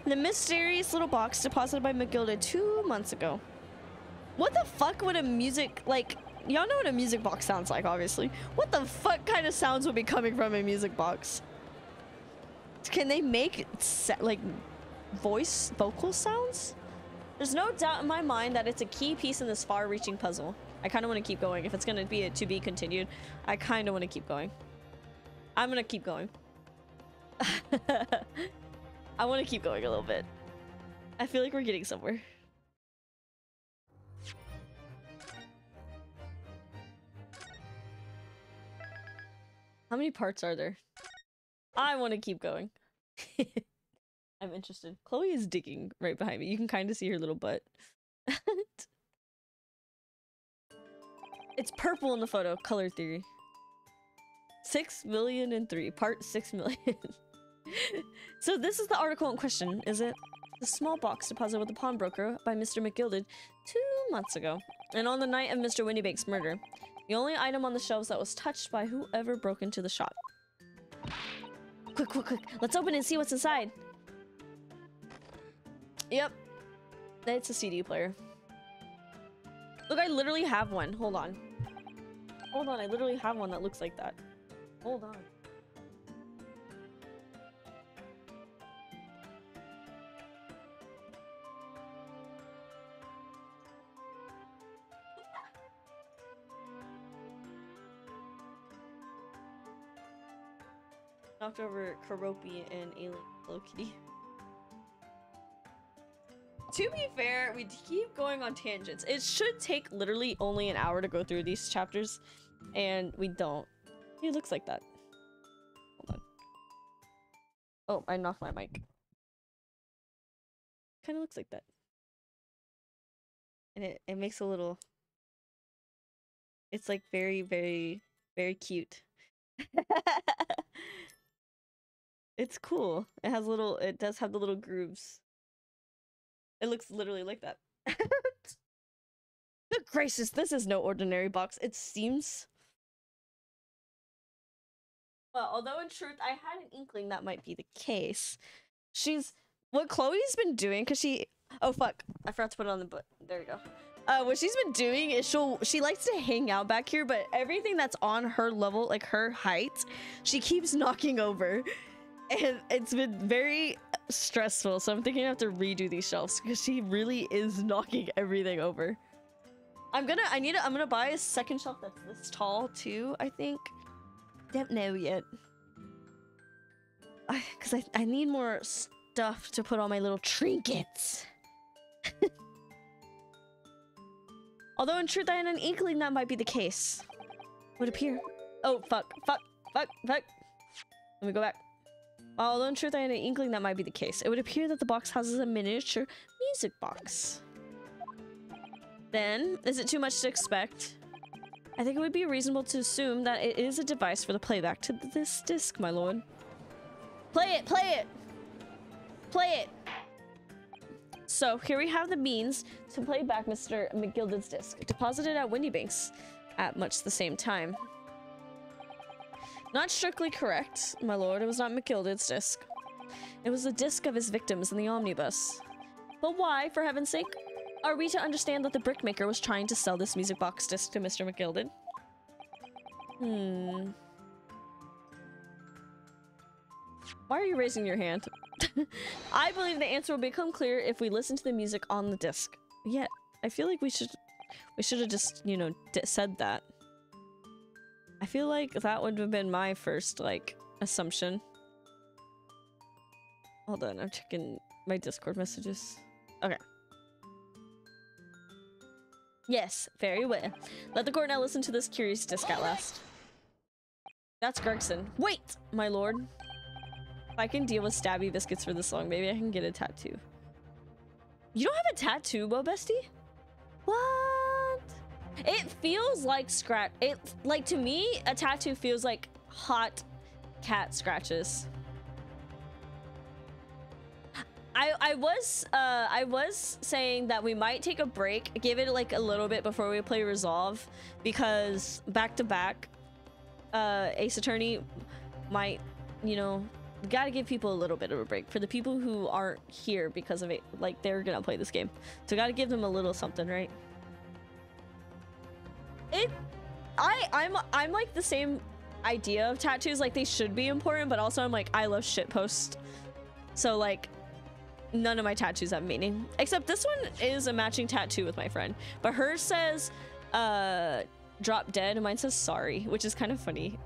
The mysterious little box deposited by McGilda 2 months ago. What the fuck would a music, like, y'all know what a music box sounds like, obviously. What the fuck kind of sounds would be coming from a music box? Can they make like vocal sounds? There's no doubt in my mind that it's a key piece in this far-reaching puzzle. I kind of want to keep going. If it's going to be to be continued, I kind of want to keep going. I'm going to keep going. I want to keep going a little bit. I feel like we're getting somewhere. How many parts are there? I want to keep going. I'm interested. Chloe is digging right behind me. You can kind of see her little butt. It's purple in the photo. Color theory. 6,000,003. Part 6,000,000. So this is the article in question, is it? The small box deposited with the pawnbroker by Mr. McGilded 2 months ago. And on the night of Mr. Windybake's murder. The only item on the shelves that was touched by whoever broke into the shop. Quick, quick, quick. Let's open and see what's inside. Yep. It's a CD player. Look, I literally have one. Hold on. Hold on, I literally have one that looks like that. Hold on. Knocked over Karopi and Alien Hello Kitty. To be fair, we keep going on tangents. It should take literally only an hour to go through these chapters, and we don't. It looks like that. Hold on. Oh, I knocked my mic. Kind of looks like that. And it makes a little... It's like very, very, very cute. It's cool. It has little... It does have the little grooves. It looks literally like that. Good gracious, this is no ordinary box. It seems... Well, although in truth, I had an inkling that might be the case. What Chloe's been doing, because she... Oh, fuck. I forgot to put it on the butt. There we go. What she's been doing is she likes to hang out back here, but everything that's on her level, like her height, she keeps knocking over. And it's been very stressful, so I'm thinking I have to redo these shelves because she really is knocking everything over. I'm gonna buy a second shelf that's this tall too, I think. Don't know yet. Because I need more stuff to put on my little trinkets. Although in truth I had an inkling that might be the case. Would appear. Oh, fuck. Let me go back. Although in truth I had an inkling that might be the case. It would appear that the box houses a miniature music box. Then, is it too much to expect? I think it would be reasonable to assume that it is a device for the playback to this disc, my lord. Play it! Play it! Play it! So, here we have the means to play back Mr. McGilded's disc, deposited at Windybank's at much the same time. Not strictly correct, my lord. It was not McGilded's disc. It was the disc of his victims in the omnibus. But why, for heaven's sake, are we to understand that the brickmaker was trying to sell this music box disc to Mr. McGilded? Why are you raising your hand? I believe the answer will become clear if we listen to the music on the disc. Yeah, I feel like we should have just, you know, said that. I feel like that would have been my first, like, assumption. Hold on, I'm checking my Discord messages. Okay. Yes, very well. Let the court now listen to this curious disc at last. That's Gregson. Wait, my lord. If I can deal with stabby biscuits for this long, maybe I can get a tattoo. You don't have a tattoo, Bo Bestie? What? It feels like scratch. Like, to me, a tattoo feels like hot cat scratches. I was saying that we might take a break, give it like a little bit before we play Resolve, because back to back, Ace Attorney might, you know, gotta give people a little bit of a break for the people who aren't here because of it. Like, they're gonna play this game, so gotta give them a little something, right? It, I'm like the same idea of tattoos. Like they should be important, but also I'm like, I love shitpost. So like, none of my tattoos have meaning. Except this one is a matching tattoo with my friend. But hers says, drop dead, and mine says sorry, which is kind of funny.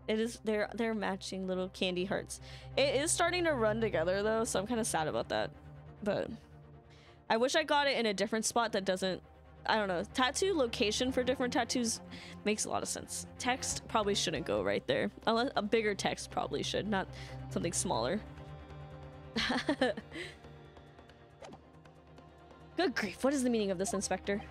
It is, they're matching little candy hearts. It is starting to run together though, so I'm kind of sad about that. But I wish I got it in a different spot that doesn't, I don't know. Tattoo location for different tattoos makes a lot of sense. Text probably shouldn't go right there. Unless a bigger text probably should, not something smaller. Good grief, what is the meaning of this, Inspector?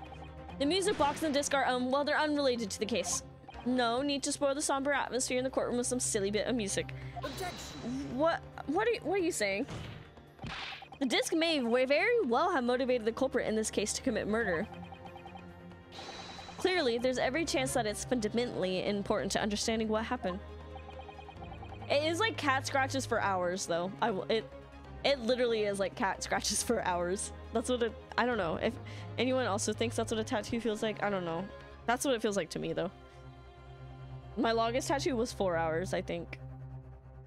The music box and the disc are, well, they're unrelated to the case. No need to spoil the somber atmosphere in the courtroom with some silly bit of music. Objection. What are you saying? The disc may very well have motivated the culprit in this case to commit murder. Clearly, there's every chance that it's fundamentally important to understanding what happened. It is like cat scratches for hours, though. It literally is like cat scratches for hours. That's what I don't know. If anyone also thinks that's what a tattoo feels like, I don't know. That's what it feels like to me, though. My longest tattoo was 4 hours, I think.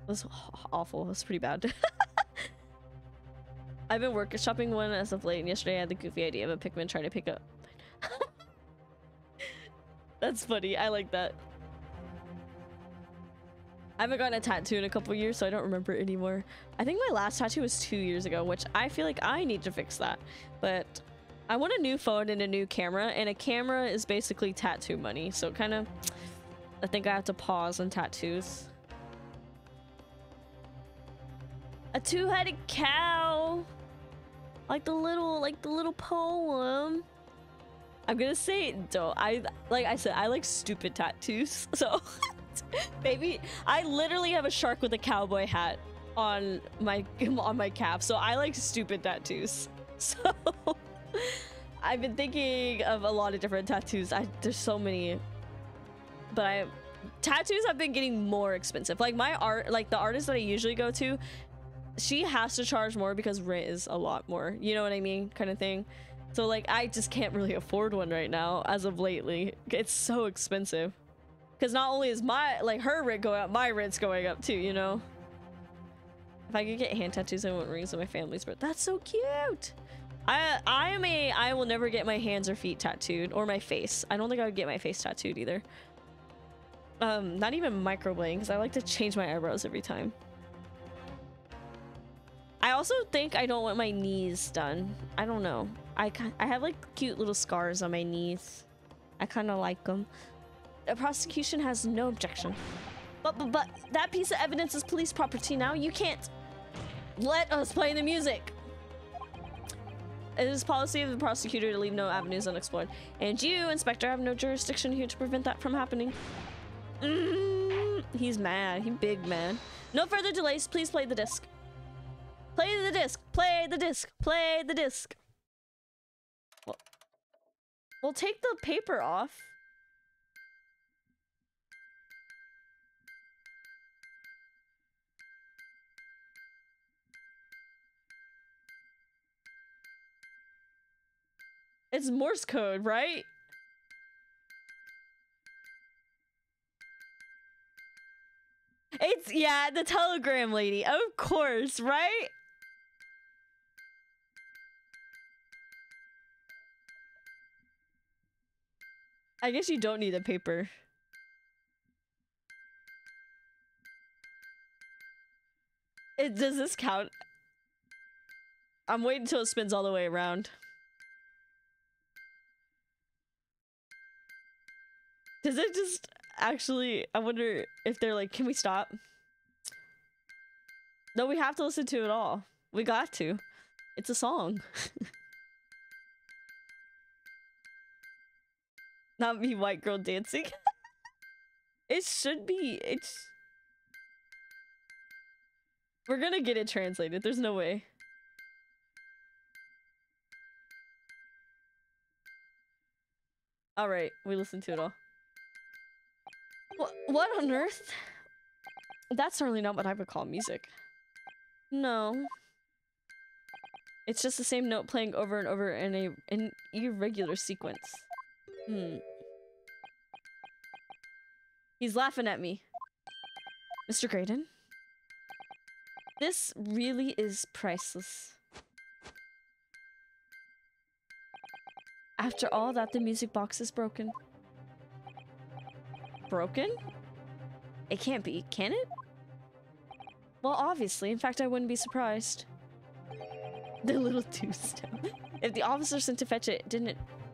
It was awful. It was pretty bad. I've been workshopping one as of late, and yesterday I had the goofy idea of a Pikmin trying to pick up. That's funny. I like that. I haven't gotten a tattoo in a couple years, so I don't remember it anymore. I think my last tattoo was 2 years ago, which I feel like I need to fix that. But I want a new phone and a new camera, and a camera is basically tattoo money, so kind of, I think I have to pause on tattoos. A two-headed cow, like the little poem. I'm gonna say don't. Like I said, I like stupid tattoos, so maybe I literally have a shark with a cowboy hat on my calf, so I like stupid tattoos. So I've been thinking of a lot of different tattoos. There's so many, but tattoos have been getting more expensive. Like my art, like the artist that I usually go to, she has to charge more because rent is a lot more. You know what I mean? Kind of thing. So like I just can't really afford one right now as of lately. It's so expensive. Because not only is her rent going up, my rent's going up too, you know? If I could get hand tattoos, I wouldn't ring my family's, but that's so cute. I will never get my hands or feet tattooed, or my face. I don't think I would get my face tattooed either. Not even microblading, because I like to change my eyebrows every time. I also think I don't want my knees done. I don't know. I have like cute little scars on my knees. I kind of like them. The prosecution has no objection. But that piece of evidence is police property now. You can't let us play the music. It is policy of the prosecutor to leave no avenues unexplored. And you, Inspector, have no jurisdiction here to prevent that from happening. He's mad. He's big man. No further delays. Please play the disc. Play the disc. Play the disc. Play the disc. We'll take the paper off. It's Morse code, right? It's, yeah, the telegram lady. Of course, right? I guess you don't need a paper. Does this count? I'm waiting until it spins all the way around. Does it just actually, I wonder if they're like, can we stop? No, we have to listen to it all. We got to. It's a song. Not me, white girl dancing. It should be. We're gonna get it translated. There's no way. Alright, we listened to it all. What on earth? That's certainly not what I would call music. No. It's just the same note playing over and over in an irregular sequence. He's laughing at me. Mr. Graydon? This really is priceless. After all that, the music box is broken. Broken? It can't be, can it? Well, obviously. In fact, I wouldn't be surprised. The little two-step. If the officer sent to fetch it,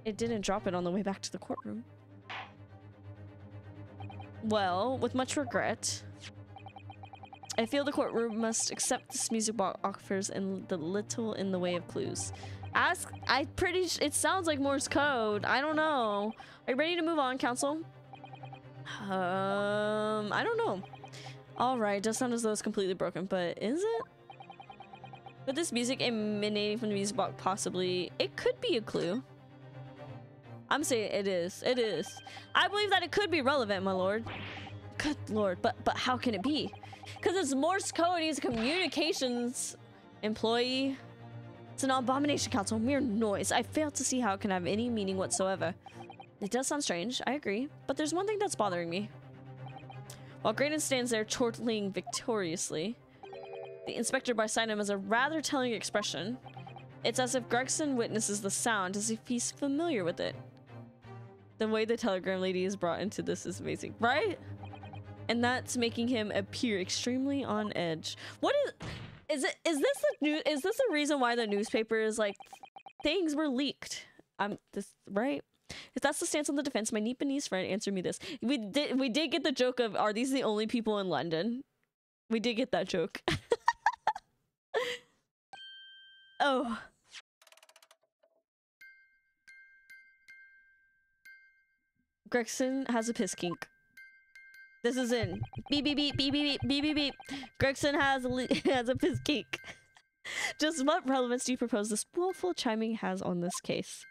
it didn't drop it on the way back to the courtroom. Well, with much regret, I feel the courtroom must accept this music box offers and the little in the way of clues. It sounds like Morse code. I don't know. Are you ready to move on, counsel? I don't know. All right, does sound as though it's completely broken, but is it? But this music emanating from the music box, possibly, it could be a clue. I'm saying it is. It is. I believe that it could be relevant, my lord. Good lord, but how can it be? Because it's Morse code. He's a communications employee. It's an abomination, counsel. Mere noise. I fail to see how it can have any meaning whatsoever. It does sound strange, I agree, but there's one thing that's bothering me. While Graydon stands there chortling victoriously, the inspector beside him has a rather telling expression. It's as if Gregson witnesses the sound, as if he's familiar with it. The way the telegram lady is brought into this is amazing, right? And that's making him appear extremely on edge. What is this the reason why the newspaper is like things were leaked? Right? If that's the stance on the defense, my Nepalese friend answered me this. We did get the joke of, are these the only people in London? We did get that joke. Oh. Gregson has a piss kink. This is in. Beep, beep, beep, beep, beep, beep, beep, beep. Gregson has a piss kink. Just what relevance do you propose this willful chiming has on this case?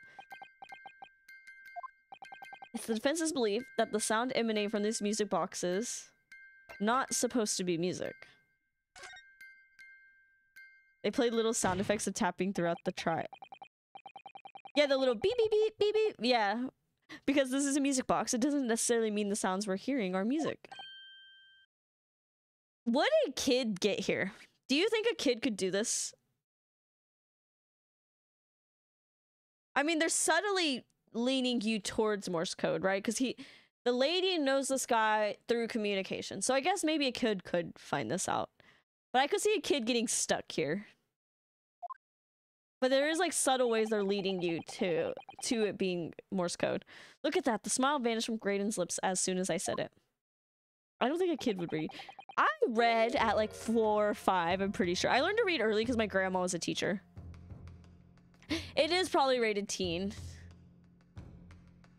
It's the defense's belief that the sound emanating from these music boxes not supposed to be music. They played little sound effects of tapping throughout the trial. Yeah, the little beep, beep, beep, beep, beep. Yeah. Because this is a music box, it doesn't necessarily mean the sounds we're hearing are music. What did a kid get here? Do you think a kid could do this? I mean, they're subtly leaning you towards Morse code, right? Because the lady knows this guy through communication. So I guess maybe a kid could find this out. But I could see a kid getting stuck here. But there is like subtle ways they're leading you to it being Morse code. Look at that. The smile vanished from Graydon's lips as soon as I said it. I don't think a kid would read. I read at like 4 or 5, I'm pretty sure. I learned to read early because my grandma was a teacher. It is probably rated teen.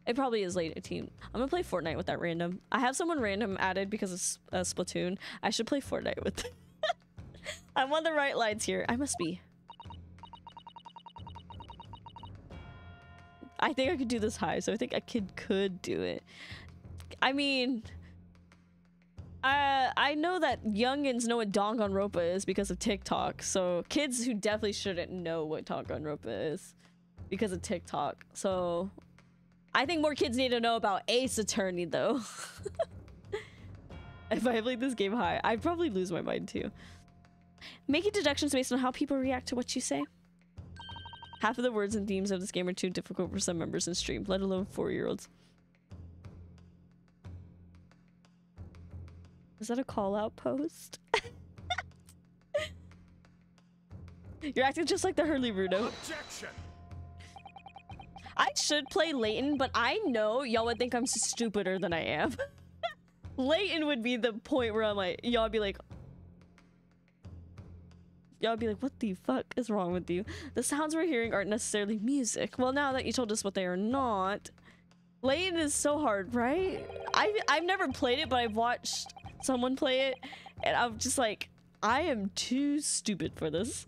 It probably is rated teen. I'm gonna play Fortnite with that random. I have someone random added because of Splatoon. I should play Fortnite with them. I'm on the right lines here. I must be. I think I could do this high, so I think a kid could do it. I mean, I know that youngins know what Danganronpa is because of TikTok, so kids who definitely shouldn't know what Danganronpa is because of TikTok. So I think more kids need to know about Ace Attorney, though. If I played this game high, I'd probably lose my mind too. Making deductions based on how people react to what you say. Half of the words and themes of this game are too difficult for some members in stream, let alone 4-year-olds. Is that a call-out post? You're acting just like the Hurley Rudo. Objection. I should play Layton, but I know y'all would think I'm stupider than I am. Layton would be the point where I'm like, y'all be like, what the fuck is wrong with you? The sounds we're hearing aren't necessarily music. Well, now that you told us what they are not. Layton is so hard, right? I've never played it, but I've watched someone play it, and I'm just like, I am too stupid for this.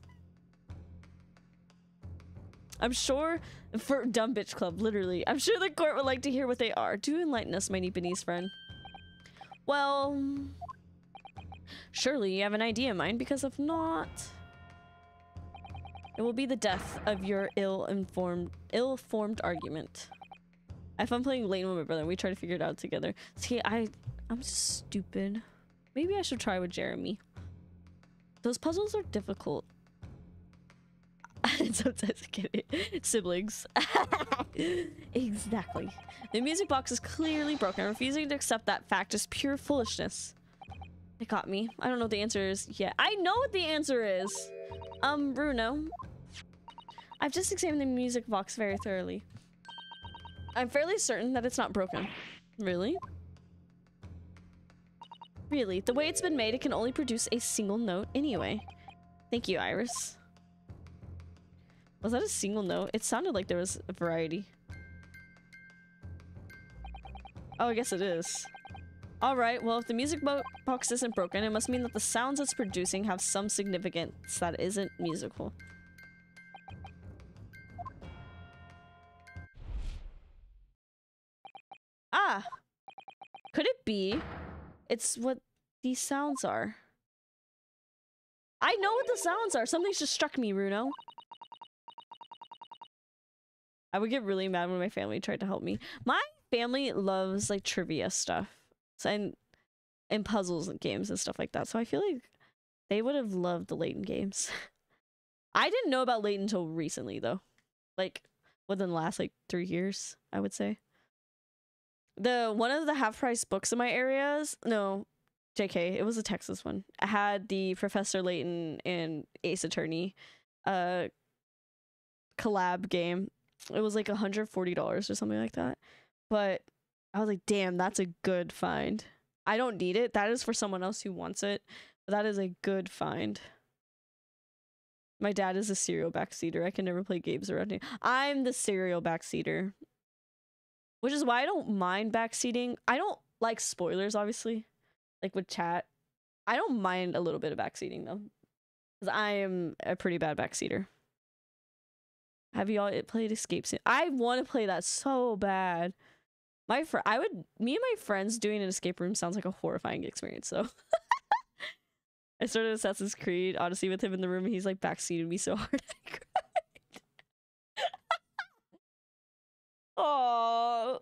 I'm sure, for Dumb Bitch Club, literally. I'm sure the court would like to hear what they are. Do enlighten us, my Nepalese friend. Well, surely you have an idea in mind, because if not... It will be the death of your ill-formed argument. I have fun playing Layton with my brother. We try to figure it out together. See, I'm just stupid. Maybe I should try with Jeremy. Those puzzles are difficult. Sometimes I get it. Siblings. Exactly. The music box is clearly broken. Refusing to accept that fact is pure foolishness. It got me. I don't know what the answer is yet. I know what the answer is. Bruno. I've just examined the music box very thoroughly. I'm fairly certain that it's not broken. Really? Really? The way it's been made, it can only produce a single note anyway. Thank you, Iris. Was that a single note? It sounded like there was a variety. Oh, I guess it is. Alright, well, if the music box isn't broken, it must mean that the sounds it's producing have some significance that isn't musical. Ah! Could it be? It's what these sounds are. I know what the sounds are! Something's just struck me, Runo. I would get really mad when my family tried to help me. My family loves, like, trivia stuff. So, and puzzles and games and stuff like that. So I feel like they would have loved the Layton games. I didn't know about Layton until recently, though. Like, within the last, like, 3 years, I would say. One of the half-price books in my areas, no, JK, it was a Texas one. I had the Professor Layton and Ace Attorney collab game. It was like $140 or something like that. But I was like, damn, that's a good find. I don't need it. That is for someone else who wants it. But that is a good find. My dad is a serial backseater. I can never play games around him. I'm the serial backseater. Which is why I don't mind backseating. I don't like spoilers, obviously. Like with chat. I don't mind a little bit of backseating, though. Because I am a pretty bad backseater. Have you all played Escape Sim? I want to play that so bad. Me and my friends doing an escape room sounds like a horrifying experience, so. I started Assassin's Creed Odyssey with him in the room, and he's like backseated me so hard I cried. Aww.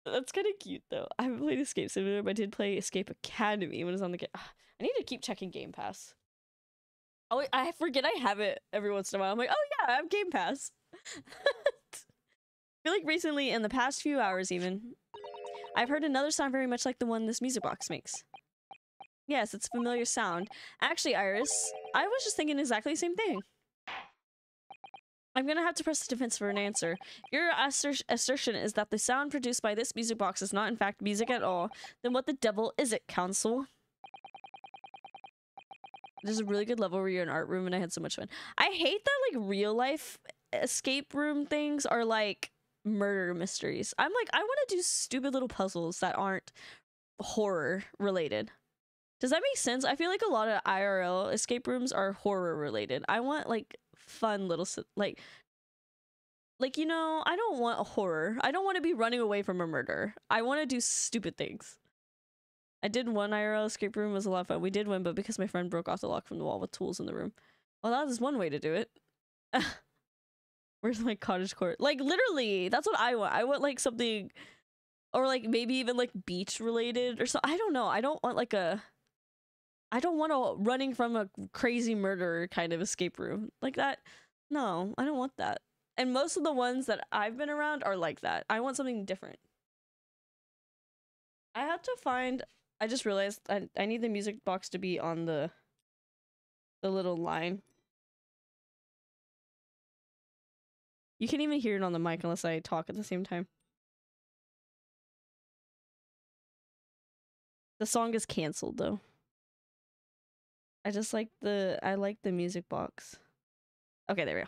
That's kind of cute, though. I haven't played Escape Simulator, but I did play Escape Academy when it was on the game. I need to keep checking Game Pass. Oh, I forget I have it every once in a while. I'm like, oh yeah, I have Game Pass. I feel like recently, in the past few hours even, I've heard another sound very much like the one this music box makes. Yes, it's a familiar sound. Actually, Iris, I was just thinking exactly the same thing. I'm gonna have to press the defense for an answer. Your assertion is that the sound produced by this music box is not in fact music at all. Then what the devil is it, Council? There's a really good level where you're in an art room and I had so much fun. I hate that, like, real life escape room things are like murder mysteries. I'm like, I want to do stupid little puzzles that aren't horror related. Does that make sense? I feel like a lot of IRL escape rooms are horror related. I want like fun little like you know, I don't want a horror. I don't want to be running away from a murder. I want to do stupid things. I did one IRL escape room. It was a lot of fun. We did win, but because my friend broke off the lock from the wall with tools in the room. Well, that is one way to do it. Where's my cottage court? Like, literally, that's what I want. I want, like, something, or, like, maybe even, like, beach related or so. I don't know. I don't want, like, I don't want a running from a crazy murder kind of escape room. Like that. No, I don't want that. And most of the ones that I've been around are like that. I want something different. I have to find, I just realized I need the music box to be on the little line. You can't even hear it on the mic unless I talk at the same time. The song is canceled though. I like the music box. Okay, there we go.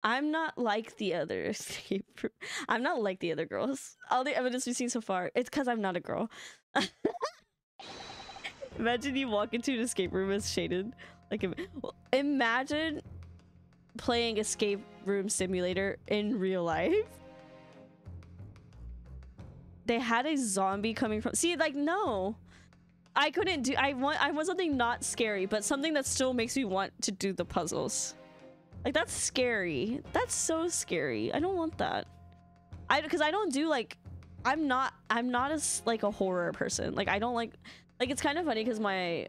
I'm not like the other escape room. I'm not like the other girls. All the evidence we've seen so far, it's because I'm not a girl. Imagine you walk into an escape room as shaded. Like, imagine playing escape room simulator in real life. They had a zombie coming from. See, like, no. I couldn't do. I want something not scary, but something that still makes me want to do the puzzles. Like that's scary. That's so scary. I don't want that. Because I don't do like. I'm not as like a horror person. Like I don't like it's kind of funny because my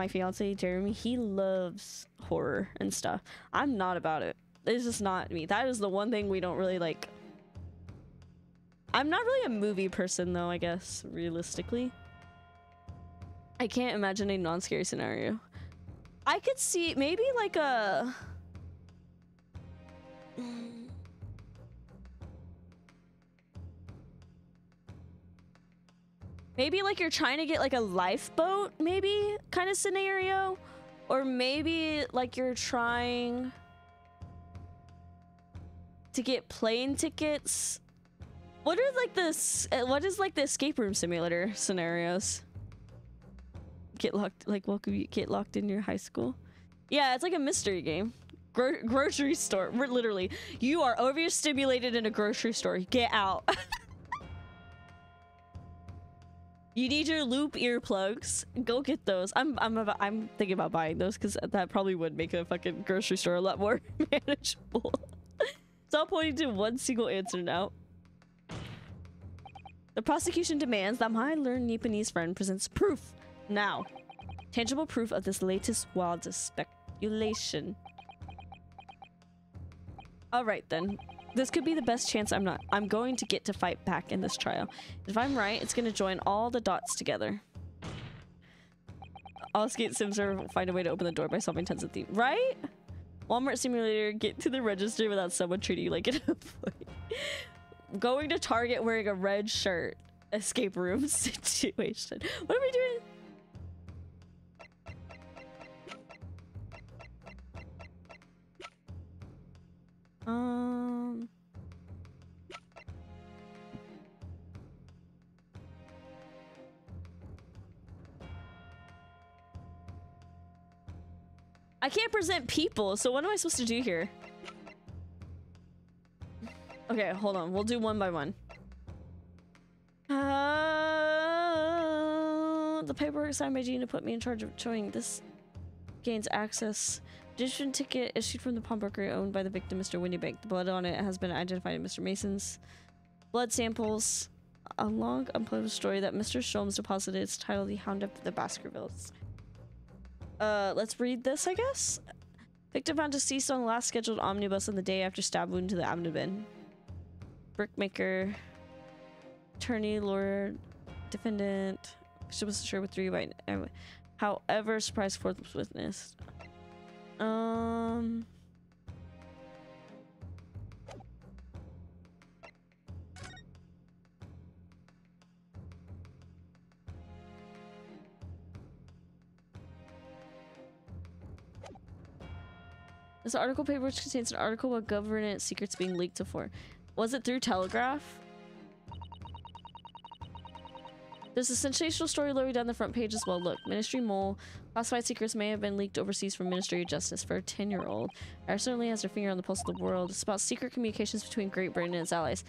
fiance Jeremy, he loves horror and stuff. I'm not about it. It's just not me. That is the one thing we don't really like. I'm not really a movie person though, I guess, realistically. I can't imagine a non-scary scenario. I could see maybe like a maybe like you're trying to get like a lifeboat, maybe kind of scenario, or maybe like you're trying to get plane tickets. What are like this? What is like the escape room simulator scenarios? Get locked, like welcome you get locked in your high school. Yeah, it's like a mystery game. Grocery store. We're literally, you are overstimulated in a grocery store. Get out. You need your loop earplugs. Go get those. I'm thinking about buying those because that probably would make a fucking grocery store a lot more manageable. Stop pointing to one single answer now. The prosecution demands that my learned Nipponese friend presents proof now. Tangible proof of this latest wild speculation. Alright then. This could be the best chance I'm going to get to fight back in this trial. If I'm right, it's gonna join all the dots together. All skate sims will find a way to open the door by solving tons of themes. Right? Walmart simulator, get to the register without someone treating you like an employee. Going to Target wearing a red shirt. Escape room situation. What are we doing? I can't present people, so what am I supposed to do here? Okay, hold on. We'll do one by one. The paperwork signed by Jean to put me in charge of showing this gains access. Registration ticket issued from the pawnbroker owned by the victim, Mr. Windybank. The blood on it has been identified in Mr. Mason's blood samples. A long, unplayable story that Mr. Sholmes deposited. It's titled The Hound of the Baskervilles. Let's read this, I guess. Victim found deceased on the last scheduled omnibus on the day after stab wound to the abdomen. Brickmaker, attorney, lawyer, defendant. She was sure with 3 by. However, surprise fourth witness. This article paper which contains an article about government secrets being leaked to for. Was it through Telegraph? There's a sensational story lowered down the front page as well. Look, Ministry Mole. Classified secrets may have been leaked overseas from Ministry of Justice for a 10-year-old. Iris certainly has her finger on the pulse of the world. It's about secret communications between Great Britain and its allies.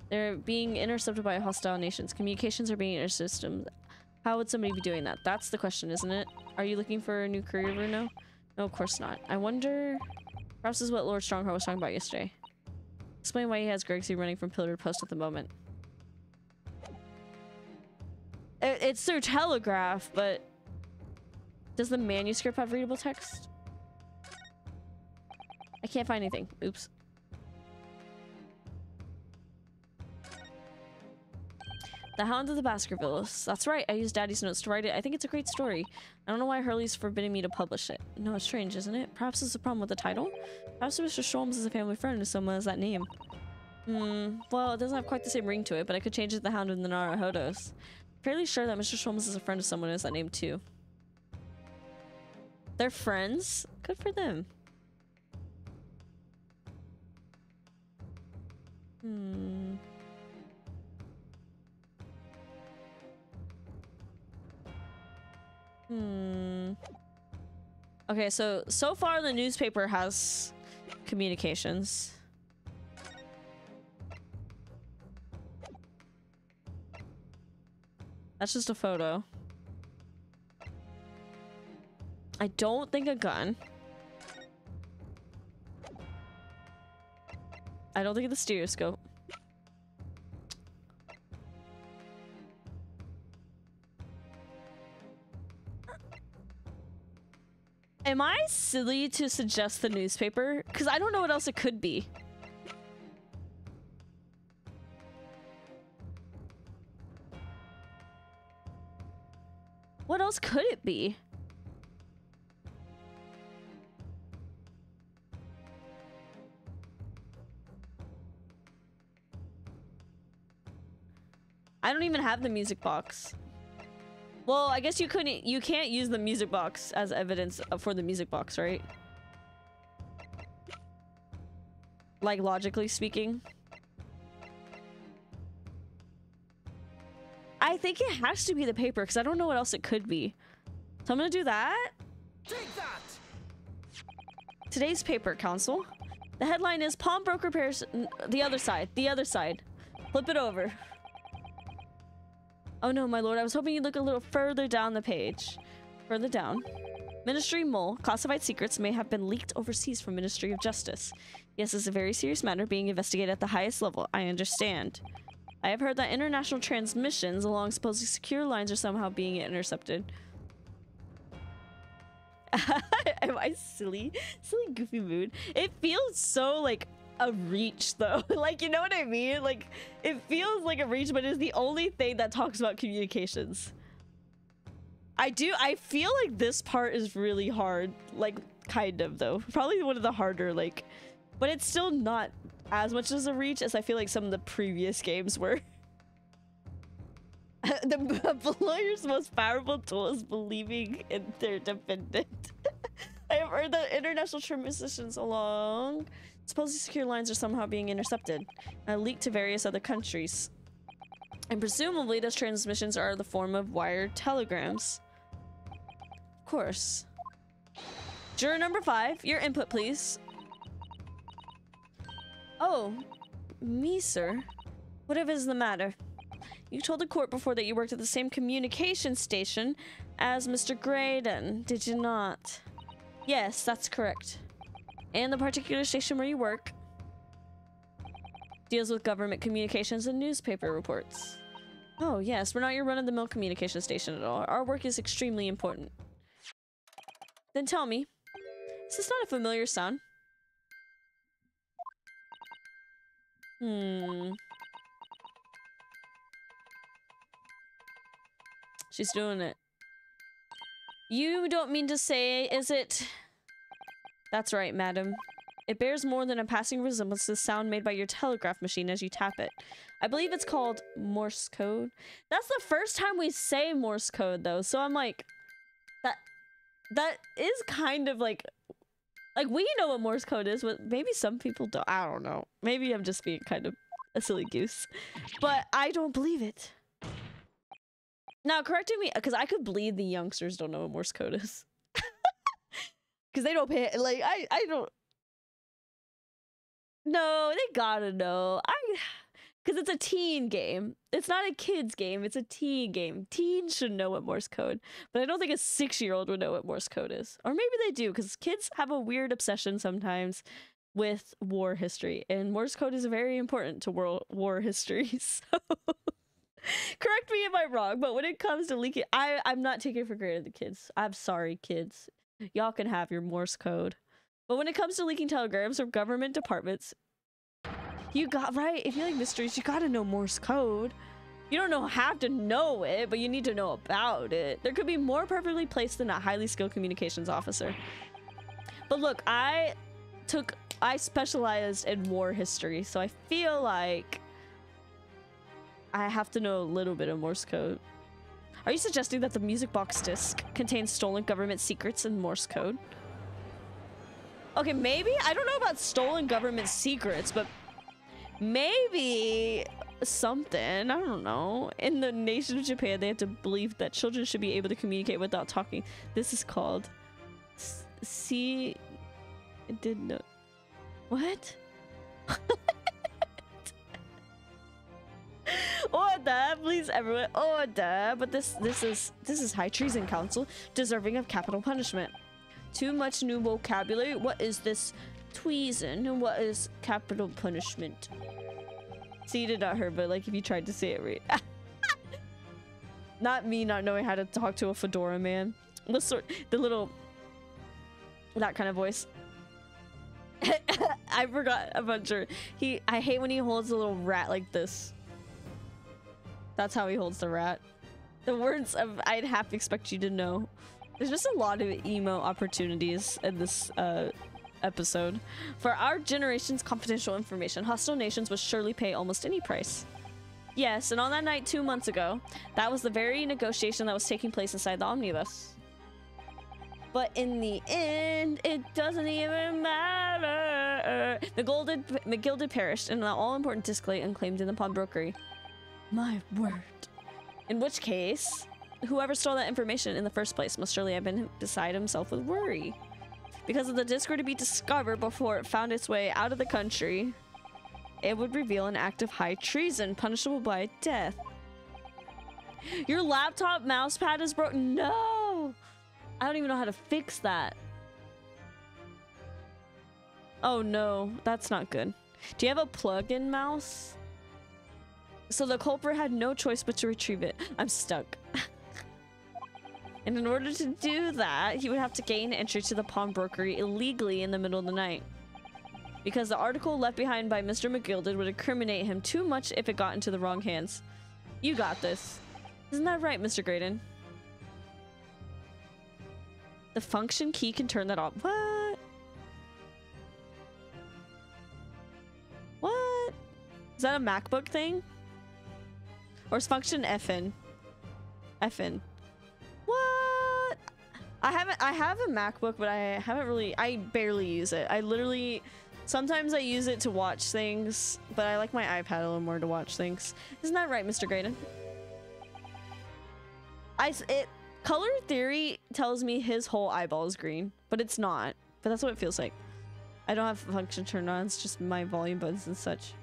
They're being intercepted by hostile nations. Communications are being intercepted. How would somebody be doing that? That's the question, isn't it? Are you looking for a new career, Bruno? No, of course not. I wonder... Perhaps this is what Lord Strongheart was talking about yesterday. Explain why he has Gregsy running from pillar to post at the moment. It's through Telegraph, but... Does the manuscript have readable text? I can't find anything. Oops. The Hound of the Baskervilles. That's right. I used Daddy's notes to write it. I think it's a great story. I don't know why Hurley's forbidding me to publish it. No, it's strange, isn't it? Perhaps it's a problem with the title? Perhaps Mr. Sholmes is a family friend of someone has that name. Well, it doesn't have quite the same ring to it, but I could change it to the Hound of the Naruhodos. Fairly sure that Mr. Sholmes is a friend of someone who has that name too. They're friends? Good for them. Okay, so far the newspaper has communications. That's just a photo. I don't think a gun. I don't think the stereoscope. Am I silly to suggest the newspaper? Because I don't know what else it could be. What else could it be? I don't even have the music box. Well, I guess you can't use the music box as evidence for the music box, right? Like, logically speaking. I think it has to be the paper, because I don't know what else it could be. So I'm gonna do that. Take that! Today's paper, Council. The headline is Pawnbroker Pairs... The other side. The other side. Flip it over. Oh no, my lord, I was hoping you'd look a little further down the page. Further down. Ministry Mole. Classified secrets may have been leaked overseas from Ministry of Justice. Yes, it's a very serious matter being investigated at the highest level. I understand. I have heard that international transmissions along supposedly secure lines are somehow being intercepted. Am I silly? Silly, goofy mood. It feels so, like, a reach, though. Like, you know what I mean? Like, it feels like a reach, but it's the only thing that talks about communications. I feel like this part is really hard. Like, kind of, though. Probably one of the harder, like... But it's still not as much as a reach as I feel like some of the previous games were. The lawyer's most powerful tool is believing in their defendant. I have heard that international transmissions along supposedly secure lines are somehow being intercepted and leaked to various other countries. And presumably those transmissions are the form of wired telegrams. Of course. Juror number 5, your input, please. Oh, me, sir. Whatever is the matter? You told the court before that you worked at the same communication station as Mr. Graydon, did you not? Yes, that's correct. And the particular station where you work deals with government communications and newspaper reports. Oh, yes, we're not your run-of-the-mill communication station at all. Our work is extremely important. Then tell me, is this not a familiar sound? She's doing it. You don't mean to say, is it? That's right, madam. It bears more than a passing resemblance to the sound made by your telegraph machine as you tap it. I believe it's called Morse code. That's the first time we say Morse code, though, so I'm like... That is kind of like we know what Morse code is, but maybe some people don't. I don't know. Maybe I'm just being kind of a silly goose. But I don't believe it. Now, correcting me, because I could believe the youngsters don't know what Morse code is. Because they don't pay, like, I don't... No, they gotta know. Because it's a teen game. It's not a kid's game, it's a teen game. Teens should know what Morse code. But I don't think a 6-year-old would know what Morse code is. Or maybe they do, because kids have a weird obsession sometimes with war history. And Morse code is very important to world war history, so... Correct me if I'm wrong, but when it comes to leaking, I'm not taking for granted the kids. I'm sorry, kids. Y'all can have your Morse code. But when it comes to leaking telegrams from government departments, you got, right, if you like mysteries, you gotta know Morse code. You don't have to know it, but you need to know about it. There could be more perfectly placed than a highly skilled communications officer. But look, I specialized in war history, so I feel like I have to know a little bit of Morse code. Are you suggesting that the music box disc contains stolen government secrets in Morse code? Okay, maybe? I don't know about stolen government secrets, but maybe something. I don't know. In the nation of Japan, they have to believe that children should be able to communicate without talking. This is called... See... It didn't know... What? Order, please, everyone. Order. But this is high treason, council, deserving of capital punishment. Too much new vocabulary. What is this tweezin? And what is capital punishment? See, you did not hurt, but like if you tried to say it right. Not me not knowing how to talk to a fedora man. What sort? The little... That kind of voice. I forgot a bunch of... I hate when he holds a little rat like this. That's how he holds the rat. The words of I'd half expect you to know. There's just a lot of emo opportunities in this episode. For our generation's confidential information, hostile nations would surely pay almost any price. Yes, and on that night 2 months ago, that was the very negotiation that was taking place inside the omnibus. But in the end, it doesn't even matter. McGilded perished, and the all-important disc lay unclaimed in the pawnbrokery. My word. In which case, whoever stole that information in the first place must surely have been beside himself with worry. Because if the disc were to be discovered before it found its way out of the country, it would reveal an act of high treason, punishable by death. Your laptop mouse pad is broken. No! I don't even know how to fix that. Oh no, that's not good. Do you have a plug-in mouse? So the culprit had no choice but to retrieve it. I'm stuck. And in order to do that, he would have to gain entry to the pawnbrokery illegally in the middle of the night. Because the article left behind by Mr. McGilded would incriminate him too much if it got into the wrong hands. You got this. Isn't that right, Mr. Graydon? The function key can turn that off. What? What? Is that a MacBook thing? Or is function FN? FN. What? I have a MacBook, but I barely use it. I literally, sometimes I use it to watch things, but I like my iPad a little more to watch things. Isn't that right, Mr. Graydon? Color theory tells me his whole eyeball is green, but it's not. But that's what it feels like. I don't have function turned on, it's just my volume buttons and such.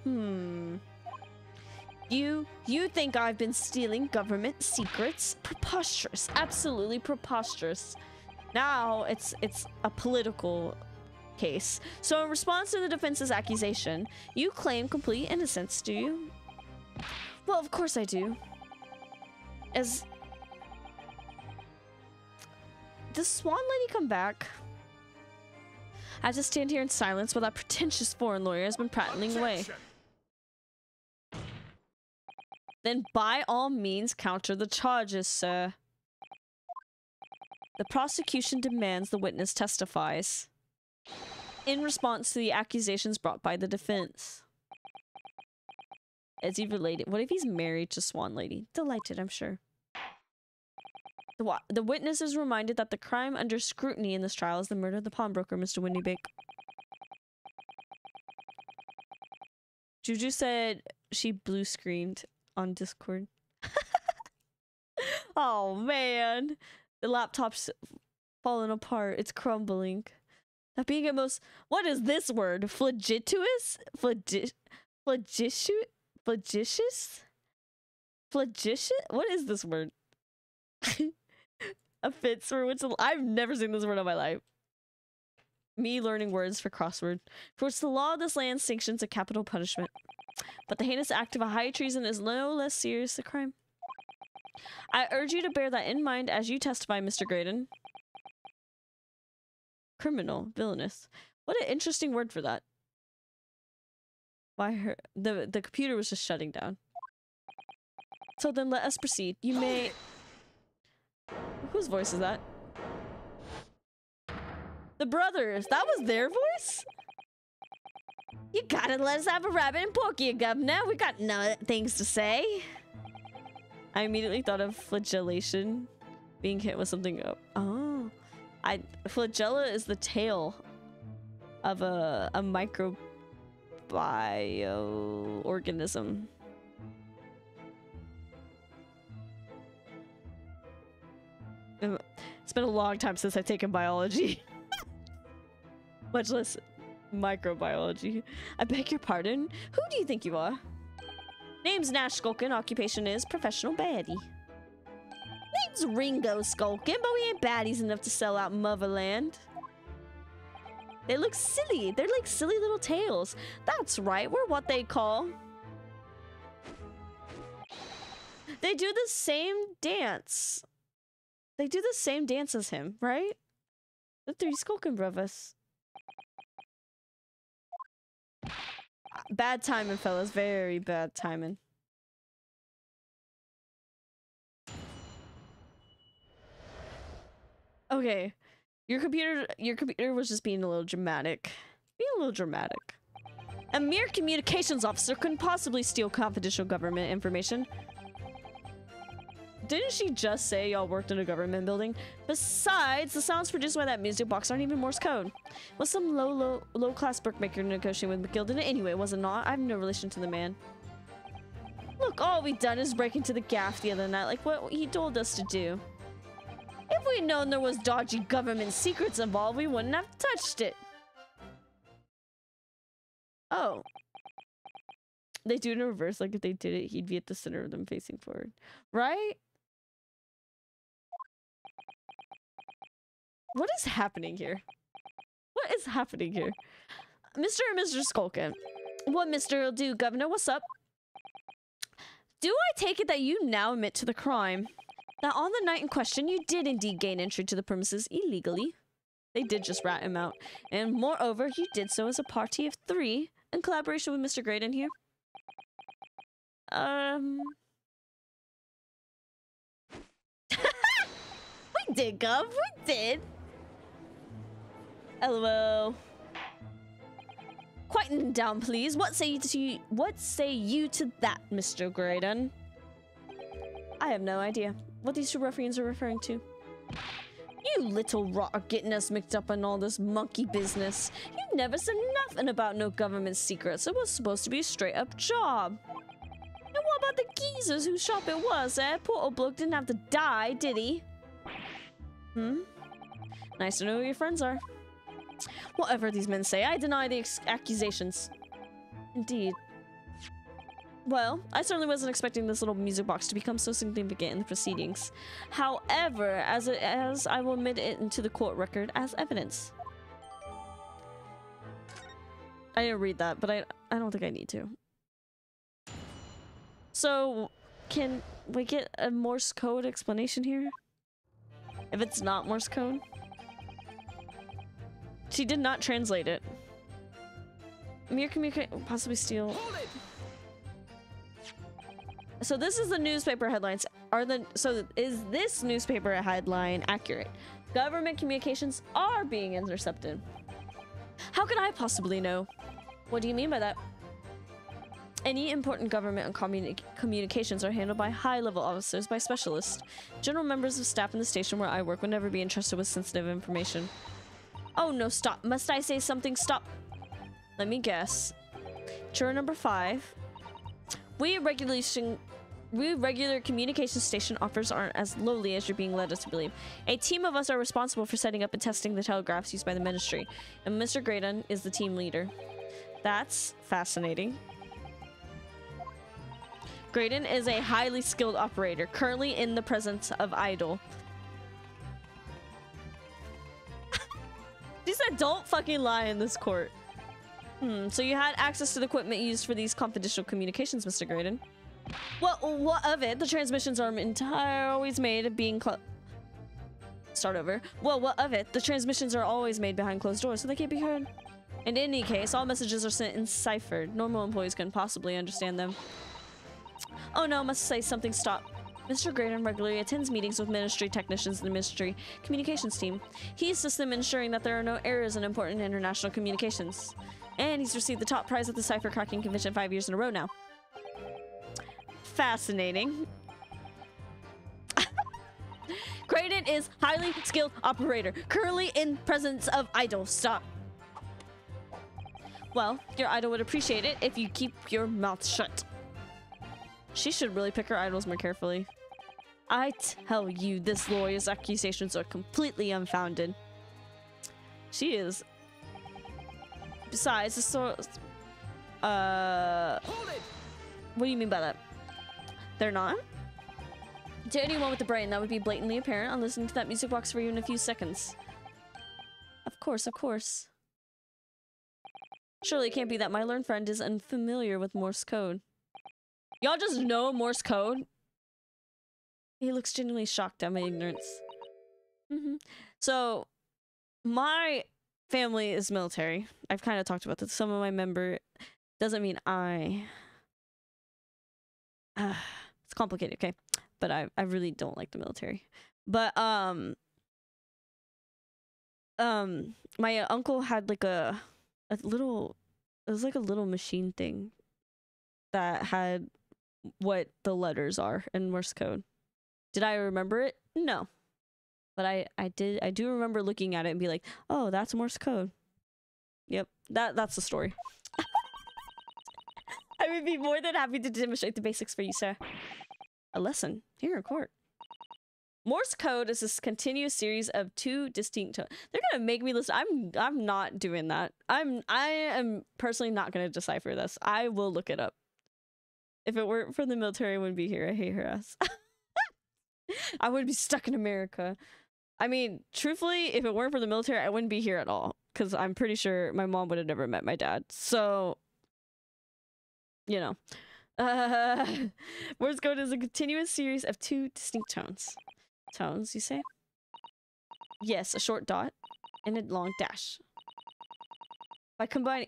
You think I've been stealing government secrets? Preposterous. Absolutely preposterous. Now it's a political case. So in response to the defense's accusation, you claim complete innocence, do you? Well, of course I do. Does Swan Lady come back? I have to stand here in silence while that pretentious foreign lawyer has been prattling away. Then by all means counter the charges, sir. The prosecution demands the witness testifies in response to the accusations brought by the defense. Is he related? What if he's married to Swan Lady? Delighted, I'm sure. The witness is reminded that the crime under scrutiny in this trial is the murder of the pawnbroker, Mr. Windybake. Juju said she blue screened on Discord. Oh man, the laptop's falling apart. It's crumbling. That being at most, what is this word? Flagitious? Flagitious? Flagitious? Flagitious? What is this word? Offense for which I've never seen this word in my life. Me learning words for crossword. For which the law of this land sanctions a capital punishment. But the heinous act of a high treason is no less serious a crime. I urge you to bear that in mind as you testify, Mr. Graydon. Criminal, villainous. What an interesting word for that. Why her the computer was just shutting down. So then let us proceed. You may... Whose voice is that? The brothers. That was their voice? You gotta let us have a rabbit and porky, governor. We got no things to say. I immediately thought of flagellation. Being hit with something. Oh. Flagella is the tail of a microbioorganism. It's been a long time since I've taken biology. Much less microbiology. I beg your pardon? Who do you think you are? Name's Nash Skulkin. Occupation is professional baddie. Name's Ringo Skulkin, but we ain't baddies enough to sell out motherland. They look silly. They're like silly little tails. That's right. We're what they call... They do the same dance. They do the same dance as him, right? The three Skulkin brothers. Bad timing, fellas. Very bad timing. Okay. Your computer was just being a little dramatic. A mere communications officer couldn't possibly steal confidential government information. Didn't she just say y'all worked in a government building? Besides, the sounds produced by that music box aren't even Morse code. Was some low-class bookmaker negotiating with McGill? Anyway, was it not? I have no relation to the man. Look, all we done is break into the gaff the other night, like what he told us to do. If we'd known there was dodgy government secrets involved, we wouldn't have touched it. Oh. They do it in reverse, like if they did it, he'd be at the center of them facing forward. Right? What is happening here? What is happening here? Mr. and Mr. Skulkin. What Mr. will do, Governor? What's up? Do I take it that you now admit to the crime? That on the night in question, you did indeed gain entry to the premises illegally. They did just rat him out. And moreover, you did so as a party of 3 in collaboration with Mr. Graydon here. We did, Gov. We did. LOL. Quieten down, please. What say you to that, Mr. Graydon? I have no idea what these 2 ruffians are referring to. You little rot are getting us mixed up in all this monkey business. You never said nothing about no government secrets. It was supposed to be a straight-up job. And what about the geezers whose shop it was, eh? Poor old bloke didn't have to die, did he? Nice to know who your friends are. Whatever these men say, I deny the accusations. Indeed. Well, I certainly wasn't expecting this little music box to become so significant in the proceedings. However, as I will admit it into the court record as evidence. I didn't read that, but I don't think I need to. So, can we get a Morse code explanation here? If it's not Morse code? She did not translate it. Mere communicate, possibly steal. So this is the newspaper headlines. So is this newspaper headline accurate? Government communications are being intercepted. How could I possibly know? What do you mean by that? Any important government and communications are handled by high-level officers, by specialists. General members of staff in the station where I work would never be entrusted with sensitive information. Oh no, stop. Must I say something? Stop. Let me guess. Juror number 5. We regular communication station offers aren't as lowly as you're being led us to believe. A team of us are responsible for setting up and testing the telegraphs used by the ministry, and Mr. Graydon is the team leader. That's fascinating. Graydon is a highly skilled operator, currently in the presence of Idol. She said, don't fucking lie in this court. So you had access to the equipment used for these confidential communications, Mr. Graydon. Well, what of it? The transmissions are always made being Start over. Well, what of it? The transmissions are always made behind closed doors, so they can't be heard. In any case, all messages are sent in ciphered. Normal employees couldn't possibly understand them. Oh no, must say something. Stop. Mr. Graydon regularly attends meetings with ministry technicians and the ministry communications team. He assists them ensuring that there are no errors in important international communications. And he's received the top prize at the cipher cracking convention 5 years in a row now. Fascinating. Graydon is highly skilled operator, currently in presence of Idol. Stop. Well, your idol would appreciate it if you keep your mouth shut. She should really pick her idols more carefully. I tell you, this lawyer's accusations are completely unfounded. She is. Besides, Hold it! What do you mean by that? They're not? To anyone with a brain, that would be blatantly apparent on listening to that music box for even a few seconds. Of course, of course. Surely it can't be that my learned friend is unfamiliar with Morse code. Y'all just know Morse code? He looks genuinely shocked at my ignorance. So, my family is military. I've kind of talked about this. Some of my member doesn't mean I. It's complicated, okay? But I really don't like the military. But my uncle had like a little, it was like a little machine thing that had what the letters are in Morse code. Did I remember it? No. But I do remember looking at it and be like, oh, that's Morse code. Yep, that's the story. I would be more than happy to demonstrate the basics for you, sir. A lesson here in court. Morse code is this continuous series of 2 distinct tones. They're gonna make me listen. I'm not doing that. I am personally not gonna decipher this. I will look it up. If it weren't for the military, I wouldn't be here. I hate her ass. I would be stuck in America. I mean, truthfully, if it weren't for the military, I wouldn't be here at all. Because I'm pretty sure my mom would have never met my dad. So, you know. Morse code is a continuous series of 2 distinct tones. Tones, you say? Yes, a short dot and a long dash. By combining...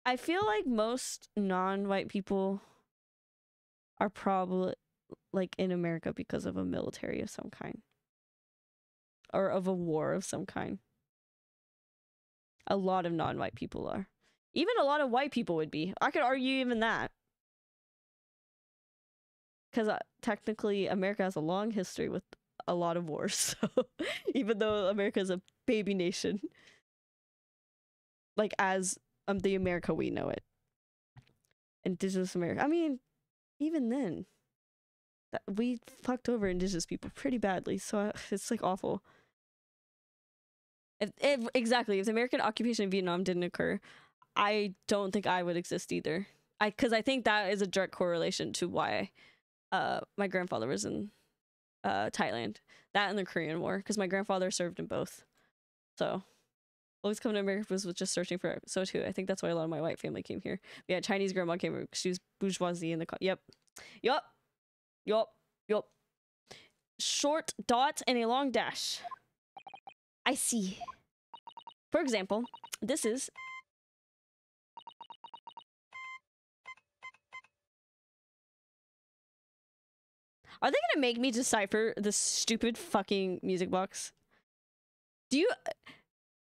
I feel like most non-white people are probably, like, in America because of a military of some kind. Or of a war of some kind. A lot of non-white people are. Even a lot of white people would be. I could argue even that. Because technically, America has a long history with a lot of wars. So, even though America is a baby nation. Like, as the America we know it. Indigenous America. I mean, even then. We fucked over indigenous people pretty badly. So, it's, like, awful. Exactly. If the American occupation in Vietnam didn't occur, I don't think I would exist either. Because I think that is a direct correlation to why my grandfather was in Thailand. That and the Korean War. Because my grandfather served in both. So, always coming to America was just searching for it. So too. I think that's why a lot of my white family came here. Yeah, Chinese grandma came here. She was bourgeoisie in the... Yep. Short dot and a long dash. I see. For example, this is... Are they gonna make me decipher this stupid fucking music box? Do you...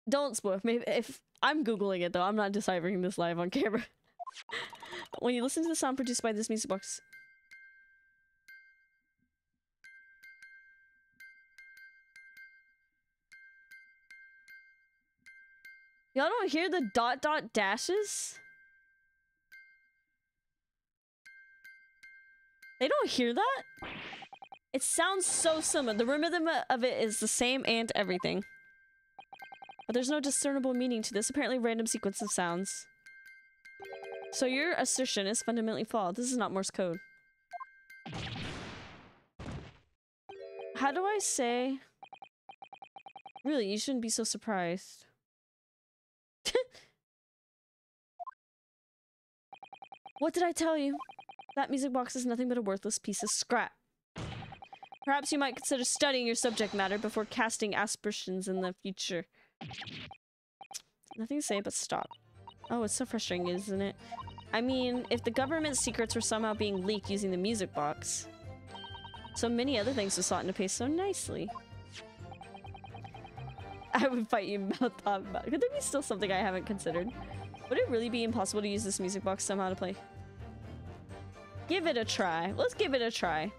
Don't spoil. Maybe if... I'm Googling it though. I'm not deciphering this live on camera. When you listen to the sound produced by this music box... Y'all don't hear the dot dot dashes? They don't hear that? It sounds so similar. The rhythm of it is the same and everything. But there's no discernible meaning to this apparently random sequence of sounds. So your assertion is fundamentally flawed. This is not Morse code. How do I say... Really, you shouldn't be so surprised. What did I tell you? That music box is nothing but a worthless piece of scrap. Perhaps you might consider studying your subject matter before casting aspersions in the future. Nothing to say but stop. Oh, it's so frustrating, isn't it? I mean, if the government's secrets were somehow being leaked using the music box, so many other things were sought into place so nicely. I would fight you mouth on mouth. Could there be still something I haven't considered? Would it really be impossible to use this music box somehow to play? Give it a try. Let's give it a try.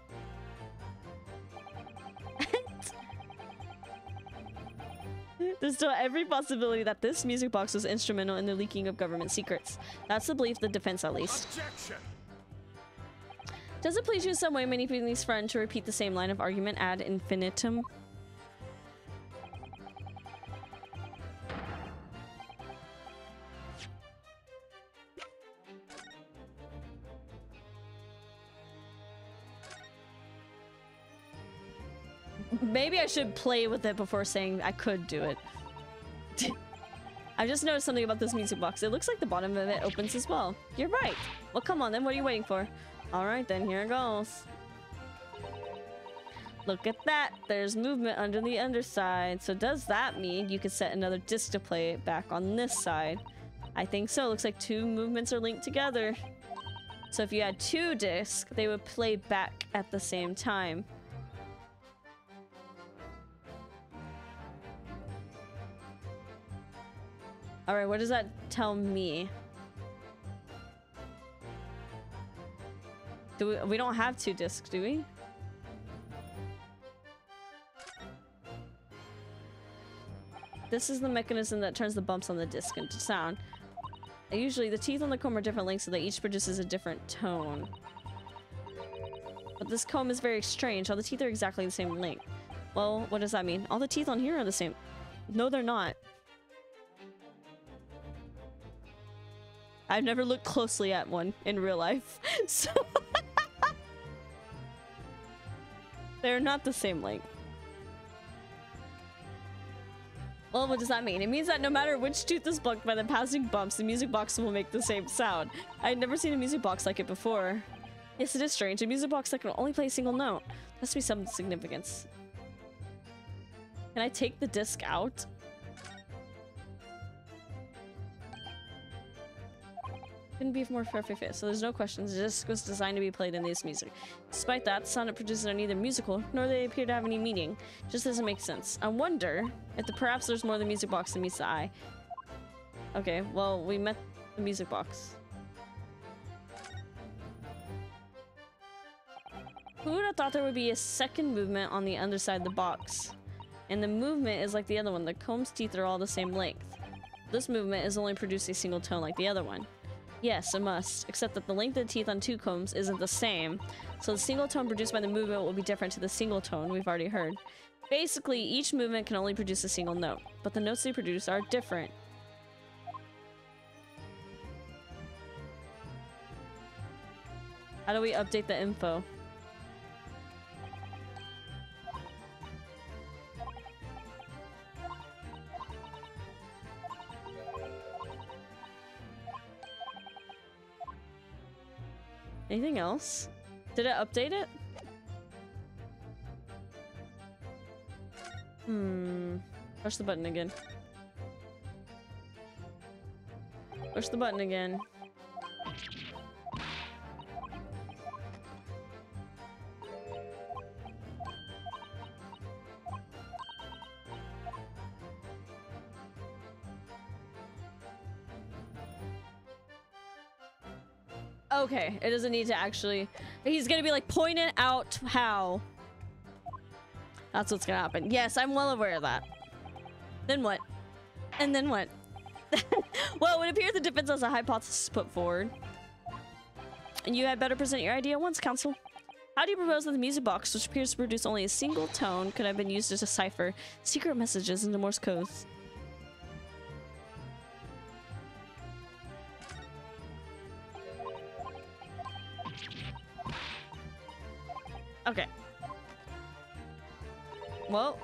There's still every possibility that this music box was instrumental in the leaking of government secrets. That's the belief of the defense, at least. Objection. Does it please you in some way manipulating these friends to repeat the same line of argument ad infinitum? Maybe I should play with it before saying I could do it. I just noticed something about this music box. It looks like the bottom of it opens as well. You're right. Well, come on then. What are you waiting for? All right, then. Here it goes. Look at that. There's movement under the underside. So does that mean you could set another disc to play it back on this side? I think so. Looks like two movements are linked together. So if you had two discs, they would play back at the same time. All right, what does that tell me? We don't have two discs, do we? This is the mechanism that turns the bumps on the disc into sound. Usually, the teeth on the comb are different lengths, so that each produces a different tone. But this comb is very strange. All the teeth are exactly the same length. Well, what does that mean? All the teeth on here are the same. No, they're not. I've never looked closely at one in real life, so... They're not the same length. Well, what does that mean? It means that no matter which tooth is blocked by the passing bumps, the music box will make the same sound. I had never seen a music box like it before. Yes, it is strange. A music box that can only play a single note. There has to be some significance. Can I take the disc out? Couldn't be more perfect fit, so there's no questions. The disc was designed to be played in this music. Despite that, the sound it produces are neither musical, nor do they appear to have any meaning. Just doesn't make sense. I wonder if perhaps there's more than music box than meets the eye. Okay, well, we met the music box. Who would have thought there would be a second movement on the underside of the box? And the movement is like the other one. The comb's teeth are all the same length. This movement is only producing a single tone like the other one. Yes, it must, except that the length of the teeth on two combs isn't the same, so the single tone produced by the movement will be different to the single tone we've already heard. Basically, each movement can only produce a single note, but the notes they produce are different. How do we update the info? Anything else? Did it update it? Push the button again. Push the button again. Okay, it doesn't need to actually... He's gonna be like, pointing out how. That's what's gonna happen. Yes, I'm well aware of that. Then what? And then what? Well, it appears the defense has a hypothesis put forward. And you had better present your idea once, counsel. How do you propose that the music box, which appears to produce only a single tone, could have been used to decipher secret messages into Morse code? Okay. Well.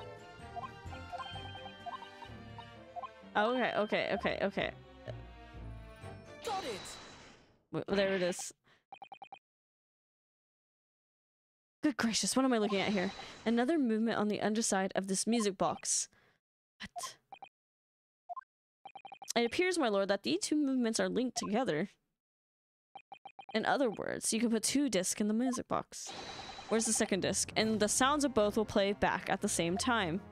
Okay. Got it. There it is. Good gracious, what am I looking at here? Another movement on the underside of this music box. What? It appears, my lord, that the two movements are linked together. In other words, you can put two discs in the music box. Where's the second disc? And the sounds of both will play back at the same time.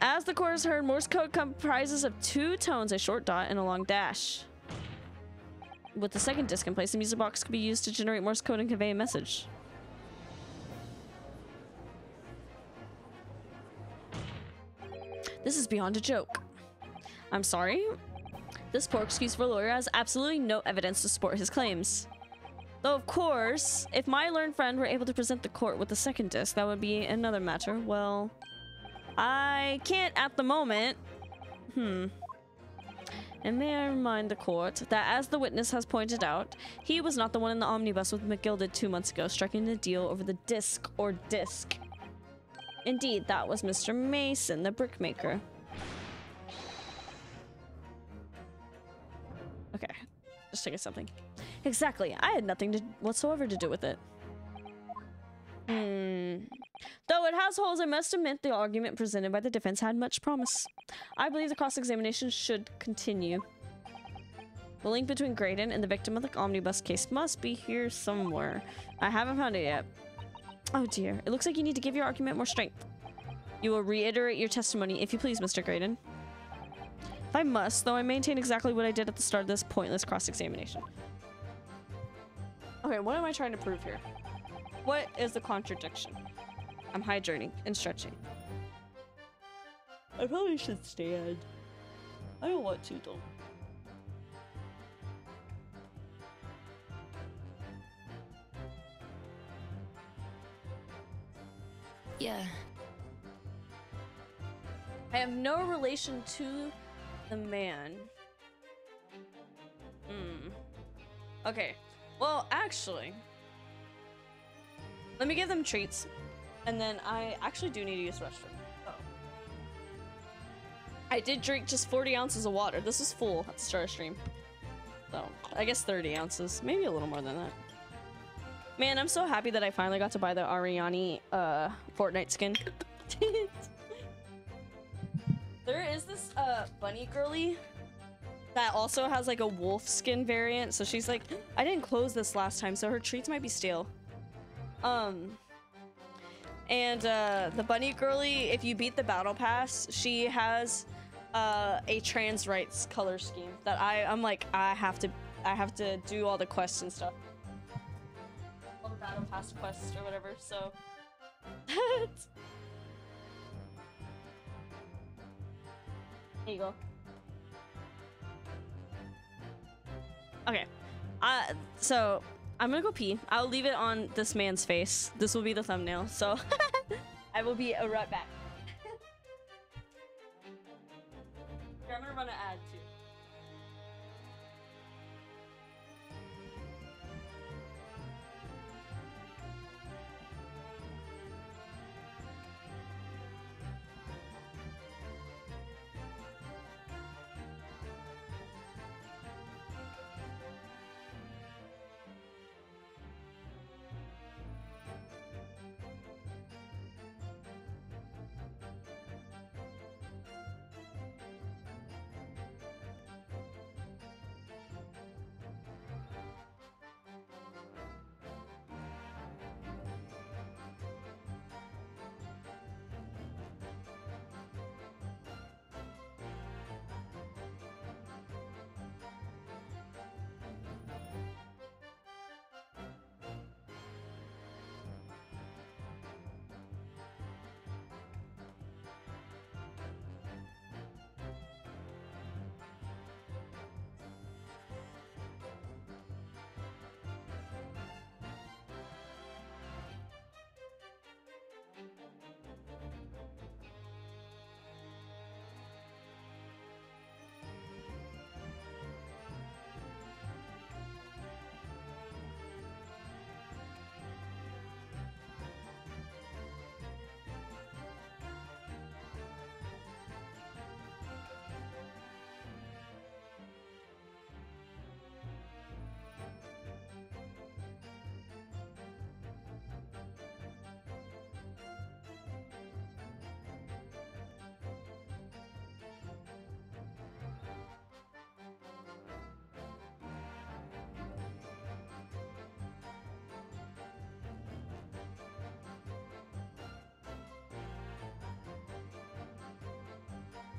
As the chorus heard, Morse code comprises of two tones, a short dot and a long dash. With the second disc in place, the music box could be used to generate Morse code and convey a message. This is beyond a joke. I'm sorry? This poor excuse for a lawyer has absolutely no evidence to support his claims. Though, of course, if my learned friend were able to present the court with the second disc, that would be another matter. Well, I can't at the moment. And may I remind the court that, as the witness has pointed out, he was not the one in the omnibus with McGilded 2 months ago, striking a deal over the disc or disc. Indeed, that was Mr. Mason, the brickmaker. just taking something. Exactly. I had nothing whatsoever to do with it. Though it has holes, I must admit the argument presented by the defense had much promise. I believe the cross-examination should continue. The link between Graydon and the victim of the omnibus case must be here somewhere. I haven't found it yet. Oh dear. It looks like you need to give your argument more strength. You will reiterate your testimony, if you please, Mr. Graydon. If I must, though I maintain exactly what I did at the start of this pointless cross-examination. Okay, what am I trying to prove here? What is the contradiction? I'm hydrating and stretching. I probably should stand. I don't want to, though. Yeah. I have no relation to the man. Okay. Well, actually, let me give them treats. And then I actually do need to use the restroom. Oh. I did drink just 40 ounces of water. This was full at the start of stream. So, I guess 30 ounces. Maybe a little more than that. Man, I'm so happy that I finally got to buy the Ariani Fortnite skin. There is this bunny girly that also has like a wolf skin variant. So she's like, I didn't close this last time, so her treats might be stale. And the bunny girly, if you beat the battle pass, she has a trans rights color scheme that I'm like, I have to do all the quests and stuff. All the battle pass quests or whatever, so there you go. Okay. So I'm gonna go pee. I'll leave it on this man's face. This will be the thumbnail, so I will be right back. Here, I'm gonna run an ad too.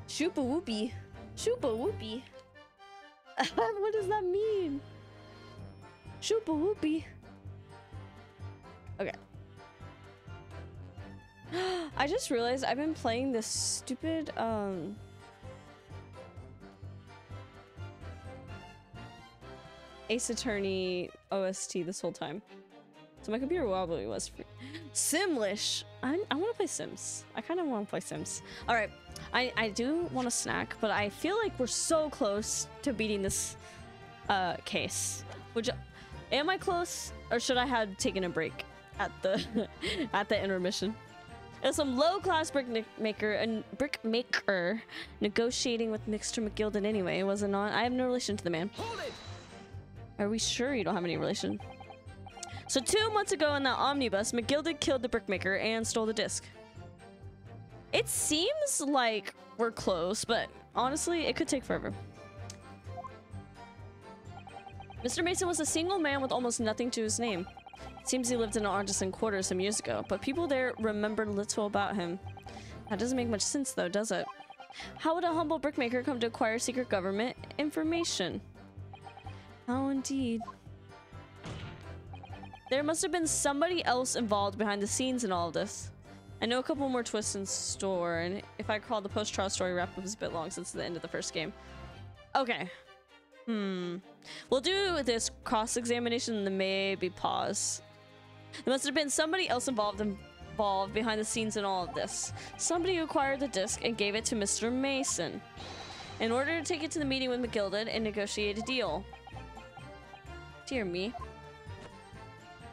Shoopa whoopie. Shoopa whoopie. What does that mean? Shoopa whoopie. Okay. I just realized I've been playing this stupid Ace Attorney OST this whole time. So my computer wobbly was free. Simlish. I want to play Sims. I kind of want to play Sims. All right. I do want a snack, but I feel like we're so close to beating this case. Am I close, or should I have taken a break at the at the intermission? There's some low-class brick maker negotiating with Mr. McGilden anyway, was it not? I have no relation to the man. Hold it! Are we sure you don't have any relation? So 2 months ago in that omnibus, McGilded killed the brickmaker and stole the disc. It seems like we're close, but honestly, it could take forever. Mr. Mason was a single man with almost nothing to his name. Seems he lived in an artisan quarter some years ago, but people there remember little about him. That doesn't make much sense though, does it? How would a humble brickmaker come to acquire secret government information? How indeed. There must have been somebody else involved behind the scenes in all of this. I know a couple more twists in store, and if I recall, the post-trial story wrap-up is a bit long since the end of the first game. Okay. We'll do this cross-examination and then maybe pause. There must have been somebody else involved behind the scenes in all of this. Somebody who acquired the disc and gave it to Mr. Mason in order to take it to the meeting with McGilded and negotiate a deal. Dear me.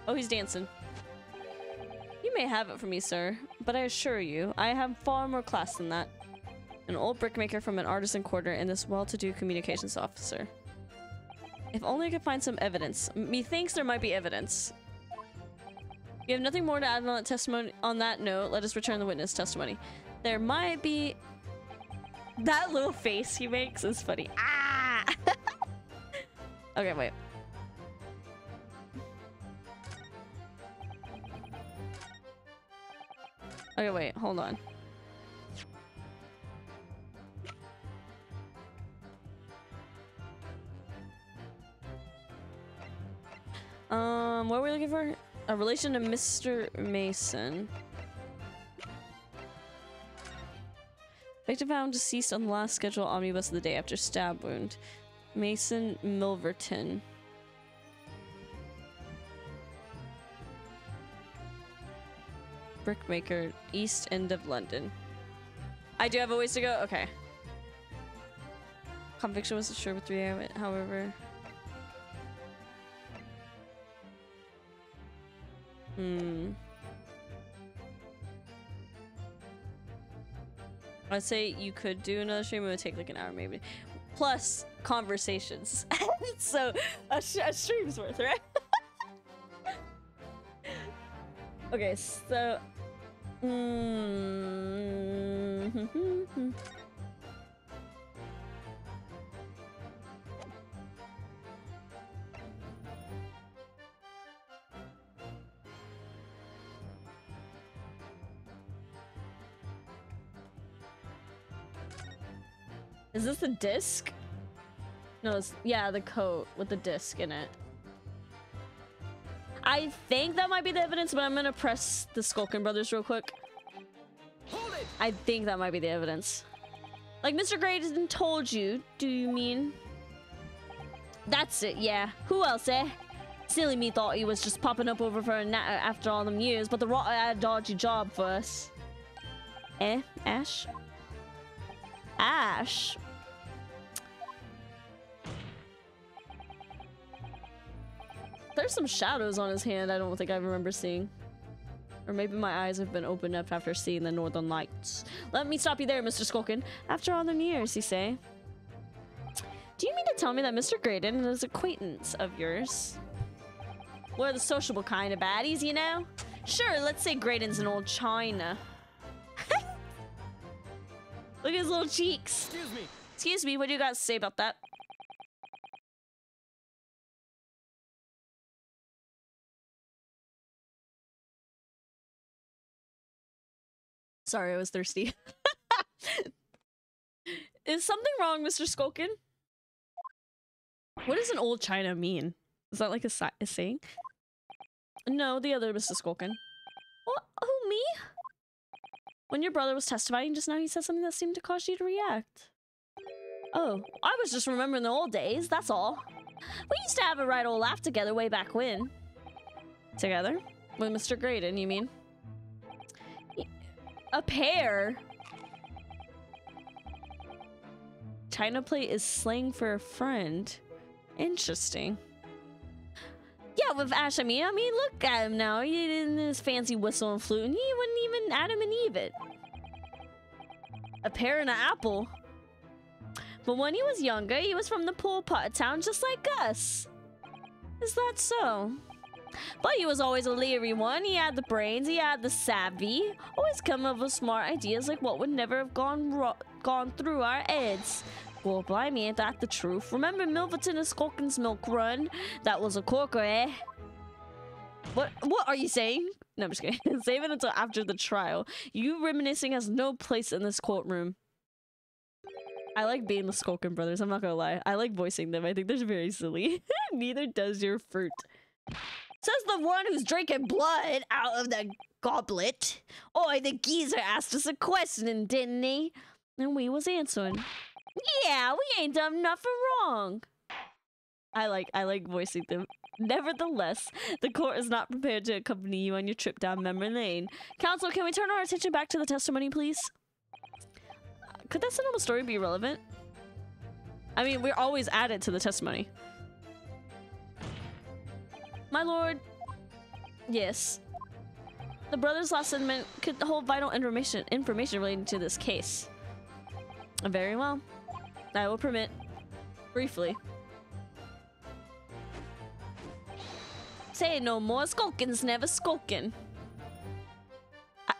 Oh, he's dancing. You may have it for me, sir, but I assure you, I have far more class than that. An old brickmaker from an artisan quarter and this well-to-do communications officer. If only I could find some evidence. Methinks there might be evidence. You have nothing more to add on that testimony. On that note, let us return the witness testimony. There might be... That little face he makes is funny. Ah! Okay, wait. Okay, wait, hold on. What are we looking for? A relation to Mr. Mason. Victim found deceased on the last scheduled omnibus of the day after stab wound. Mason Milverton. Brickmaker, East End of London. I do have a ways to go? Okay. Conviction was assured with 3 hours, however. I'd say you could do another stream. It would take like an hour maybe. Plus conversations. So a stream's worth, right? Okay, so... Is this the disc? No, it's, yeah, the coat with the disc in it. I think that might be the evidence, but I'm gonna press the Skulkin brothers real quick. Hold it! I think that might be the evidence. Like Mr. Graydon told you, do you mean? That's it, yeah. Who else, eh? Silly me thought he was just popping up over for a nap after all them years, but the rotter had a dodgy job for us. Eh, Ash? Ash? There's some shadows on his hand I don't think I remember seeing. Or maybe my eyes have been opened up after seeing the Northern Lights. Let me stop you there, Mr. Skulkin. After all them years, you say? Do you mean to tell me that Mr. Graydon is an acquaintance of yours? We're the sociable kind of baddies, you know? Sure, let's say Graydon's an old China. Look at his little cheeks. Excuse me. Excuse me, what do you got to say about that? Sorry, I was thirsty. Is something wrong, Mr. Skulkin? What does an old China mean? Is that like a saying? No, the other Mr. Skulkin. What? Who, me? When your brother was testifying just now, he said something that seemed to cause you to react. Oh, I was just remembering the old days, that's all. We used to have a right old laugh together way back when. Together? With Mr. Graydon, you mean? A pair? China plate is slang for a friend. Interesting. Yeah, with Ash, I mean, look at him now. He in his fancy whistle and flute, and he wouldn't even Adam and Eve it. A pear and an apple. But when he was younger, he was from the poor part of town just like us. Is that so? But he was always a leery one. He had the brains, he had the savvy. Always come up with smart ideas like what would never have gone through our heads. Well, blimey, ain't that the truth? Remember Milverton and Skulkin's milk run? That was a corker, eh? What are you saying? No, I'm just kidding. Save it until after the trial. You reminiscing has no place in this courtroom. I like being the Skulkin brothers, I'm not gonna lie. I like voicing them. I think they're very silly. Neither does your fruit. Says the one who's drinking blood out of the goblet. Oi, the geezer asked us a question, didn't he? And we was answering. Yeah, we ain't done nothing wrong. I like voicing them. Nevertheless, the court is not prepared to accompany you on your trip down memory lane. Counsel, can we turn our attention back to the testimony, please? Could that cinema story be relevant? I mean, we're always added to the testimony. My lord, yes. The brothers' last statement could hold vital information relating to this case. Very well. I will permit. Briefly. Say no more, Skulkin's never skulkin'.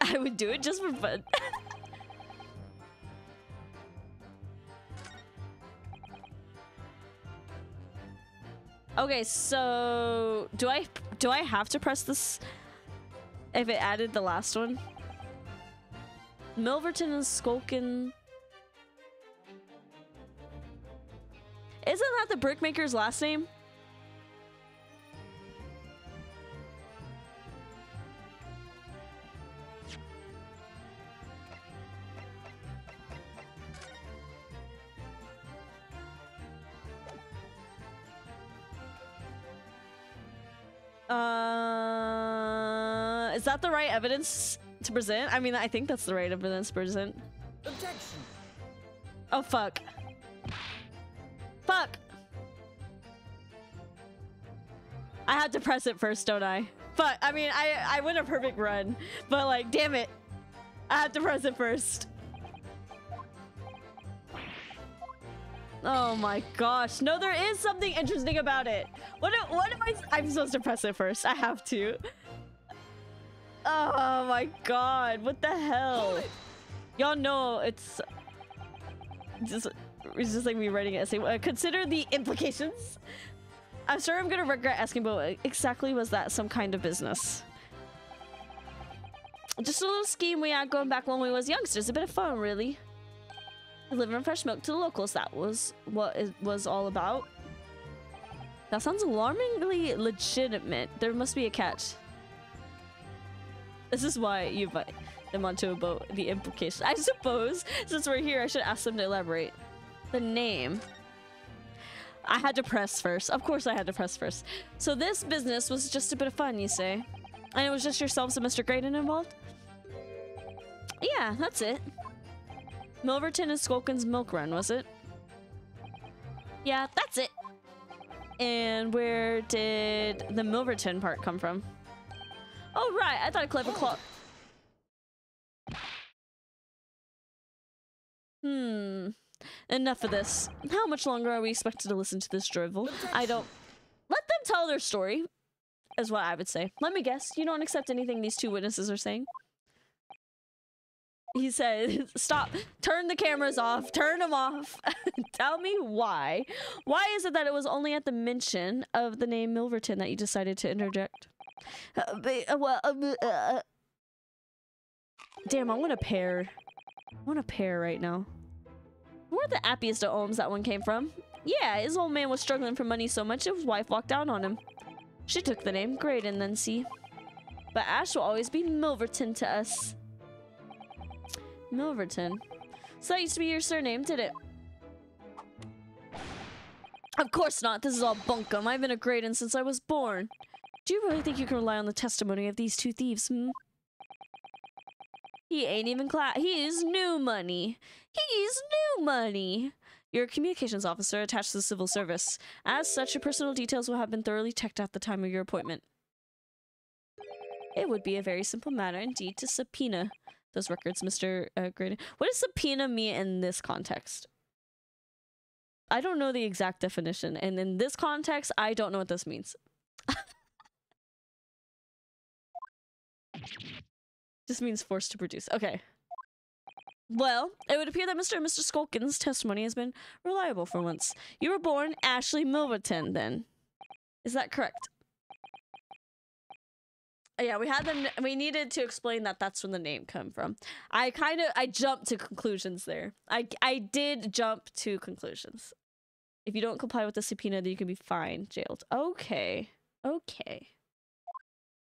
I would do it just for fun. Okay, so do I have to press this if it added the last one? Milverton and Skulkin. Isn't that the brickmaker's last name? Is that the right evidence to present? I mean, I think that's the right evidence to present. Objection. Oh, fuck. Fuck! I had to press it first, don't I? Fuck, I mean, I win a perfect run, but like, damn it. I had to press it first. Oh my gosh. No, there is something interesting about it. What am I'm supposed to press it first. I have to. Oh my god. What the hell? Y'all know it's just like me writing an essay. Consider the implications. I'm sure I'm gonna regret asking, but exactly was that some kind of business? Just a little scheme we had going back when we was youngsters. A bit of fun, really. Delivering fresh milk to the locals. That was what it was all about. That sounds alarmingly legitimate. There must be a catch. This is why you invite them onto a boat. The implication. I suppose, since we're here, I should ask them to elaborate. The name. I had to press first. Of course I had to press first. So this business was just a bit of fun, you say? And it was just yourselves and Mr. Graydon involved? Yeah, that's it. Milverton and Skulkin's milk run, was it? Yeah, that's it. And where did the Milverton part come from? Oh, right. I thought a clever claw. Enough of this. How much longer are we expected to listen to this drivel? I don't... Let them tell their story, is what I would say. Let me guess. You don't accept anything these two witnesses are saying? He said, stop. Turn the cameras off. Turn them off. Tell me why. Why is it that it was only at the mention of the name Milverton that you decided to interject? Damn, I want a pear. I want a pear right now. Where the happiest of homes that one came from? Yeah, his old man was struggling for money so much his wife walked down on him. She took the name Graydon then, see. But Ash will always be Milverton to us. Milverton. So that used to be your surname, did it? Of course not. This is all bunkum. I've been a Graydon since I was born. Do you really think you can rely on the testimony of these two thieves, He ain't even He's new money. He's new money. You're a communications officer attached to the civil service. As such, your personal details will have been thoroughly checked at the time of your appointment. It would be a very simple matter indeed to subpoena those records, Mr. Graydon. What does subpoena mean in this context? I don't know the exact definition, and in this context, I don't know what this means. Just means forced to produce. Okay. Well, it would appear that Mr. and Mr. Skulkin's testimony has been reliable for once. You were born Ashley Milverton, then. Is that correct? Yeah, we needed to explain that that's when the name come from. I jumped to conclusions there. I did jump to conclusions. If you don't comply with the subpoena, then you can be fined, jailed. Okay. Okay.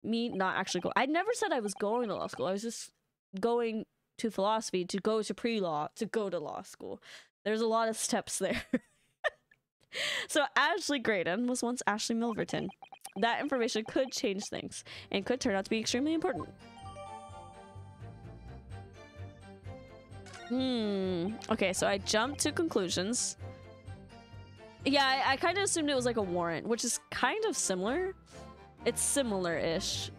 Me not actually go. I never said I was going to law school. I was just going to philosophy to go to pre-law to go to law school. There's a lot of steps there. So Ashley Graydon was once Ashley Milverton. That information could change things and could turn out to be extremely important. Okay, so I jumped to conclusions. Yeah, I kind of assumed it was like a warrant, which is kind of similar. It's similar-ish.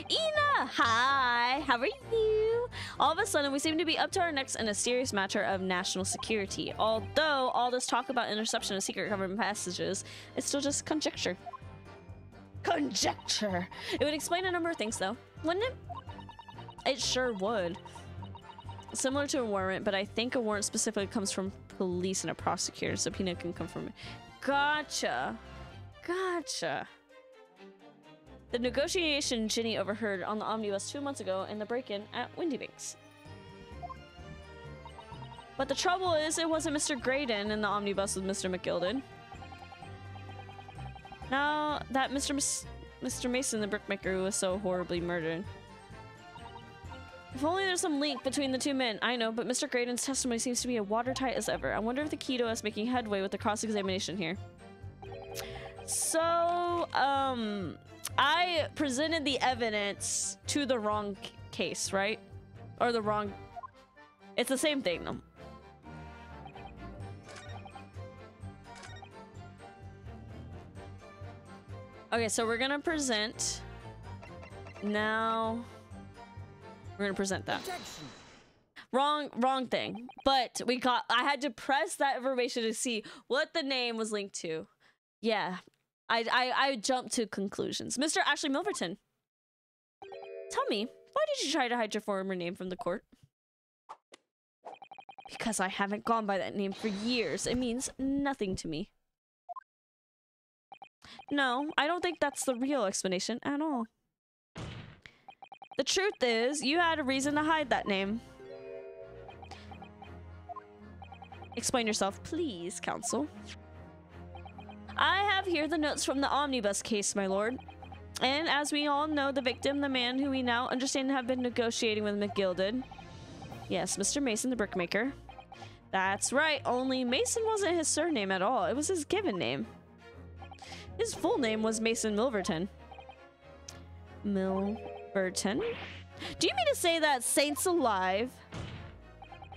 Ina! Hi! How are you? All of a sudden, we seem to be up to our necks in a serious matter of national security. Although, all this talk about interception of secret government passages is still just conjecture. Conjecture! It would explain a number of things, though, wouldn't it? It sure would. Similar to a warrant, but I think a warrant specifically comes from police and a prosecutor. Subpoena can come from... Gotcha. Gotcha. The negotiation Ginny overheard on the omnibus 2 months ago and the break-in at Windybanks. But the trouble is, it wasn't Mr. Graydon in the omnibus with Mr. McGilden. Now that Mr. Mason, the brickmaker, was so horribly murdered. If only there's some link between the two men. I know, but Mr. Graydon's testimony seems to be as watertight as ever. I wonder if the key to us making headway with the cross-examination here. So, I presented the evidence to the wrong case, right? Or the wrong... It's the same thing, though. Okay, so we're gonna present... Now... We're gonna present that. Wrong thing. But I had to press that information to see what the name was linked to. Yeah. I jumped to conclusions. Mr. Ashley Milverton. Tell me, why did you try to hide your former name from the court? Because I haven't gone by that name for years. It means nothing to me. No, I don't think that's the real explanation at all. The truth is, you had a reason to hide that name. Explain yourself, please, counsel. I have here the notes from the omnibus case, my lord. And as we all know, the victim, the man who we now understand to have been negotiating with McGilded. Yes, Mr. Mason, the brickmaker. That's right, only Mason wasn't his surname at all. It was his given name. His full name was Mason Milverton. Milverton? Do you mean to say that, saints alive,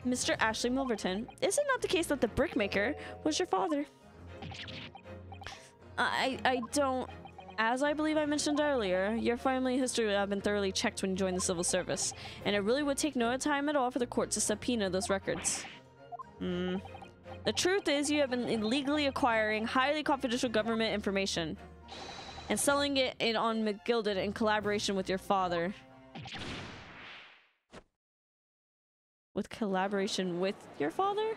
Mr. Ashley Milverton, is it not the case that the brickmaker was your father? I don't... As I believe I mentioned earlier, your family history would have been thoroughly checked when you joined the civil service, and it really would take no time at all for the court to subpoena those records. The truth is, you have been illegally acquiring highly confidential government information and selling it on McGilded in collaboration with your father. With collaboration with your father?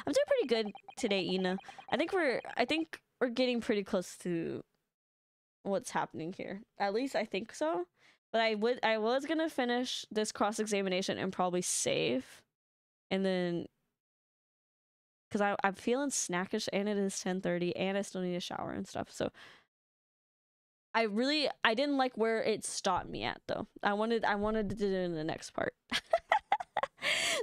I'm doing pretty good today, Ina. I think we're getting pretty close to what's happening here. At least I think so. But I was gonna finish this cross-examination and probably save. And then because I'm feeling snackish and it is 10:30 and I still need a shower and stuff. So I didn't like where it stopped me at though. I wanted to do it in the next part.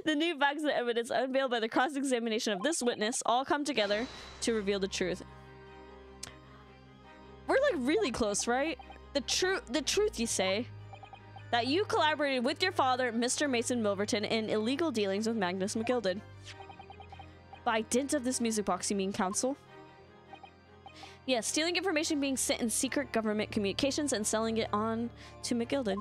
The new facts and evidence unveiled by the cross-examination of this witness all come together to reveal the truth. We're like really close, right? The truth, you say? That you collaborated with your father, Mr. Mason Milverton, in illegal dealings with Magnus McGilded. By dint of this music box, you mean, counsel? Yes, stealing information being sent in secret government communications and selling it on to McGilded.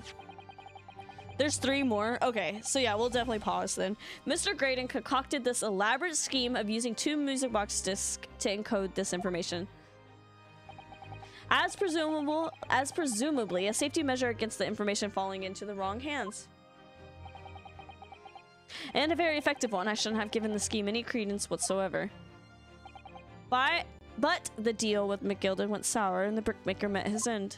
There's 3 more. Okay, so yeah, we'll definitely pause then. Mr. Graydon concocted this elaborate scheme of using 2 music box discs to encode this information. As presumably a safety measure against the information falling into the wrong hands. And a very effective one. I shouldn't have given the scheme any credence whatsoever. But the deal with McGilden went sour and the brickmaker met his end.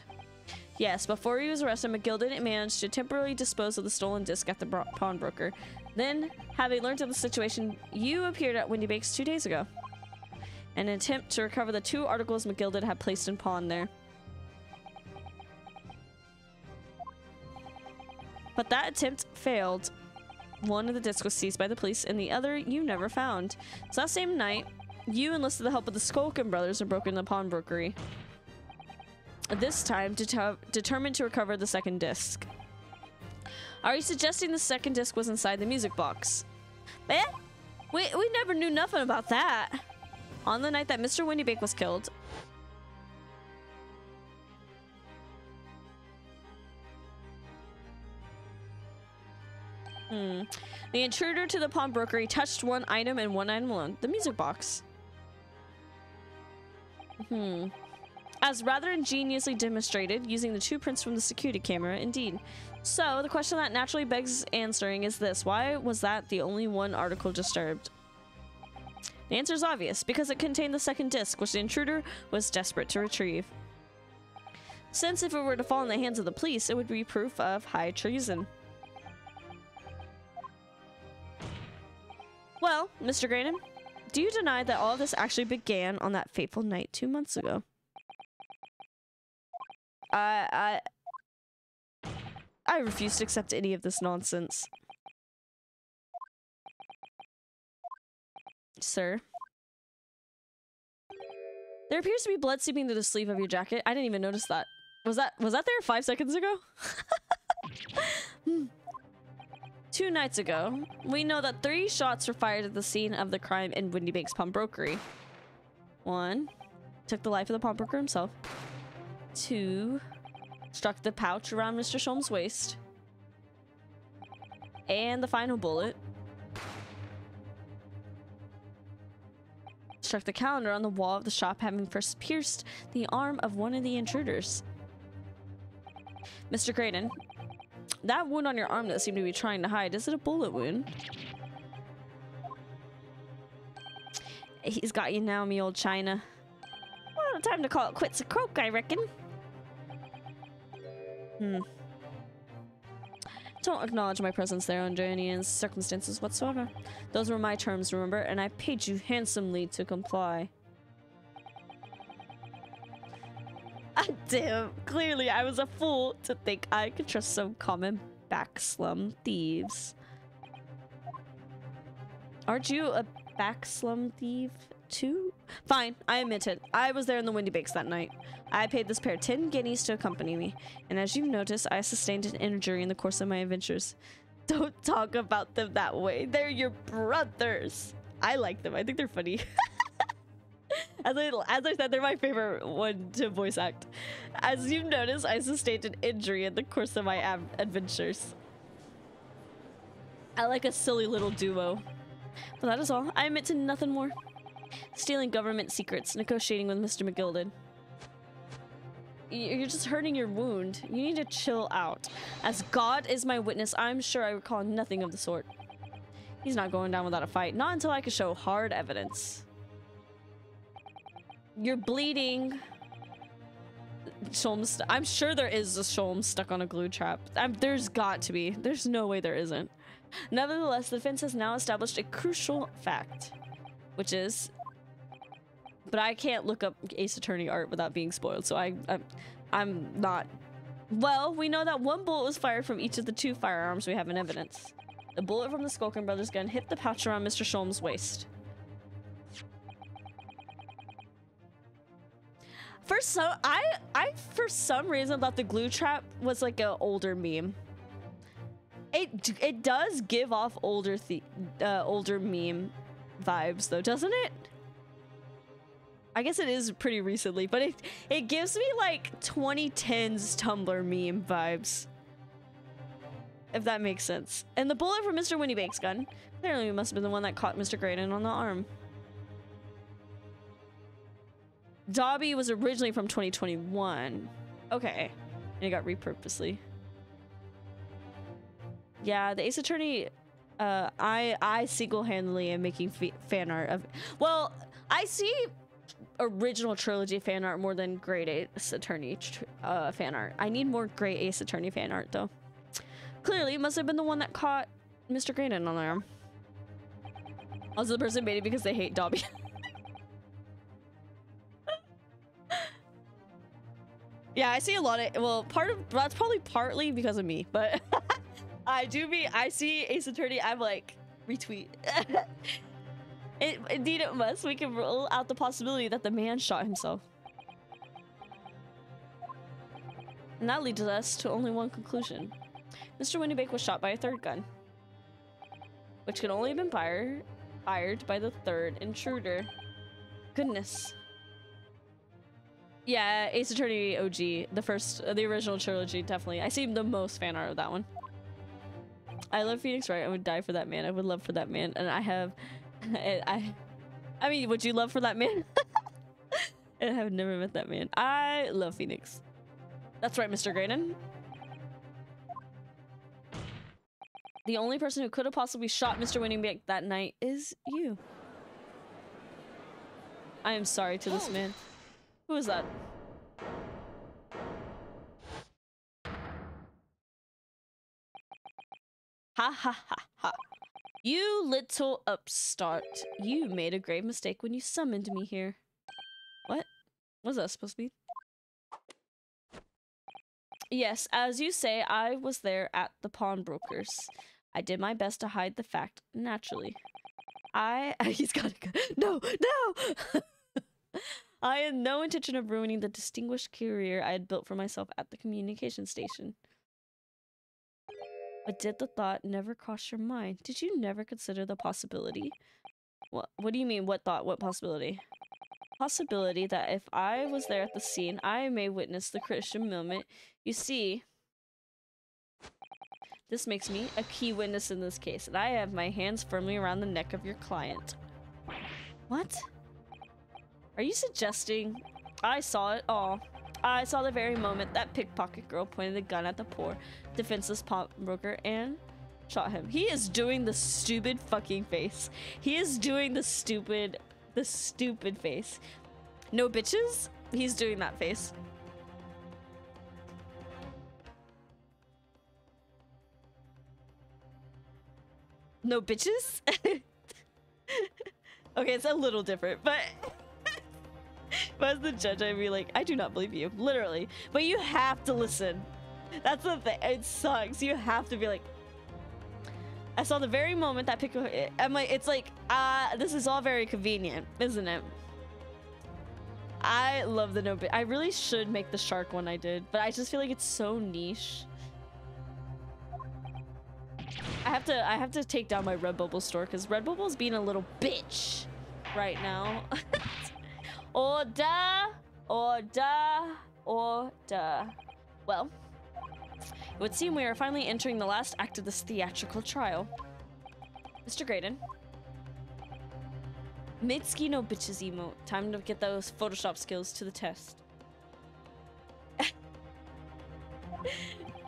Yes, before he was arrested, McGilden managed to temporarily dispose of the stolen disc at the pawnbroker. Then, having learned of the situation, you appeared at Windy Bakes 2 days ago. An attempt to recover the 2 articles McGilden had placed in pawn there. But that attempt failed. One of the discs was seized by the police, and the other you never found. So that same night, you enlisted the help of the Skolkin brothers and broke into the pawnbrokery. This time, determined to recover the second disc. Are you suggesting the second disc was inside the music box? Eh? We never knew nothing about that. On the night that Mr. Windybake was killed, the intruder to the pawnbrokery touched one item and one item alone, the music box. As rather ingeniously demonstrated using the 2 prints from the security camera, indeed. So, the question that naturally begs answering is this: why was that the only one article disturbed? The answer is obvious, because it contained the second disc, which the intruder was desperate to retrieve. Since if it were to fall in the hands of the police, it would be proof of high treason. Well, Mr. Graydon, do you deny that all of this actually began on that fateful night 2 months ago? I refuse to accept any of this nonsense. Sir. There appears to be blood seeping through the sleeve of your jacket. I didn't even notice that. Was that there 5 seconds ago? 2 nights ago, we know that 3 shots were fired at the scene of the crime in Windy Bake's pawnbrokery. 1 took the life of the pawnbroker himself. 2 struck the pouch around Mr. Sholm's waist. And the final bullet struck the calendar on the wall of the shop, having first pierced the arm of one of the intruders. Mr. Graydon, that wound on your arm that seemed to be trying to hide, is it a bullet wound? He's got you now, me old China. Well, time to call it quits a croak, I reckon. Don't acknowledge my presence there under any circumstances whatsoever. Those were my terms, remember, and I paid you handsomely to comply. Damn, clearly I was a fool to think I could trust some common backslum thieves. Aren't you a backslum thief too? Fine, I admit it. I was there in the Windy Bakes that night. I paid this pair 10 guineas to accompany me, and as you've noticed, I sustained an injury in the course of my adventures. Don't talk about them that way. They're your brothers. I like them. I think they're funny. As I said, they're my favorite one to voice act. As you've noticed, I sustained an injury in the course of my adventures. I like a silly little duo. But that is all. I admit to nothing more. Stealing government secrets, negotiating with Mr. McGilden. You're just hurting your wound. You need to chill out. As God is my witness, I'm sure I recall nothing of the sort. He's not going down without a fight. Not until I can show hard evidence. You're bleeding. Sholm, I'm sure there is a Sholm stuck on a glue trap. There's got to be. There's no way there isn't. Nevertheless, the defense has now established a crucial fact, which is, but I can't look up Ace Attorney art without being spoiled, so I'm not. Well, we know that 1 bullet was fired from each of the 2 firearms we have in evidence. The bullet from the Skolkin brothers' gun hit the pouch around Mr. Sholm's waist. I for some reason thought the glue trap was like an older meme. It does give off older meme vibes though, doesn't it? I guess it is pretty recently, but it gives me like 2010s Tumblr meme vibes. if that makes sense. And the bullet from Mr. Winniebake's gun. Clearly, it must have been the one that caught Mr. Graydon on the arm. Dobby was originally from 2021. Okay. And it got repurposely. Yeah, the Ace Attorney, I single-handedly am making fan art of... Well, I see original trilogy fan art more than Great Ace Attorney fan art. I need more Great Ace Attorney fan art, though. Clearly, it must have been the one that caught Mr. Graydon on the arm. Also, the person made it because they hate Dobby. Yeah, I see a lot of... Well, that's probably partly because of me, but... I see Ace Attorney, I'm like, retweet. Indeed it must. We can rule out the possibility that the man shot himself. And that leads us to only one conclusion. Mr. Winnebake was shot by a third gun, which could only have been fired by the third intruder. Goodness. Yeah, Ace Attorney OG, the original trilogy, definitely. I see the most fan art of that one. I love Phoenix Wright. I would die for that man. I would love for that man. And I have... I mean, would you love for that man? I have never met that man. I love Phoenix. That's right, Mr. Graydon. The only person who could have possibly shot Mr. Winnebake that night is you. I am sorry to this man. Who is that? Ha ha ha ha. You little upstart. You made a grave mistake when you summoned me here. What? What's that supposed to be? Yes, as you say, I was there at the pawnbroker's. I did my best to hide the fact, naturally. He's gotta go. No, no! I had no intention of ruining the distinguished career I had built for myself at the communication station. But did the thought never cross your mind? Did you never consider the possibility? What do you mean, what thought? What possibility? Possibility that if I was there at the scene, I may witness the Christian moment. You see, this makes me a key witness in this case, and I have my hands firmly around the neck of your client. What? Are you suggesting I saw it all? I saw the very moment that pickpocket girl pointed the gun at the poor, defenseless pawnbroker and shot him. He is doing the stupid fucking face. He is doing the stupid face. No bitches? He's doing that face. No bitches? Okay, it's a little different, but... If I was the judge, I'd be like, I do not believe you. Literally. But you have to listen. That's the thing. It sucks. You have to be like... I saw the very moment that pickle... I'm like, it's like, this is all very convenient, isn't it? I love the no bit. I really should make the shark one I did, but I just feel like it's so niche. I have to take down my Redbubble store because Redbubble's being a little bitch right now. Order! Order! Order. Well, it would seem we are finally entering the last act of this theatrical trial. Mr. Graydon. Mitsuki no bitches emote. Time to get those Photoshop skills to the test.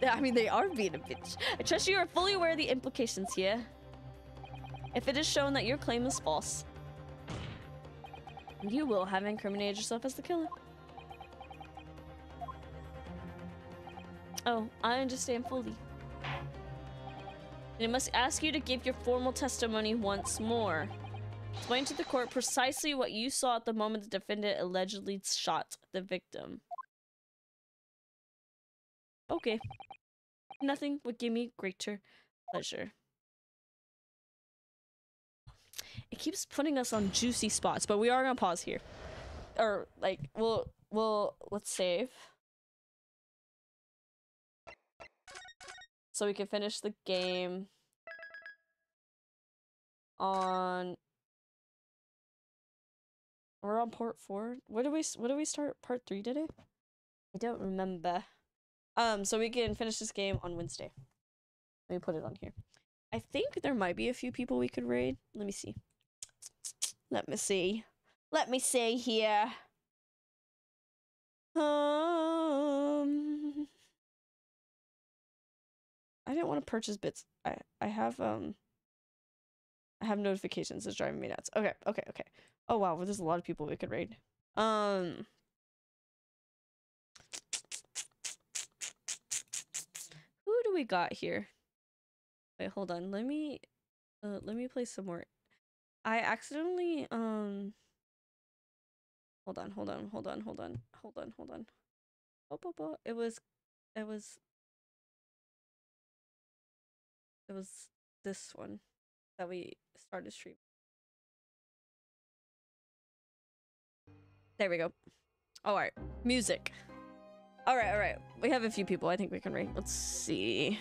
I mean, they are being a bitch. I trust you are fully aware of the implications here. If it is shown that your claim is false, you will have incriminated yourself as the killer. Oh, I understand fully. And I must ask you to give your formal testimony once more. Explain to the court precisely what you saw at the moment the defendant allegedly shot the victim. Okay. Nothing would give me greater pleasure. It keeps putting us on juicy spots, but we are gonna pause here. Or, like, let's save. So we can finish the game on... We're on part 4? What did we start part 3 today? I don't remember. So we can finish this game on Wednesday. Let me put it on here. I think there might be a few people we could raid. Let me see. Let me see. Let me see here. I didn't want to purchase bits. I have notifications that's driving me nuts. Okay. Oh wow, well, there's a lot of people we could raid. Who do we got here? Wait, hold on. Let me play some more. I accidentally hold on. Oh. It was this one that we started streaming. There we go. All right, music. All right. We have a few people. I think we can rate. Let's see.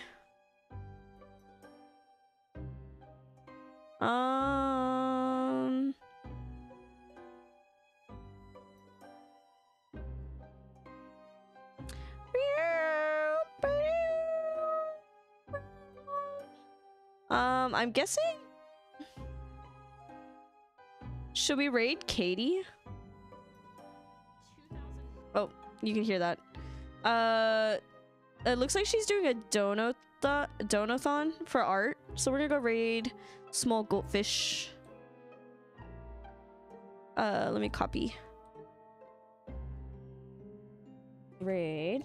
I'm guessing. Should we raid Katie? Oh, you can hear that. It looks like she's doing a donathon for art. So we're gonna go raid small goldfish. Let me copy. Raid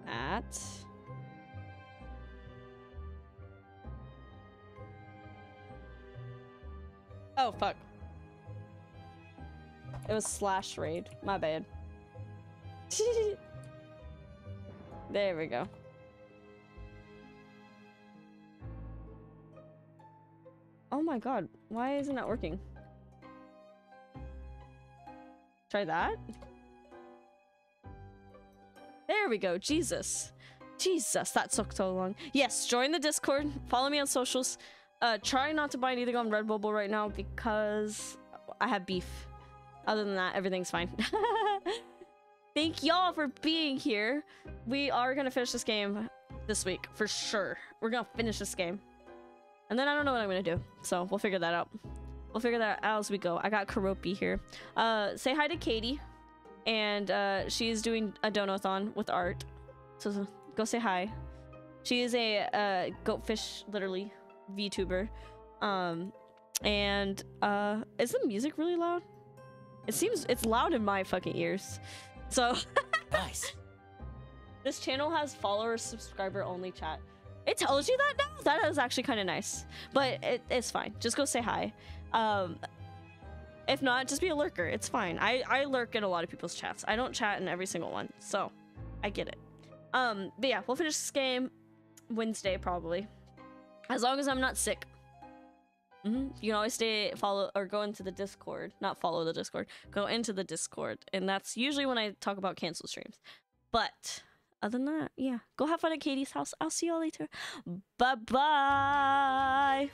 at oh fuck. It was slash raid. My bad. There we go. Oh my god, why isn't that working? Try that? There we go. Jesus, that took so long. Yes, join the Discord. Follow me on socials. Try not to buy anything on Redbubble right now because I have beef. Other than that, everything's fine. Thank y'all for being here. We are gonna finish this game this week for sure. We're gonna finish this game, and then I don't know what I'm gonna do. So we'll figure that out. We'll figure that out as we go. I got Karopi here. Say hi to Katie, and she's doing a donathon with art. So go say hi. She is a goatfish, literally VTuber. And is the music really loud? It seems it's loud in my fucking ears. So Nice. This channel has follower subscriber only chat. It tells you that now? That is actually kind of nice. But it's fine. Just go say hi. If not, just be a lurker. It's fine. I lurk in a lot of people's chats. I don't chat in every single one. So I get it. But yeah, we'll finish this game Wednesday probably. As long as I'm not sick. You can always follow or go into the Discord. Not follow the Discord. Go into the Discord. And that's usually when I talk about cancel streams. But other than that, yeah. Go have fun at Katie's house. I'll see y'all later. Bye-bye.